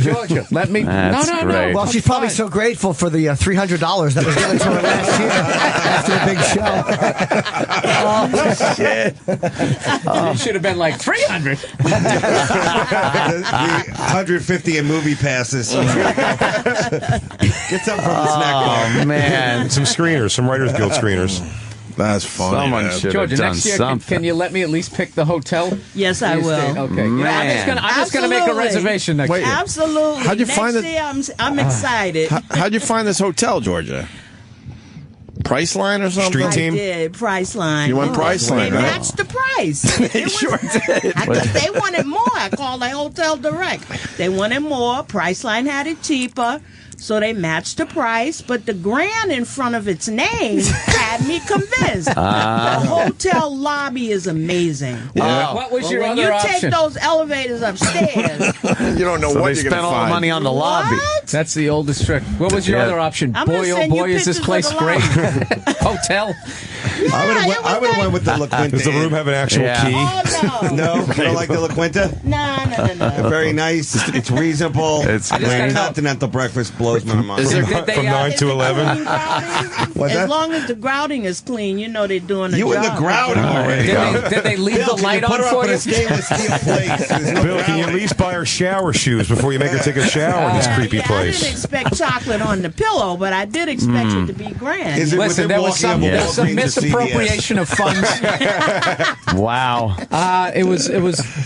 Georgia. Let me. That's No. great. Well, she's probably so grateful for the $300 that was given to her last year after the big show. It should have been like 300. The 150 in movie passes. Get some from the snack bar. Oh, man. Some screeners, some Writers Guild screeners. That's funny. Someone should Georgia, have done next year, something. can you let me at least pick the hotel? Yes, I will. Okay. Man. I'm just gonna make a reservation next year. Absolutely. How'd you next find it? year, I'm excited. How'd you find this hotel, Georgia? Priceline or something? Street team? I did. Priceline. You went Priceline, They right? matched the price. They sure did. Because they wanted more. I called the hotel direct. They wanted more. Priceline had it cheaper. So they matched the price, but the grand in front of its name had me convinced. The hotel lobby is amazing. Yeah. What was your when other you option? take those elevators upstairs, You don't know So what they you're spent going to all find. the money on the lobby. That's the oldest trick. What was your Yeah. other option? I'm gonna Boy, oh send you boy, is this pictures place of the great. lobby. Hotel. I would have went with the La Quinta. Does the room have an actual Yeah. key? Oh, no. No, you don't like the La Quinta? No. Very nice. It's reasonable. It's The great. continental breakfast blows my mind. Is there Did they, From 9 to 11? What's As that? long as the grouting is clean, you know they're doing a You job. in the ground already. Did they leave Bill, the can light you put on her for up in you? a stainless steel place? There's no Bill, can you at ground. least buy her shower shoes before you make her take a shower in this creepy I didn't place? expect chocolate on the pillow, but I did expect it to be grand. Is it Listen, within there was walking some up there was some Walgreens or CVS? misappropriation of funds. Wow. It was.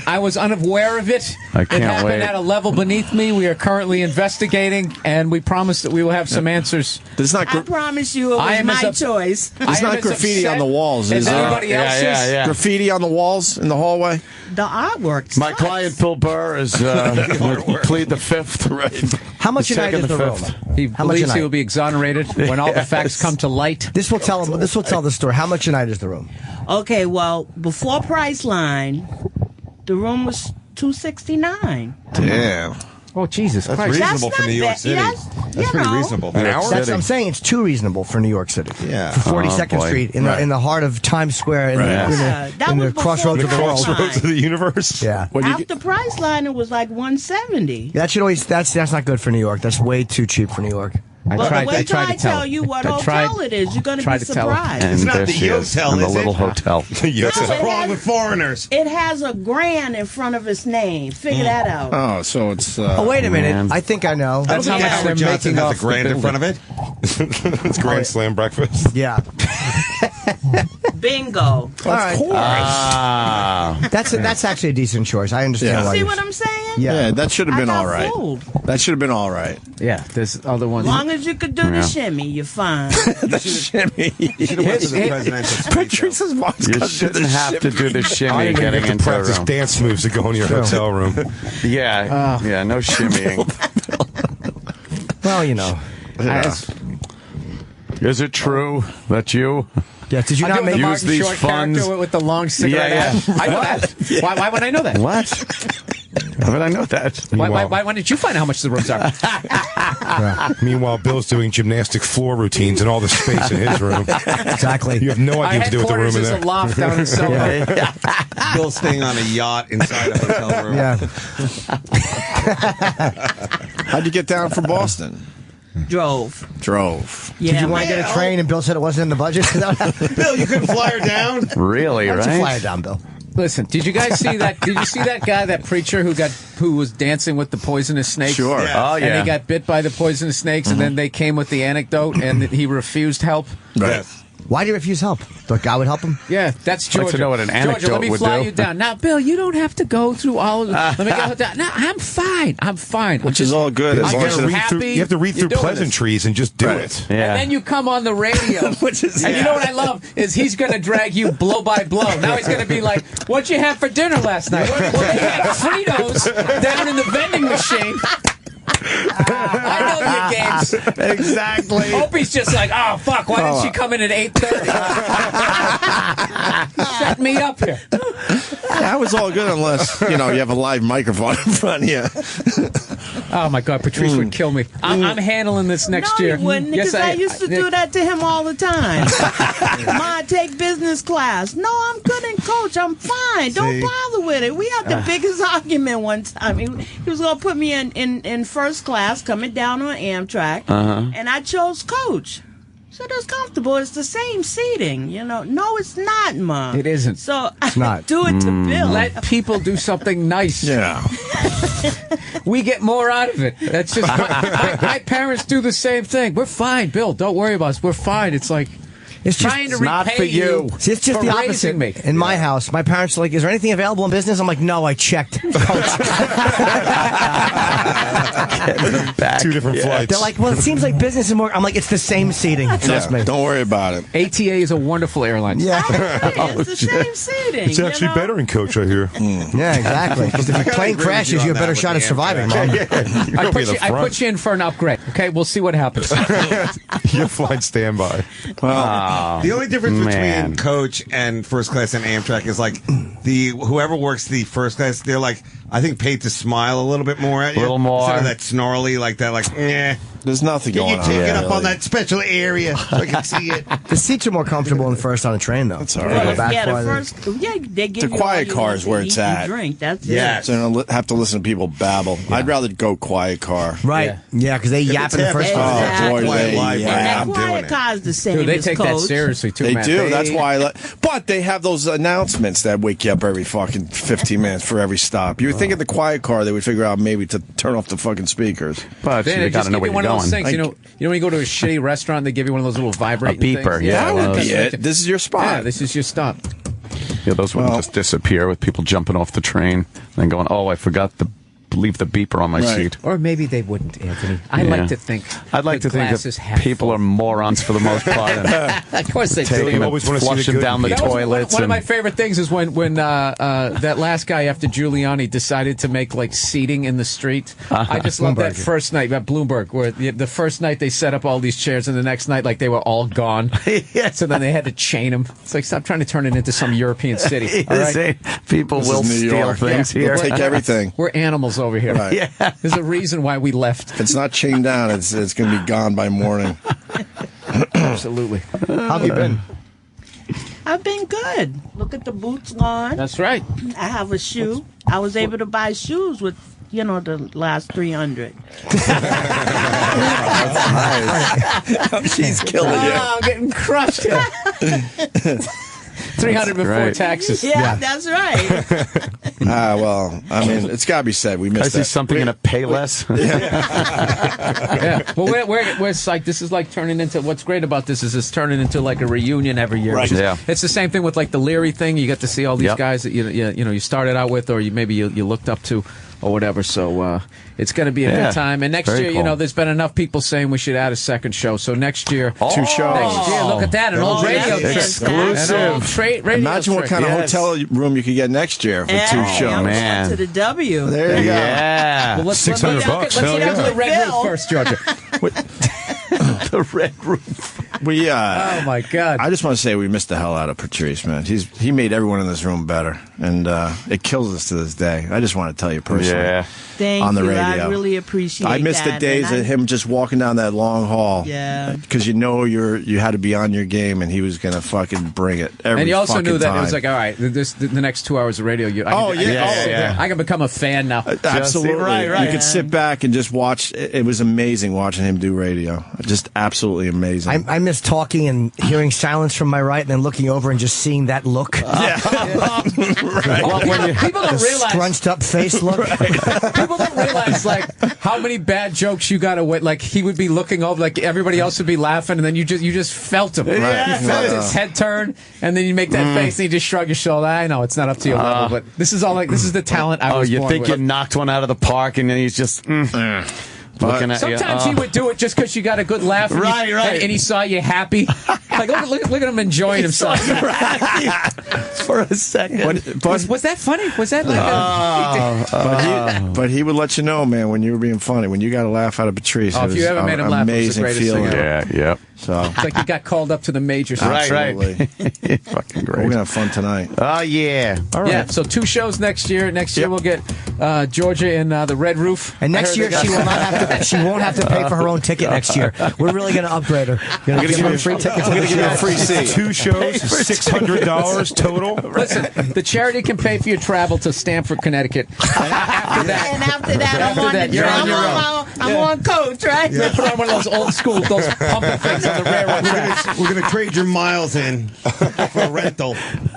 I was unaware of it. I It can't happened wait. at a level beneath me. We are currently investigating, and we promise that we will have some answers. There's not, I promise you it I was am as my up- choice. there's I am not as graffiti upset on the walls, as is there? anybody else's. Yeah. Graffiti on the walls in the hallway? The artwork. My sucks. client, Bill Burr, is plead the fifth. Right. How much a night is Second, the the room? fifth. He How much a believes he night? will be exonerated when all the facts come to light. This will tell the story. How much a night is the room? Okay, well, before Priceline, the room was $269. Damn. Oh Jesus That's Christ! reasonable That's for not New York bad. City. Yes, That's you pretty know. reasonable. An hour? That's, I'm saying it's too reasonable for New York City. Yeah. For 42nd boy. Street in the heart of Times Square in Yeah, the, that in the was before crossroads of the world. Crossroads of the universe? Yeah. After Priceline, it was like $170. That should always that's not good for New York. That's way too cheap for New York. But wait till I tell you what hotel it is. You're going to be surprised. And It's not there the she is hotel, in the is little it? hotel. Yes. No, What's wrong with foreigners? It has a grand in front of its name. Figure that out. Oh, so it's... Oh, wait a minute. man. I think I know. That's how much Howard they're Johnson making has off a grand in front of it. It's Grand Slam breakfast. Yeah. Bingo. All right. That's actually a decent choice. I understand why. See you- what I'm saying? Yeah, that should have been all right. Fooled. That should have been all right. Yeah, there's other As ones. long as you could do Yeah. the shimmy, you're fine. The shimmy. You should have went to the presidential. Patrice's mom's You got shouldn't have to do the I shimmy didn't getting get to into a practice room. dance moves to go in your hotel room. Yeah, no shimmying. Well, you know. Is it true that you? Yeah, did you I'm not doing make the use Martin these Short funds? character with the long cigarette Yeah. hat? I know that. Why would I know that? What? How would I know that? Why did you find out how much the rooms are? Meanwhile, Bill's doing gymnastic floor routines in all the space in his room. Exactly. You have no idea what to do with the room in is there. a loft down in Soho. Bill staying on a yacht inside a hotel room. Yeah. How'd you get down from Boston? Drove. Yeah, Did you want to get a train and Bill said it wasn't in the budget? Bill, you couldn't fly her down? Really, Why don't you right? fly it down, Bill? Listen, did you guys see that? Did you see that guy, that preacher who was dancing with the poisonous snakes? Sure. Yeah. Oh, yeah. And he got bit by the poisonous snakes, and then they came with the anecdote, and he refused help. Yes. Why do you refuse help? Thought God would help him? Yeah, that's I'd like Georgia. to know what an Georgia, anecdote let me would fly do. you down. Now, Bill, you don't have to go through all of Let me go down. No, I'm fine. Which is all good. As I'm long as just it's happy You have to read you're through doing pleasantries and just do it. And Yeah. then you come on the radio. Which is- and you know what I love is he's going to drag you blow by blow. Now he's going to be like, "What'd you have for dinner last night?" Well, they had Fritos down in the vending machine. I know your games. Exactly. Opie's just like, oh, fuck, why didn't she come in at 8:30? Set me up here. That was all good unless, you have a live microphone in front of you. Oh, my God, Patrice would kill me. I'm handling this next year. No, he wouldn't, because I used to do that to him all the time. Ma, take business class. No, I'm good in coach. I'm fine. Don't bother with it. We had the biggest argument one time. He was going to put me in first class coming down on Amtrak, and I chose coach. So it's comfortable. It's the same seating, No, it's not, Mom. It isn't. So It's I not. do it to Bill. Let people do something nice. Yeah. We get more out of it. That's just my parents do the same thing. We're fine, Bill. Don't worry about us. We're fine. It's like It's just trying to repay you. See, it's just for the raising opposite. Me. In my house, my parents are like, "Is there anything available in business?" I'm like, "No, I checked." Two different flights. They're like, "Well, it seems like business is more." I'm like, "It's the same seating. Trust me. Don't worry about it." ATA is a wonderful airline. Yeah, it's the same seating. It's actually better in coach, I hear. Yeah, exactly. Because if the plane crashes, you have a better shot at surviving, Mom. I put you in for an upgrade. Okay, we'll see what happens. You're flying standby. Well, the only difference between coach and first class and Amtrak is like whoever works the first class, they're like, I think, paid to smile a little bit more at you. A little more. Instead of that snarly, like that, like, There's nothing going on. Can you take it up on that special area so I can see it? The seats are more comfortable in first on the train, though. That's all right. They give The quiet car is where you it's to eat at. and drink. That's Yeah, it. so I don't have to listen to people babble. I'd rather go quiet car. Right. Yeah, because they yap in the first Oh, one. boy, they And that yap. quiet car is the same Dude, they as take coach. that seriously, too, They man. do. That's why. But they have those announcements that wake you up every fucking 15 minutes for every stop. You would think in the quiet car they would figure out maybe to turn off the fucking speakers. But They got to know where one you're of those going. things, you know when you go to a shitty restaurant, they give you one of those little vibrating beeper, things? yeah, That would be it. This is your spot. Yeah, this is your stop. Yeah, those wouldn't just disappear with people jumping off the train and then going, "Oh, I forgot to leave the beeper on my seat." Or maybe they wouldn't, Anthony. I Yeah. like to think. I'd like to think glass that is half people are morons for the most part. Of course they Take do. them and flush them down the That was toilets. One of my favorite things is when that last guy after Giuliani decided to make like seating in the street. I just love that first night at Bloomberg, where the first night they set up all these chairs, and the next night like they were all gone. So then they had to chain them. It's like, stop trying to turn it into some European city. All right? People This will is New steal York. things Yeah, here. they'll take everything. We're animals over here. Right. Yeah. There's a reason why we left. If it's not chained down, it's going to be gone by morning. Absolutely. How have you been? I've been good. Look at the boots on. That's right. I have a shoe. I was able to buy shoes with, the last 300. She's killing you. I'm getting crushed here. 300 before taxes. Yeah, that's right. Well, I mean, it's got to be said. We I missed see that. something in a Payless. Yeah. Well, we're like, this is like turning into, what's great about this is it's turning into like a reunion every year. Right. Yeah. It's the same thing with like the Leary thing. You get to see all these guys that you started out with, or maybe you looked up to, or whatever. So it's going to be a good time. And next year, cool. there's been enough people saying we should add a second show. So next year, 2 shows. Next year, look at that, an old radio trip. Exclusive. An old radio Imagine what trip. kind of hotel room you could get next year for 2 shows. Man. To the W. There you go. Yeah. Well, let's $600. Let's get into the red room first, Georgia. The red room. We, Oh my God! I just want to say we missed the hell out of Patrice, man. He made everyone in this room better, and it kills us to this day. I just want to tell you personally. Yeah. Thank on the you. radio. I really appreciate I miss the that, days and of him just walking down that long hall. Yeah. Because you had to be on your game, and he was going to fucking bring it every And you also knew that time. it was like, all right, the next 2 hours of radio. I can become a fan now. Absolutely. Right. You could sit back and just watch. It was amazing watching him do radio. Just absolutely amazing. I miss talking and hearing silence from my right and then looking over and just seeing that look. Well, people don't The realize. scrunched up face look. People don't realize like how many bad jokes you got to wait. Like he would be looking over, like everybody else would be laughing, and then you just felt him. Right. You felt his head turn, and then you make that face, and you just shrug your shoulder. I know it's not up to your level, but this is all like this is the talent I was you born think with. you knocked one out of the park, and then he's just. Looking at Sometimes he would do it just because you got a good laugh. And Right, right. And he saw you happy. Like, look at him enjoying himself. For a second. Was that funny? Was that like but he would let you know, man, when you were being funny. When you got a laugh out of Patrice, Oh, it if was you ever made him laugh, it was the amazing greatest feeling. thing Yeah, yep. So It's like you got called up to the majors. absolutely. Fucking We're great. gonna have fun tonight. Oh, yeah. All right. Yeah, so 2 shows next year. Next year we'll get Georgia in the Red Roof. And next year she will not have to. She won't have to pay for her own ticket next year. We're really going to upgrade her. Going to give her free tickets. We're gonna give you a free seat. 2 shows, $600 total. Listen, the charity can pay for your travel to Stamford, Connecticut. And after that, And after that, I'm After on that, the you're drum. on your I'm on coach, right? they put on one of those old school, those pumping things on the railroad tracks. We're going to trade your miles in for a rental.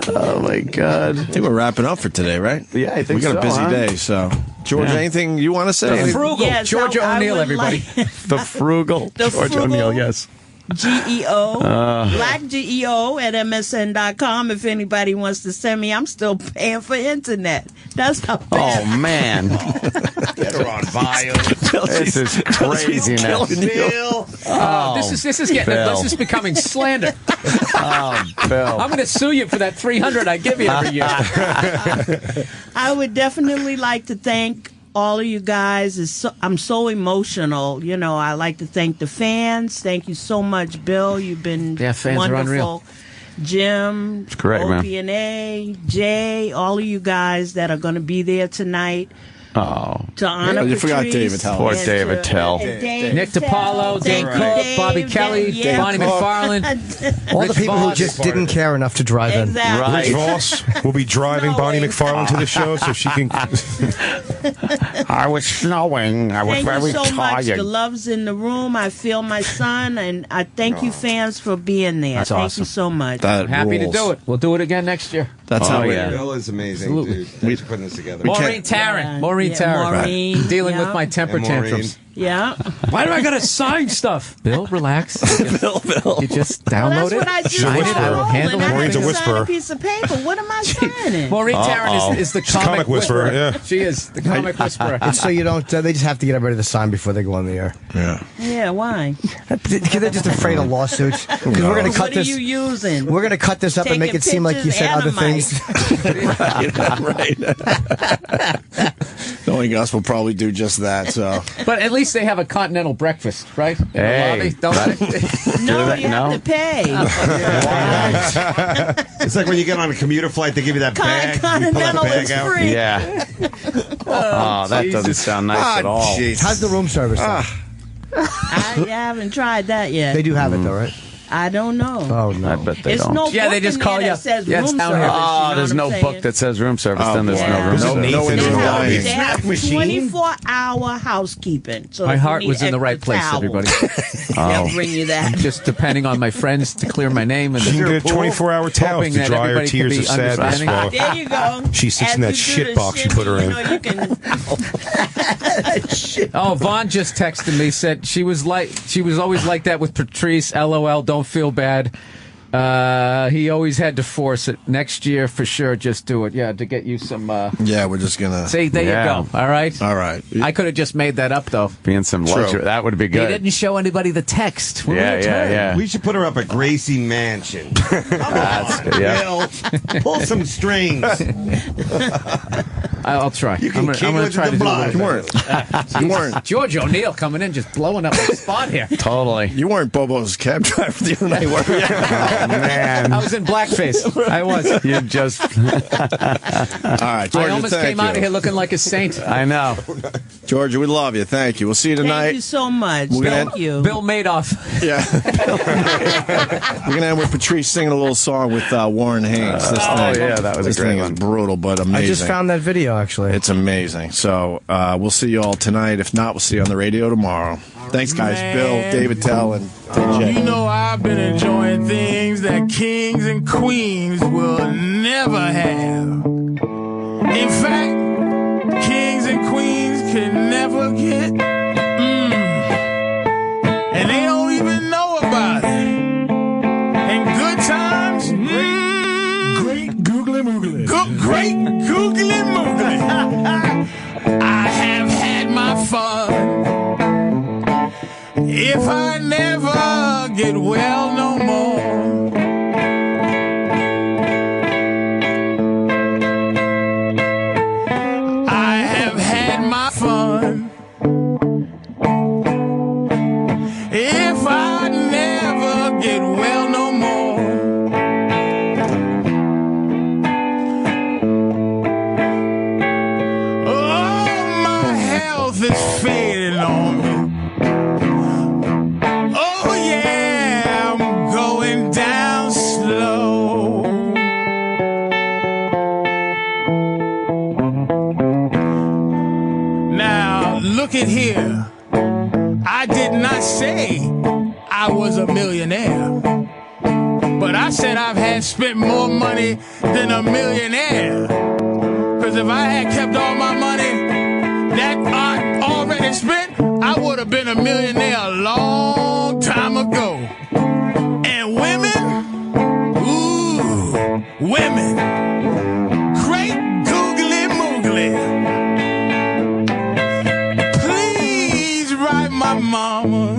Oh, my God. I think we're wrapping up for today, right? Yeah, I think we got so, a busy huh? day. So, George, Yeah. anything you want to say? The frugal Yes, Georgia I O'Neal, would everybody. The frugal The George frugal- O'Neal, yes. GEO, Black GEO at MSN.com. If anybody wants to send me, I'm still paying for internet. That's how bad. Oh, man. Get her on bio. This is crazy now. Bill. This is getting. Bill. This is becoming slander. Oh, Bill. I'm going to sue you for that $300 I give you every year. I would definitely like to thank all of you guys. I'm so emotional. You know, I like to thank the fans. Thank you so much, Bill. You've been Fans are wonderful. unreal. Jim, correct, man. Opie and A, Jay, all of you guys that are going to be there tonight. Oh. To honor you forgot Patrice Dave Attell. Poor and Dave to- Attell. and Dave Nick Attell. DePaolo, Dave Thank Cook, you, Bobby Dave. Kelly, Yeah. Bonnie McFarlane. All the Rich people who Voss. just didn't care enough to drive in. Exactly. Rich Voss will be driving Bonnie McFarlane to the show so she can. I was snowing. I was Thank very you so much. tired. The love's in the room. I feel my son, and I thank you, fans, for being there. That's thank awesome. you so much. That Happy rules. to do it. We'll do it again next year. That's Oh, how we. yeah. Bill is amazing, Absolutely. dude. Thanks for putting this together. Maureen Tarrant. Maureen Tarrant. Maureen, Dealing yeah. with my temper And Maureen. tantrums. Yeah. Why do I gotta sign stuff? Bill, relax. Bill. You just Well, download that's what I it, just sign it, I will handle I Maureen's a have to sign whisperer. a piece of paper. What am I signing? Maureen Tarrant is the comic, comic whisperer, yeah. She is the comic whisperer. It's so you don't. They just have to get everybody to sign before they go on the air. Yeah. Yeah, why? Because they're just afraid of lawsuits. Because we're going to cut What are this. you using? We're going to cut this up and make it seem like you said other things. Right. Knowing us, we'll probably do just that. So, But at least they have a continental breakfast, right? In the Hey, lobby, don't they? No, you have to pay. It's like when you get on a commuter flight, they give you that bag. You pull that Continental bag is out. free. Yeah. Oh, that doesn't sound nice at all. How's the room service? I haven't tried that yet. They do have it though, right? I don't know. Oh no. I bet they It's don't. no Yeah, they book just in call there you. that says Yeah, it's room down service. here. you know Oh, there's what no I'm book saying? that says room service. Then there's Yeah. no room There's service. no They Nathan have, Lyons. they have Snack machine. 24-hour housekeeping. So My if you heart need was in the right extra place, towels, everybody. They'll bring you that. Just depending on my friends to clear my name and She can get 24-hour towels hoping to that dry her everybody can tears be of sadness. understanding. While There you go. she sits in As that you do shit the box you put her shimmy, in. You know, you can. Oh, Vaughn just texted me, said she was always like that with Patrice. LOL, don't feel bad. He always had to force it. Next year, for sure, just do it. Yeah, to get you some. yeah, we're just gonna. See, there you go. All right. All right. I could have just made that up, though. Being some luxury. True. That would be He good. didn't show anybody the text. When we Yeah, returned. yeah. We should put her up at Gracie Mansion. That's good. Yeah. Bill, pull some strings. I'll try. You can I'm kick gonna it try to to the do block. it. You weren't. George O'Neal coming in, just blowing up the spot here. Totally. You weren't Bobo's cab driver the other night, were you? Oh, man. I was in blackface. I was. You just. All right, Georgia, I almost thank came you. out of here looking like a saint. I know. Georgia, we love you. Thank you. We'll see you tonight. Thank you so much. We're gonna Thank you. Bill Madoff. Yeah. We're gonna end with Patrice singing a little song with Warren Haynes. This Oh, thing, yeah, that was a this great thing one. is brutal, but amazing. I just found that video actually. It's amazing. So we'll see you all tonight. If not, we'll see you on the radio tomorrow. Thanks, guys. Bill, David Tell, and DJ. You know I've been enjoying things that kings and queens will never have. In fact, kings and queens can never get. And they don't even know about it. And good times, great googly moogly. Great googly moogly. I have had my fun. If I never get well no more, I have had my fun. If I never get well no more, oh, my health is fading on me. Oh yeah, I'm going down slow. Now look at here. I did not say I was a millionaire, but I said I've had spent more money than a millionaire. Cause if I had kept all my money that I already spent, I would have been a millionaire a long time ago. And women, ooh, women, great googly moogly. Please write my mama,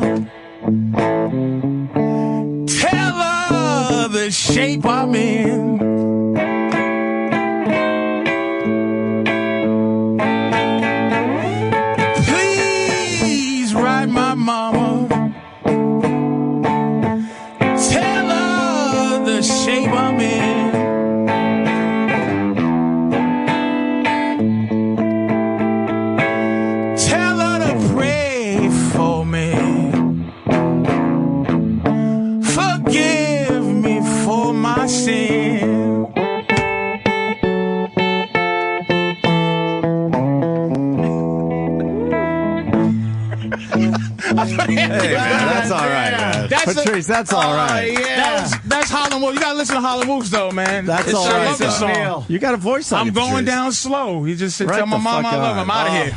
tell her the shape I'm in. Please write my mama, tell her the shape I'm in. Tell her to pray for me. Forgive me for my sin. Hey, man, that's all right, man. Patrice, that's all right. Yeah. That's Harlem Wolf. You gotta listen to Harlem Wolves, though, man. That's all right. Song. You got a voice on I'm you, going Patrice. down slow. He just said, Right tell my the mama fuck I love on. him. I'm out of here.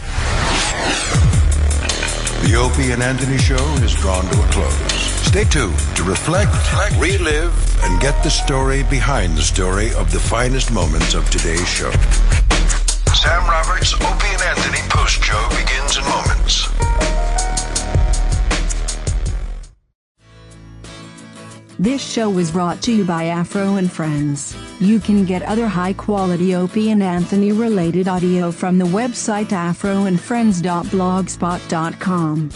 The Opie and Anthony Show has drawn to a close. Stay tuned to reflect, relive, and get the story behind the story of the finest moments of today's show. Sam Roberts' Opie and Anthony post-show begins in moments. This show was brought to you by Afro and Friends. You can get other high-quality Opie and Anthony related audio from the website afroandfriends.blogspot.com.